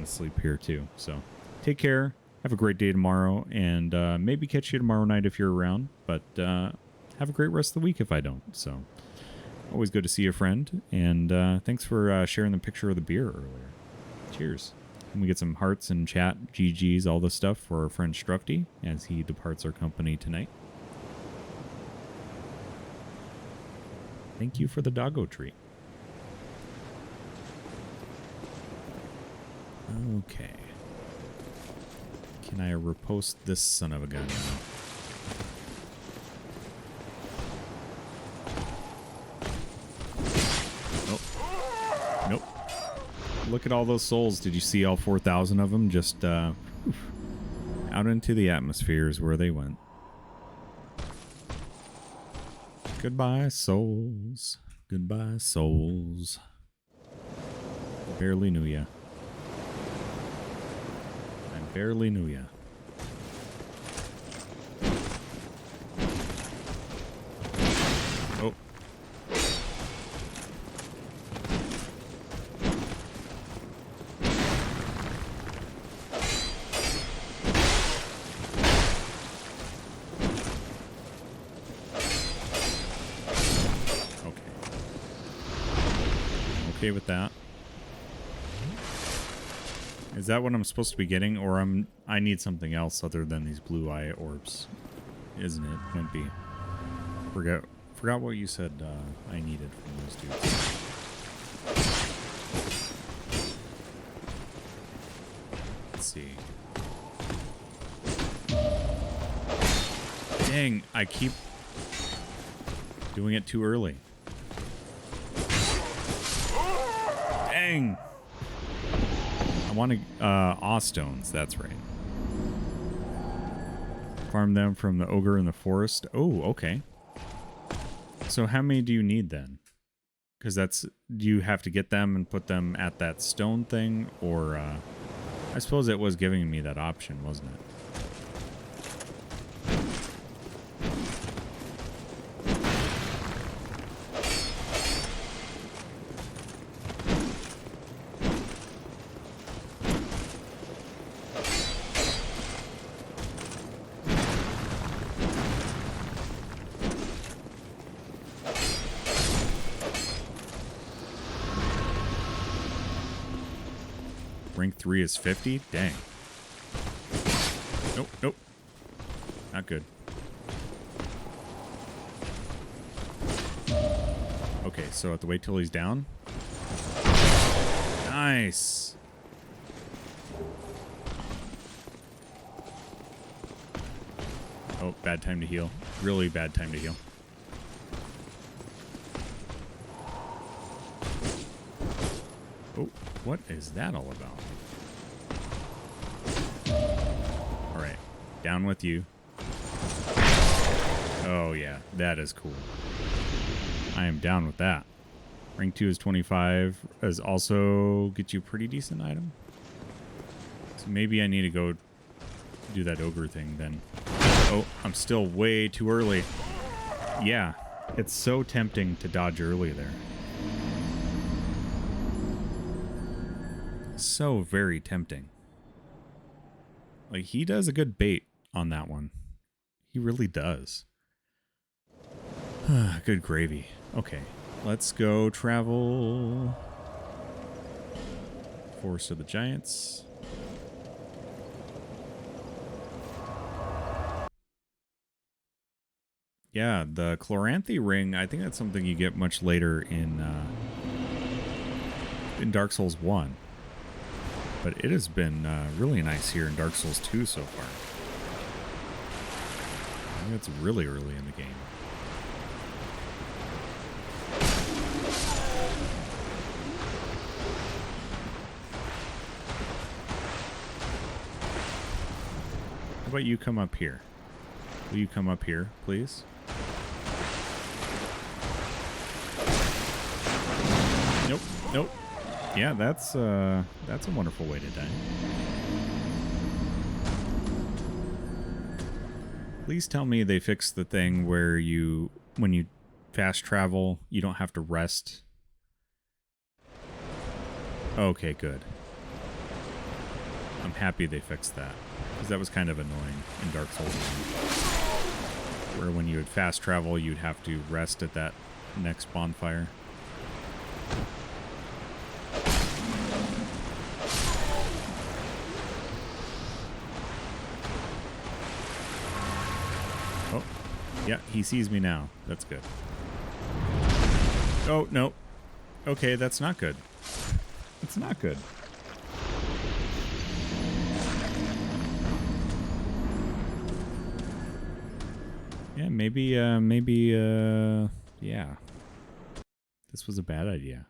sleep here too. So take care. Have a great day tomorrow, and maybe catch you tomorrow night if you're around. But have a great rest of the week if I don't. So always good to see a friend, and thanks for sharing the picture of the beer earlier. Cheers. And we get some hearts in chat, GG's, all this stuff for our friend Strufty as he departs our company tonight. Thank you for the doggo treat. Okay. Can I repost this son of a gun now? Nope. Nope. Look at all those souls. Did you see all 4,000 of them? Just out into the atmospheres where they went. Goodbye, souls. Goodbye, souls. Barely knew ya. I barely knew ya. Oh. Okay with that. Is that what I'm supposed to be getting, or I need something else other than these blue eye orbs? Isn't it? Might be. Forgot what you said I needed from those dudes. Let's see. Dang, I keep doing it too early. Dang. I want to, awe stones, that's right. Farm them from the ogre in the forest. Oh, okay. So how many do you need then? Because do you have to get them and put them at that stone thing? Or, I suppose it was giving me that option, wasn't it? Rank 3 is 50? Dang. Nope, nope. Not good. Okay, so I have to wait till he's down. Nice. Oh, bad time to heal. Really bad time to heal. Oh, what is that all about? Alright, down with you. Oh yeah, that is cool. I am down with that. Rank 2 is 25. Does also get you a pretty decent item. So maybe I need to go do that ogre thing then. Oh, I'm still way too early. Yeah, it's so tempting to dodge early there. So very tempting. Like, he does a good bait on that one. He really does. Good gravy. Okay, let's go travel. Forest of the Giants. Yeah, the Chloranthy ring, I think that's something you get much later in Dark Souls 1. But it has been really nice here in Dark Souls 2 so far. I think it's really early in the game. How about you come up here? Will you come up here, please? Nope, nope. Yeah, that's a wonderful way to die. Please tell me they fixed the thing where when you fast travel, you don't have to rest Okay, good. I'm happy they fixed that, because that was kind of annoying in Dark Souls 1, where when you would fast travel, you'd have to rest at that next bonfire. Oh, yeah, he sees me now. That's good. Oh, no. Okay, that's not good. It's not good. Yeah, maybe, yeah. This was a bad idea.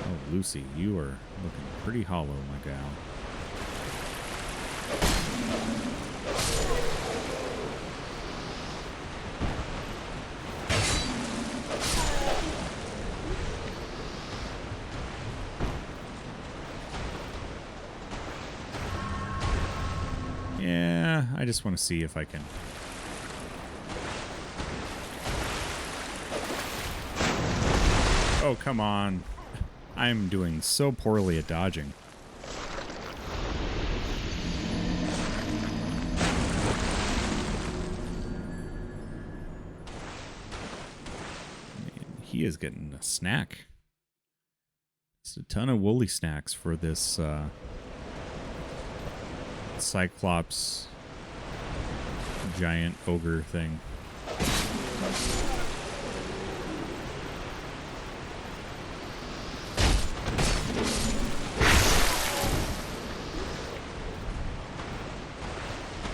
Oh, Lucy, you are looking pretty hollow, my gal. Yeah, I just want to see if I can. Oh, come on. I'm doing so poorly at dodging. Man, he is getting a snack. It's a ton of woolly snacks for this, Cyclops giant ogre thing.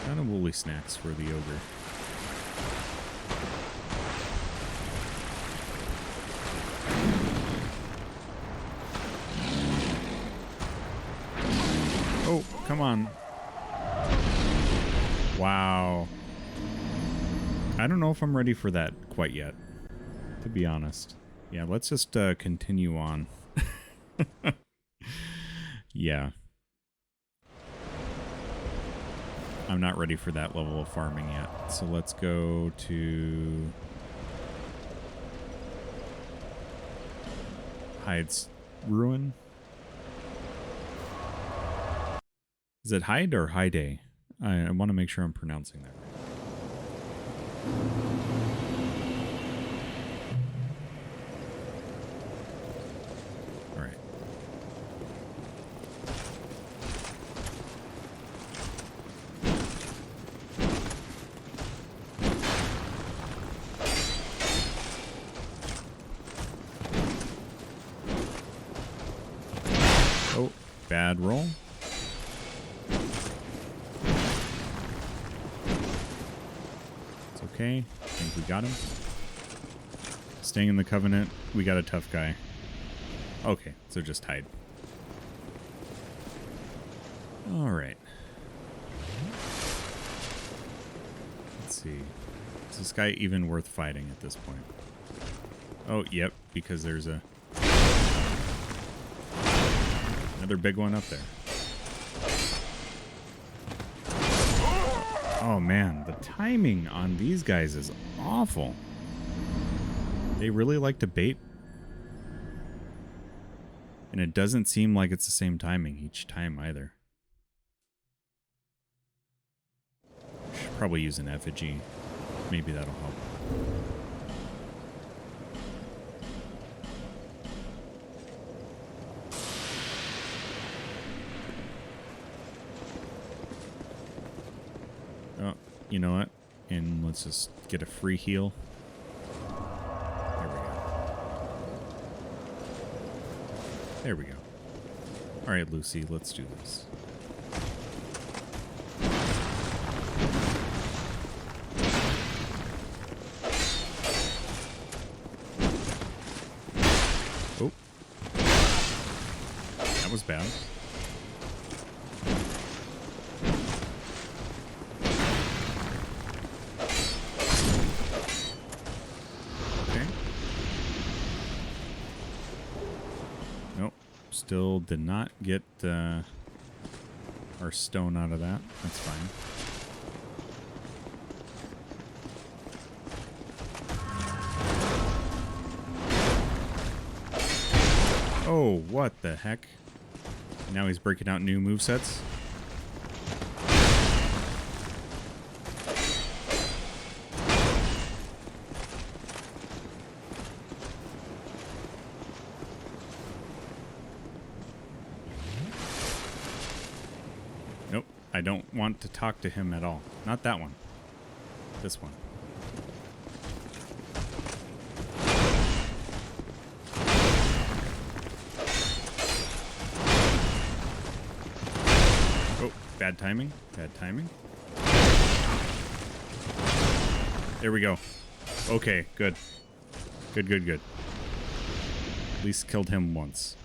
Kind of woolly snacks for the ogre. Oh, come on. Wow. I don't know if I'm ready for that quite yet, to be honest. Yeah, let's just continue on. Yeah. I'm not ready for that level of farming yet. So let's go to Hyde's Ruin. Is it Hyde or Hyde? I want to make sure I'm pronouncing that right. All right. Oh, bad roll. Okay, I think we got him. Staying in the Covenant, we got a tough guy. Okay, so just hide. Alright. Let's see. Is this guy even worth fighting at this point? Oh, yep, because there's another big one up there. Oh man, the timing on these guys is awful. They really like to bait. And it doesn't seem like it's the same timing each time either. Should probably use an effigy. Maybe that'll help. Oh, you know what? And let's just get a free heal. There we go. There we go. All right, Lucy, let's do this. Oh. That was bad. Still did not get our stone out of that. That's fine. Oh, what the heck? Now he's breaking out new movesets. Nope, I don't want to talk to him at all. Not that one. This one. Oh, bad timing. Bad timing. There we go. Okay, good. Good, good, good. At least killed him once.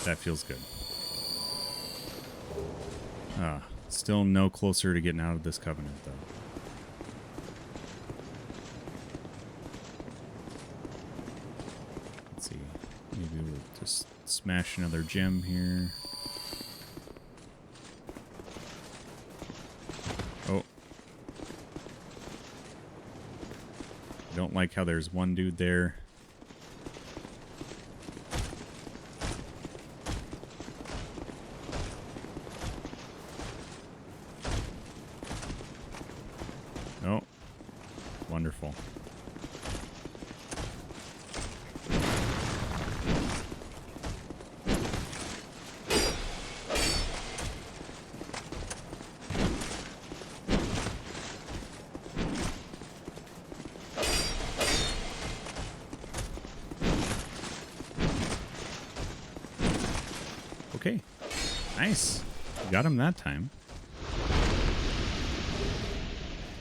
That feels good. Still no closer to getting out of this covenant, though. Let's see. Maybe we'll just smash another gem here. Oh. I don't like how there's one dude there. Oh, wonderful. Okay, nice. Got him that time.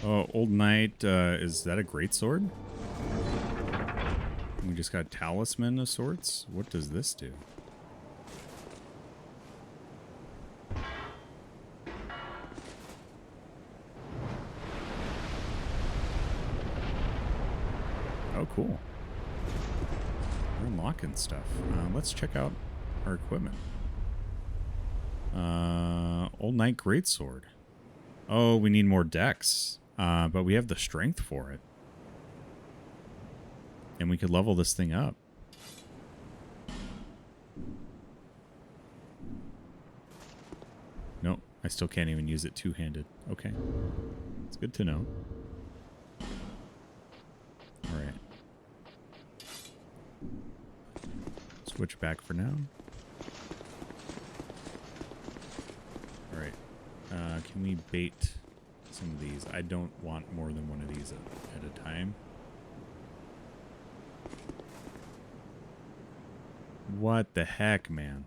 Oh, Old Knight, is that a greatsword? We just got Talisman of sorts? What does this do? Oh, cool. We're unlocking stuff. Let's check out our equipment. Old Knight greatsword. Oh, we need more dex. But we have the strength for it. And we could level this thing up. Nope, I still can't even use it two-handed. Okay. It's good to know. Alright. Switch back for now. Alright. Can we bait some of these? I don't want more than one of these at a time. What the heck, man?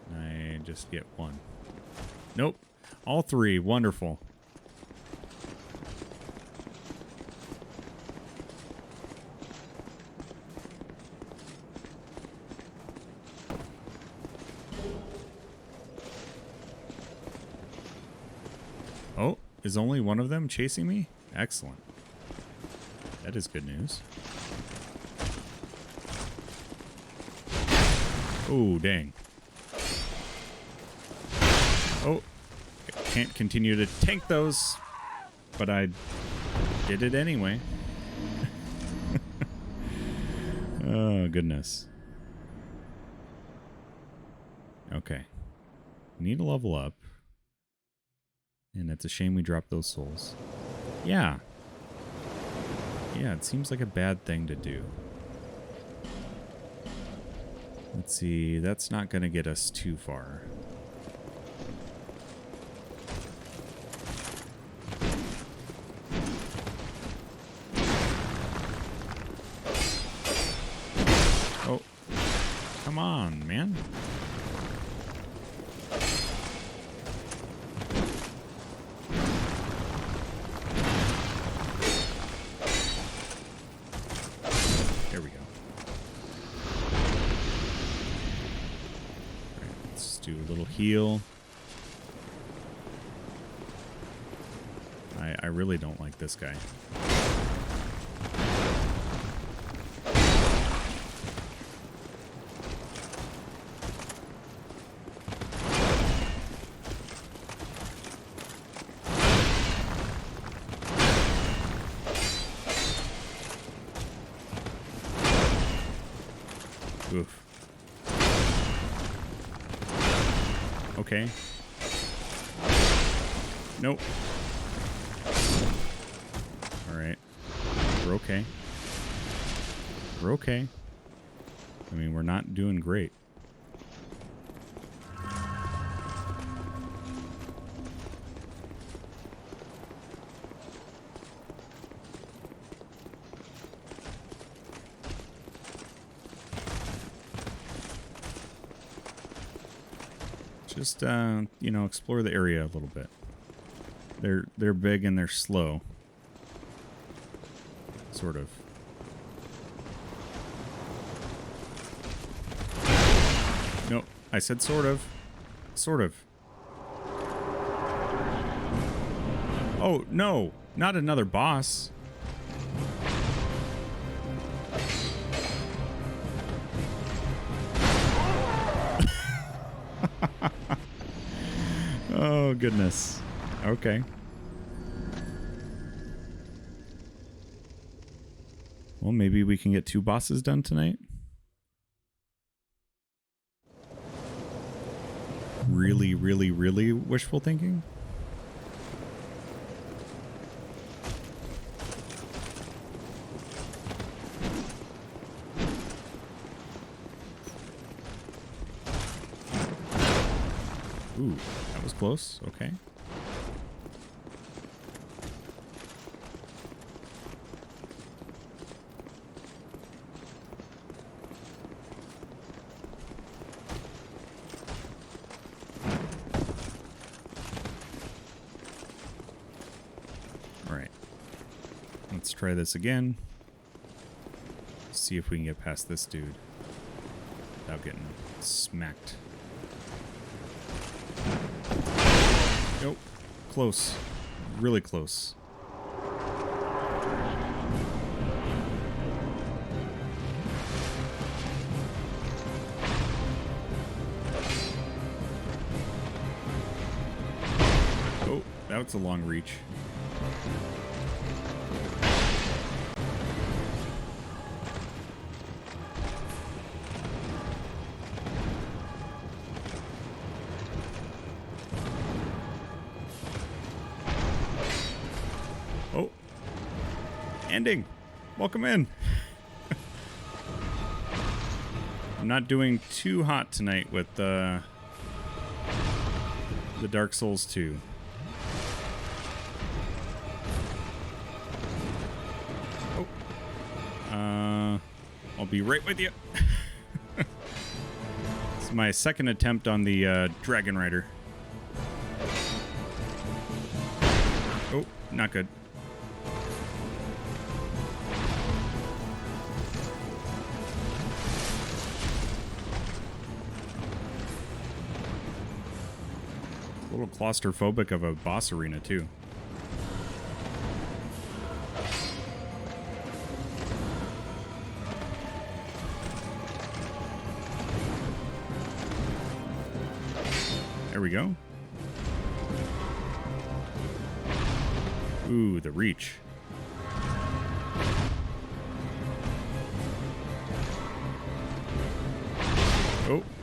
Can I just get one? Nope. All three. Wonderful. Oh, is only one of them chasing me? Excellent. That is good news. Oh, dang. Oh, I can't continue to tank those, but I did it anyway. Oh, goodness. Okay. Need to level up. And it's a shame we dropped those souls. Yeah. Yeah, it seems like a bad thing to do. Let's see, that's not going to get us too far. Oh, come on, man. Heal. I really don't like this guy. Okay. Nope. Alright. We're okay. We're okay. I mean, we're not doing great. Just, you know, explore the area a little bit. They're big and they're slow. Sort of. No, I said sort of. Sort of. Oh, no. Not another boss. Oh, goodness. Okay. Well, maybe we can get 2 bosses done tonight. Really, really, really wishful thinking? Ooh, that was close. Okay. All right. Let's try this again. See if we can get past this dude without getting smacked. Nope. Close. Really close. Oh, that was a long reach. Ending. Welcome in. I'm not doing too hot tonight with the Dark Souls 2. Oh. I'll be right with you. It's my second attempt on the Dragonrider. Oh, not good. A little claustrophobic of a boss arena, too. There we go. Ooh, the reach.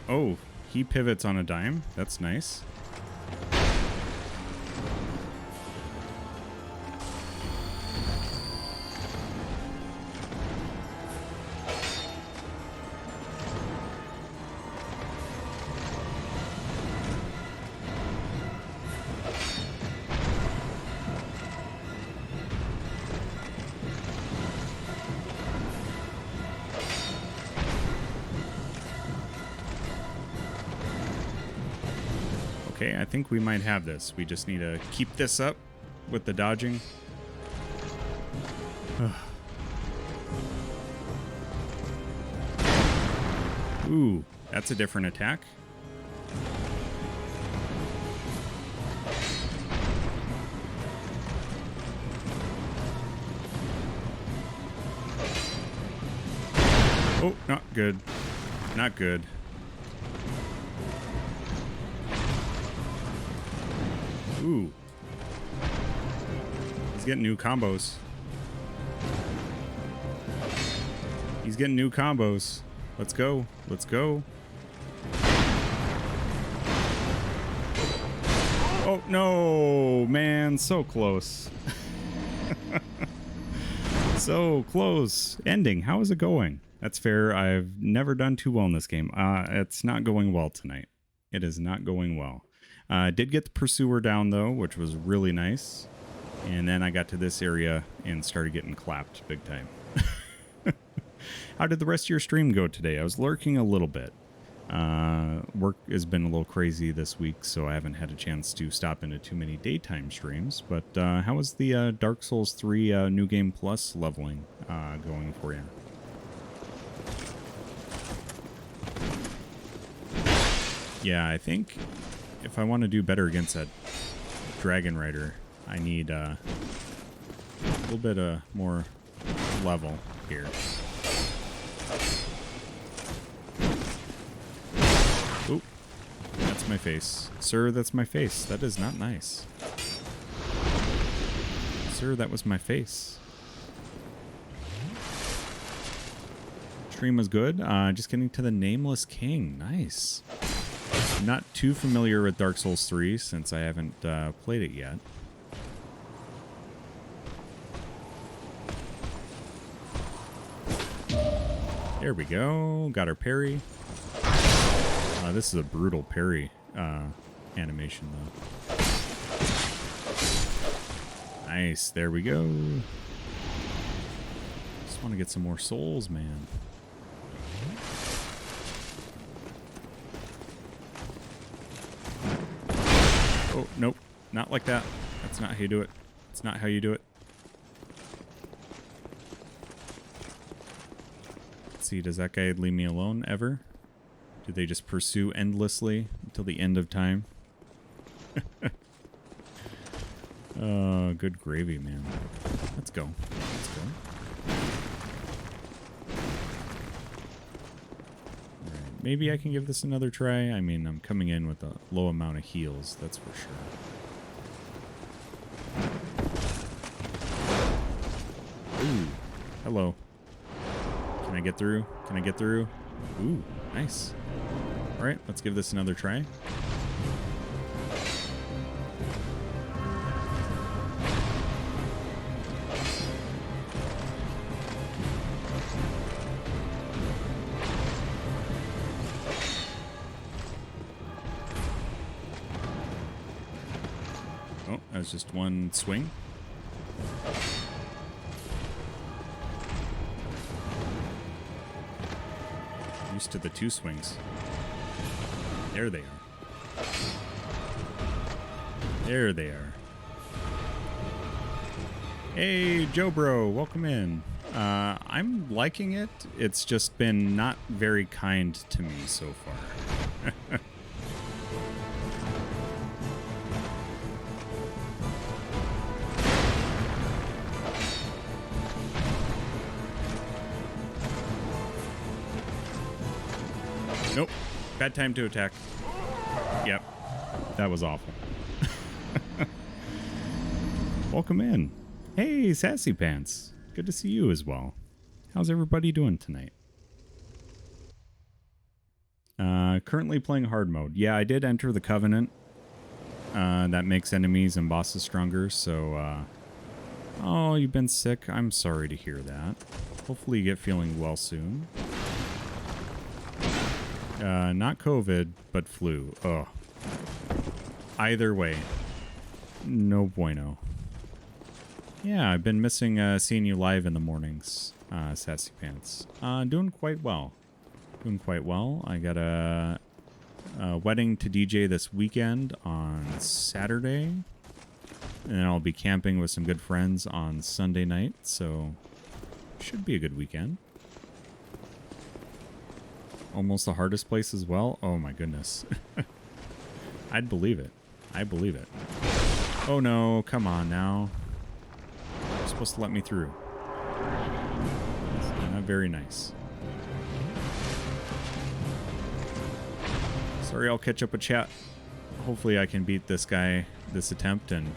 Oh, he pivots on a dime. That's nice. Okay, I think we might have this. We just need to keep this up with the dodging. Ooh, that's a different attack. Oh, not good. Not good. Ooh. He's getting new combos. He's getting new combos. Let's go. Let's go. Oh, no, man. So close. So close. Ending. How is it going? That's fair. I've never done too well in this game. It's not going well tonight. It is not going well. Did get the pursuer down, though, which was really nice. And then I got to this area and started getting clapped big time. How did the rest of your stream go today? I was lurking a little bit. Work has been a little crazy this week, so I haven't had a chance to stop into too many daytime streams. But how was the Dark Souls 3 New Game Plus leveling going for you? Yeah, I think if I want to do better against that Dragonrider, I need a little bit more level here. Oop. That's my face. Sir, that's my face. That is not nice. Sir, that was my face. Stream was good. Just getting to the Nameless King. Nice. I'm not too familiar with Dark Souls 3 since I haven't played it yet. There we go. Got our parry. This is a brutal parry animation, though. Nice. There we go. Just want to get some more souls, man. Oh, nope. Not like that. That's not how you do it. It's not how you do it. Let's see. Does that guy leave me alone ever? Do they just pursue endlessly until the end of time? Oh, good gravy, man. Let's go. Let's go. Alright, maybe I can give this another try. I mean, I'm coming in with a low amount of heals, that's for sure. Ooh, hello. Can I get through? Can I get through? Ooh, nice. Alright, let's give this another try. Oh, that was just one swing. Used to the two swings. There they are. There they are. Hey, Joe Bro, welcome in. I'm liking it. It's just been not very kind to me so far. Nope. Bad time to attack. Yep. That was awful. Welcome in. Hey, Sassy Pants. Good to see you as well. How's everybody doing tonight? Currently playing hard mode. Yeah, I did enter the Covenant. That makes enemies and bosses stronger, so... Oh, you've been sick? I'm sorry to hear that. Hopefully you get feeling well soon. Not COVID, but flu. Ugh. Either way, no bueno. Yeah, I've been missing seeing you live in the mornings, Sassy Pants. Doing quite well. Doing quite well. I got a wedding to DJ this weekend on Saturday. And then I'll be camping with some good friends on Sunday night, so should be a good weekend. Almost the hardest place as well. Oh my goodness. I'd believe it. I believe it. Oh no, come on now. You're supposed to let me through. Not very nice. Sorry, I'll catch up with chat. Hopefully I can beat this guy this attempt and...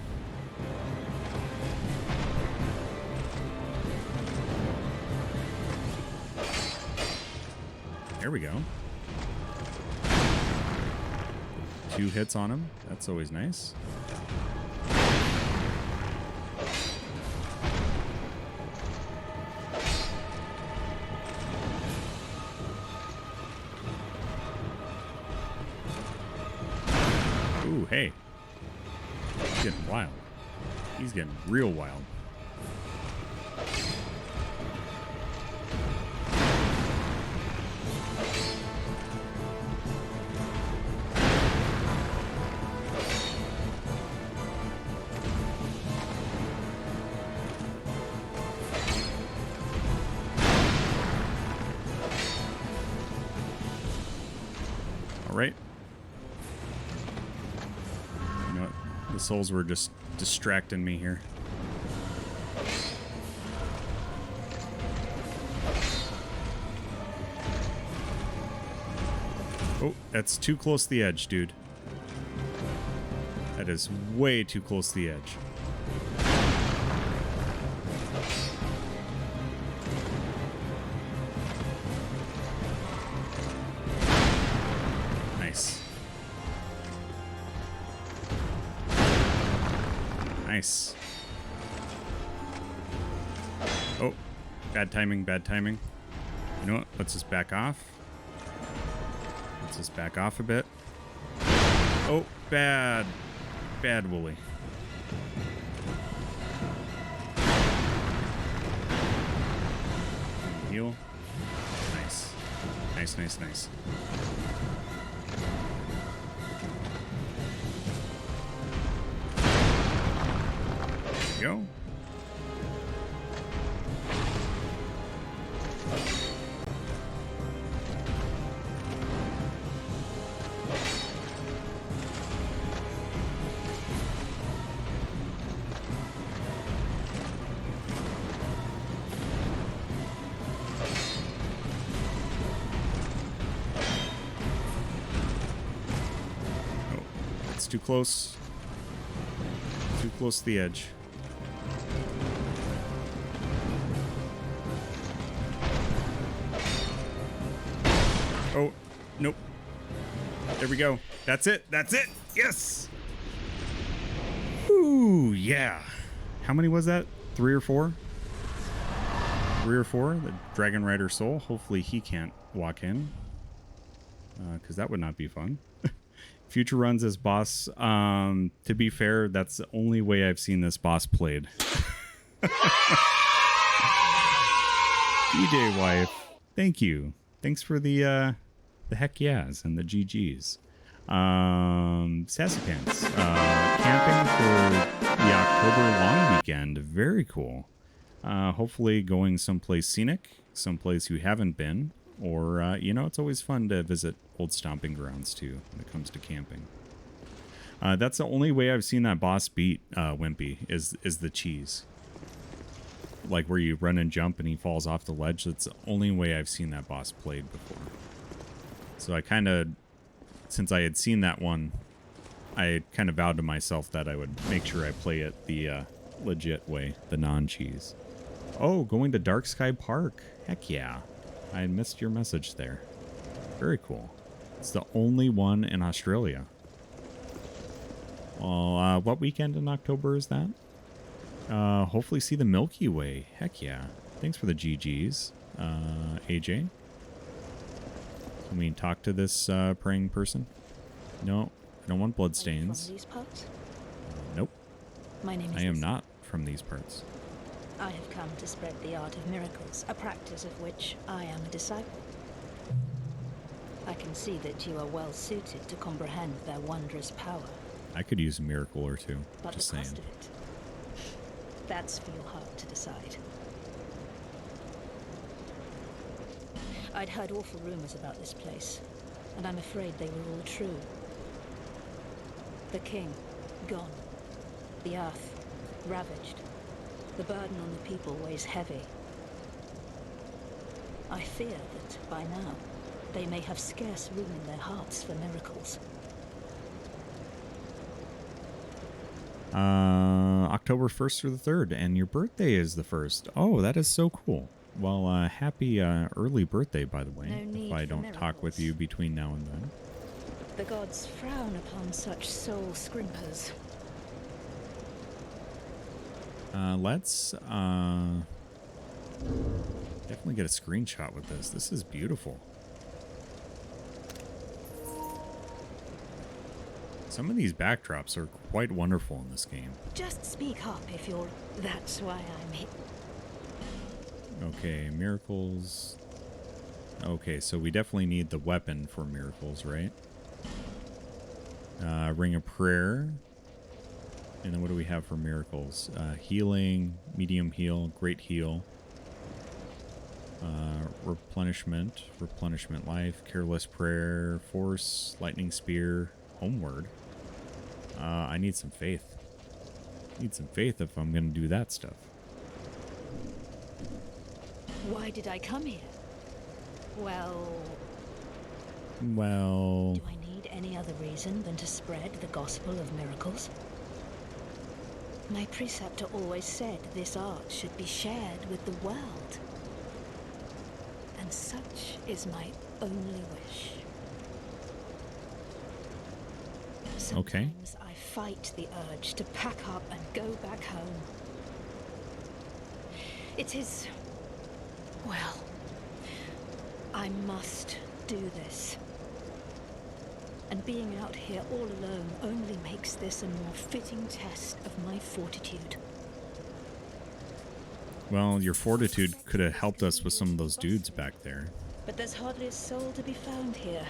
There we go. 2 hits on him. That's always nice. Ooh, hey. He's getting wild. He's getting real wild. All right. You know what? The souls were just distracting me here. Oh, that's too close to the edge, dude. That is way too close to the edge. Nice. Nice. Oh, bad timing, bad timing. You know what? Let's just back off. Let's just back off a bit. Oh, bad. Bad Wooly. Heal. Nice. Nice, nice, nice. There we go. Too close. Too close to the edge. Oh, nope. There we go. That's it. That's it. Yes. Ooh, yeah. How many was that? 3 or 4? 3 or 4? The Dragonrider soul. Hopefully he can't walk in. Because that would not be fun. Future runs as boss. To be fair, that's the only way I've seen this boss played. DJ wife, thank you. Thanks for the heck yeahs and the GGs. Sassy Pants, camping for the October long weekend. Very cool. Hopefully going someplace scenic, someplace you haven't been. Or, you know, it's always fun to visit old stomping grounds, too, when it comes to camping. That's the only way I've seen that boss beat Wimpy, is the cheese. Like, where you run and jump and he falls off the ledge. That's the only way I've seen that boss played before. So I kind of, since I had seen that one, I kind of vowed to myself that I would make sure I play it the legit way, the non-cheese. Oh, going to Dark Sky Park. Heck yeah. I missed your message there. Very cool. It's the only one in Australia. Well, what weekend in October is that? Hopefully see the Milky Way. Heck yeah. Thanks for the GGs, AJ. Can we talk to this praying person? No, I don't want bloodstains. From these parts? Nope. My name is I am not from these parts. I have come to spread the art of miracles, a practice of which I am a disciple. I can see that you are well suited to comprehend their wondrous power. I could use a miracle or two, But just the saying. cost of it, that's for your heart to decide. I'd heard awful rumors about this place, and I'm afraid they were all true. The king, gone. The earth, ravaged. The burden on the people weighs heavy. I fear that by now, they may have scarce room in their hearts for miracles. October 1st through the 3rd, and your birthday is the 1st. Oh, that is so cool. Well, happy early birthday, by the way, No need if I for don't talk with miracles. you between now and then. The gods frown upon such soul scrimpers. Let's definitely get a screenshot with this. This is beautiful. Some of these backdrops are quite wonderful in this game. Just speak up if you're... That's why I'm here. Okay, miracles. Okay, so we definitely need the weapon for miracles, right? Ring of prayer. And then what do we have for miracles? Healing, medium heal, great heal. Replenishment, replenishment life, careless prayer, force, lightning spear, homeward. I need some faith. Need some faith if I'm going to do that stuff. Why did I come here? Well... Well... Do I need any other reason than to spread the gospel of miracles? My preceptor always said this art should be shared with the world. And such is my only wish. Okay. Sometimes I fight the urge to pack up and go back home. It is... well... I must do this. And being out here all alone only makes this a more fitting test of my fortitude. Well, your fortitude could have helped us with some of those dudes back there. But there's hardly a soul to be found here.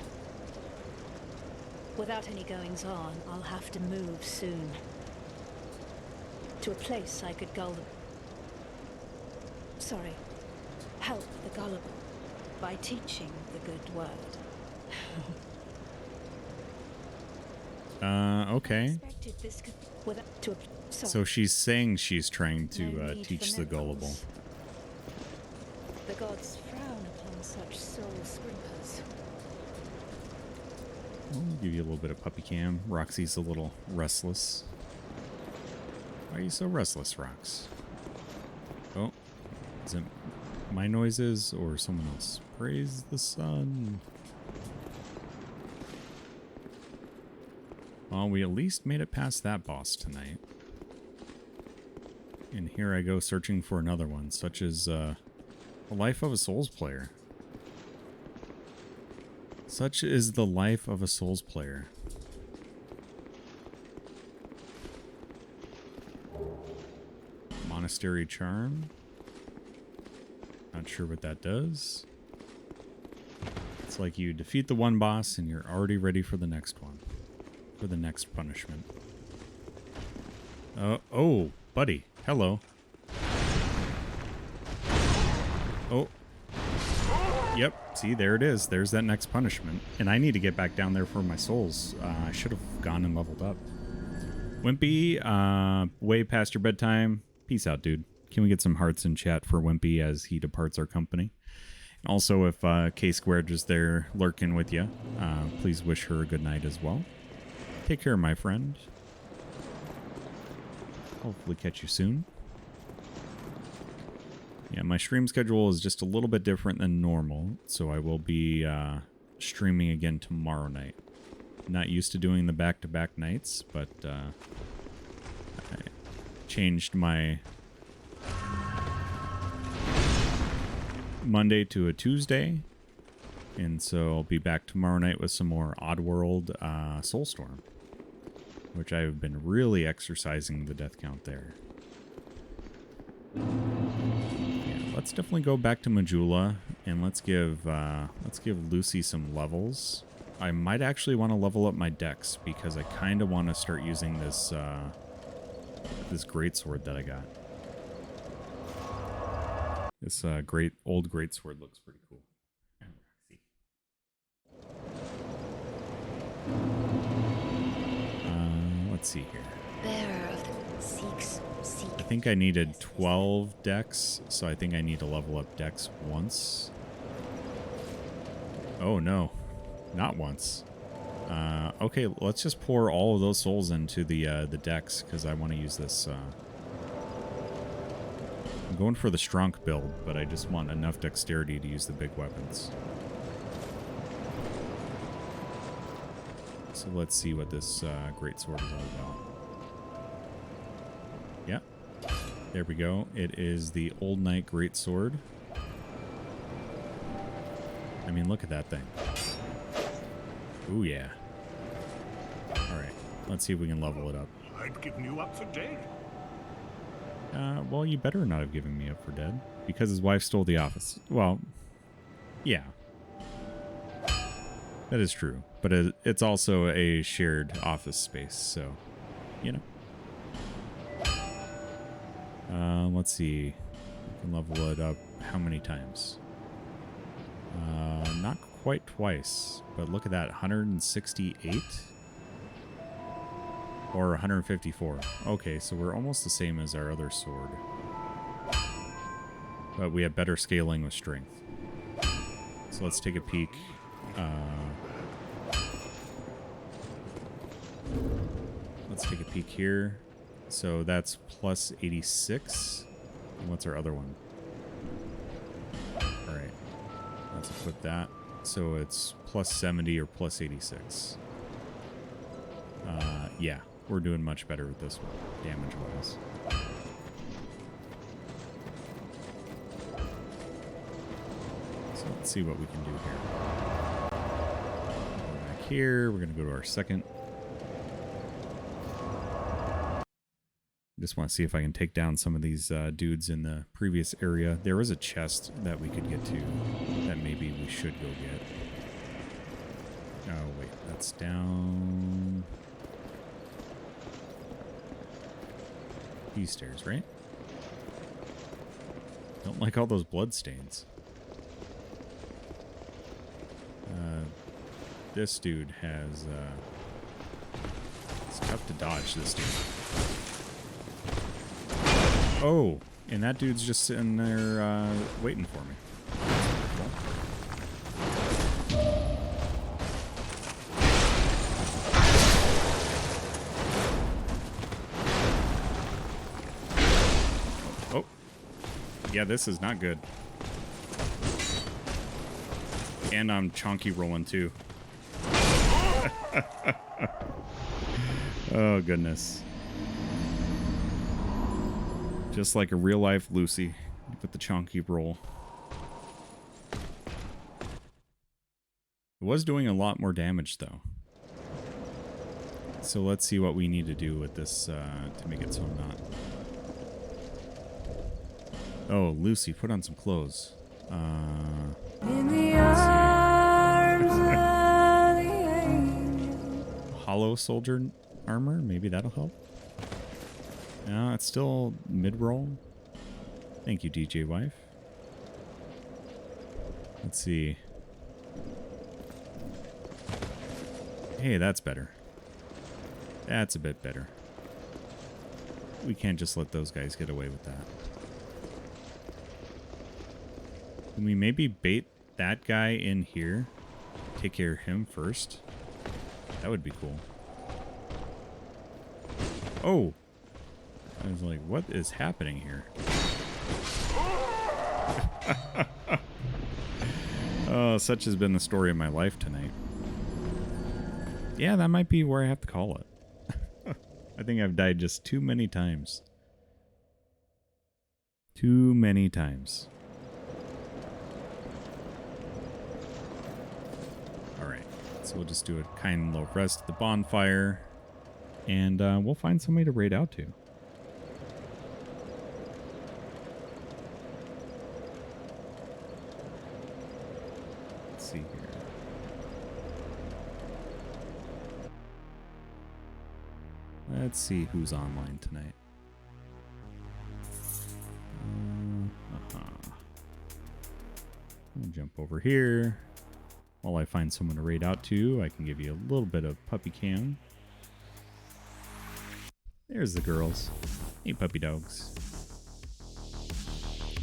Without any goings-on, I'll have to move soon. To a place I could gull the... Sorry. Help the gullible by teaching the good word. Okay. This could... to a... So she's saying she's trying to teach the gullible. The gods frown upon such soul scrimpers. I'll give you a little bit of puppy cam. Roxy's a little restless. Why are you so restless, Rox? Oh, is it my noises or someone else? Praise the sun. Well, we at least made it past that boss tonight. And here I go searching for another one, such as the life of a Souls player. Such is the life of a Souls player. Monastery Charm. Not sure what that does. It's like you defeat the one boss and you're already ready for the next one. For the next punishment. Oh, buddy. Hello. Oh. Yep. See, there it is. There's that next punishment. And I need to get back down there for my souls. I should have gone and leveled up. Wimpy, way past your bedtime. Peace out, dude. Can we get some hearts in chat for Wimpy as he departs our company? Also, if K-Squared is there lurking with you, please wish her a good night as well. Take care, my friend. Hopefully catch you soon. Yeah, my stream schedule is just a little bit different than normal, so I will be streaming again tomorrow night. Not used to doing the back-to-back nights, but I changed my Monday to a Tuesday, and so I'll be back tomorrow night with some more Oddworld Soulstorm, which I've been really exercising the death count there. Yeah, let's definitely go back to Majula and let's give Lucy some levels. I might actually want to level up my dex because I kind of want to start using this this greatsword that I got. This old greatsword looks pretty cool. Let's see here. Bearer of the seeks, seek. I think I needed 12 dex, so I think I need to level up dex once. Oh no, not once. Okay, let's just pour all of those souls into the dex because I want to use this. I'm going for the strong build, but I just want enough dexterity to use the big weapons. So let's see what this great sword is all about. Yeah, there we go. It is the Old Knight Great Sword. I mean, look at that thing. Ooh, yeah. All right, let's see if we can level it up. I'd given you up for dead. Well, you better not have given me up for dead because his wife stole the office. Well, yeah. That is true, but it's also a shared office space, so, you know. Let's see. We can level it up how many times? Not quite twice, but look at that, 168? Or 154. Okay, so we're almost the same as our other sword. But we have better scaling with strength. So let's take a peek. Let's take a peek here. So that's plus 86. And what's our other one? Alright. Let's equip that. So it's plus 70 or plus 86. Yeah, we're doing much better with this one, damage-wise. So let's see what we can do here. Go back here. We're going to go to our second. Just want to see if I can take down some of these dudes in the previous area. There was a chest that we could get to that maybe we should go get. Oh, wait. That's down these stairs, right? Don't like all those blood stains. This dude has... it's tough to dodge, this dude. Oh, and that dude's just sitting there waiting for me. Oh, yeah, this is not good. And I'm chonky rolling too. Oh, goodness. Just like a real-life Lucy with the chonky roll. It was doing a lot more damage, though. So let's see what we need to do with this to make it so not... Oh, Lucy, put on some clothes. In the arms of the angel. Hollow soldier armor? Maybe that'll help. No, it's still mid-roll. Thank you, DJ wife. Let's see. Hey, that's better. That's a bit better. We can't just let those guys get away with that. Can we maybe bait that guy in here? Take care of him first? That would be cool. Oh! I was like, what is happening here? Oh, such has been the story of my life tonight. Yeah, that might be where I have to call it. I think I've died just too many times. Too many times. Alright, so we'll just do a kind low rest at the bonfire. And we'll find somebody to raid out to. See here. Let's see who's online tonight. I'll jump over here. While I find someone to raid out to, I can give you a little bit of puppy cam. There's the girls. Hey, puppy dogs.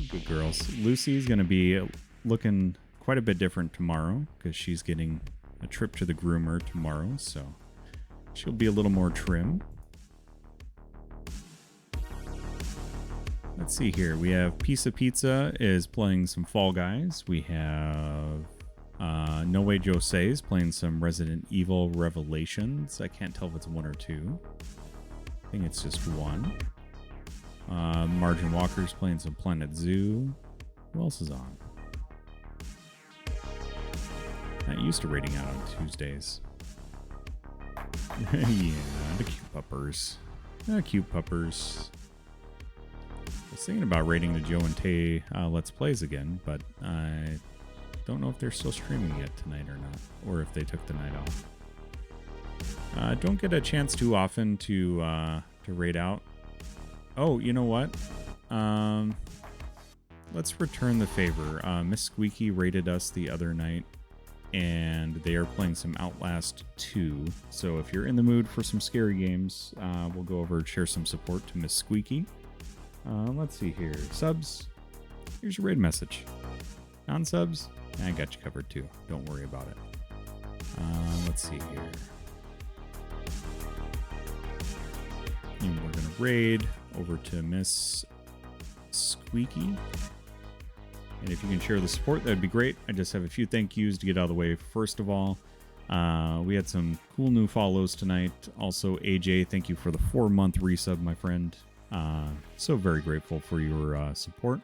Good girls. Lucy's going to be looking quite a bit different tomorrow because she's getting a trip to the groomer tomorrow, so she'll be a little more trim. Let's see here. We have Pizza is playing some Fall Guys. We have No Way Jose is playing some Resident Evil Revelations. I can't tell if it's 1 or 2. I think it's just 1. Margin Walker's playing some Planet Zoo. Who else is on? Not used to rating out on Tuesdays. Yeah, the cute puppers. Cute puppers. I was thinking about rating the Joe and Tay Let's Plays again, but I don't know if they're still streaming it tonight or not, or if they took the night off. Don't get a chance too often to raid out. Oh, you know what? Let's return the favor. Miss Squeaky raided us the other night, and they are playing some Outlast 2. So if you're in the mood for some scary games, we'll go over and share some support to Miss Squeaky. Let's see here. Subs, here's your raid message. Non-subs, I got you covered too. Don't worry about it. Let's see here. And we're going to raid over to Miss Squeaky. And if you can share the support, that'd be great. I just have a few thank yous to get out of the way. First of all, we had some cool new follows tonight. Also, AJ, thank you for the 4-month resub, my friend. So very grateful for your support.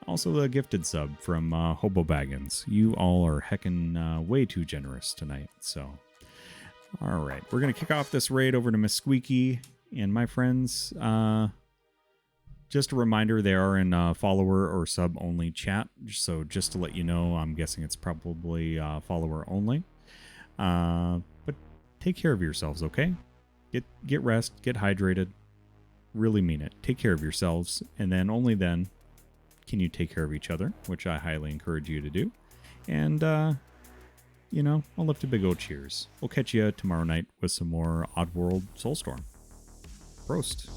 Also, the gifted sub from Hobo Baggins. You all are heckin' way too generous tonight. So, all right. We're going to kick off this raid over to Miss Squeaky. And my friends, just a reminder, they are in follower or sub only chat. So just to let you know, I'm guessing it's probably follower only. But take care of yourselves, okay? Get rest, get hydrated. Really mean it. Take care of yourselves, and then only then can you take care of each other, which I highly encourage you to do. And I'll lift a big old cheers. We'll catch you tomorrow night with some more Oddworld Soulstorm. Prost.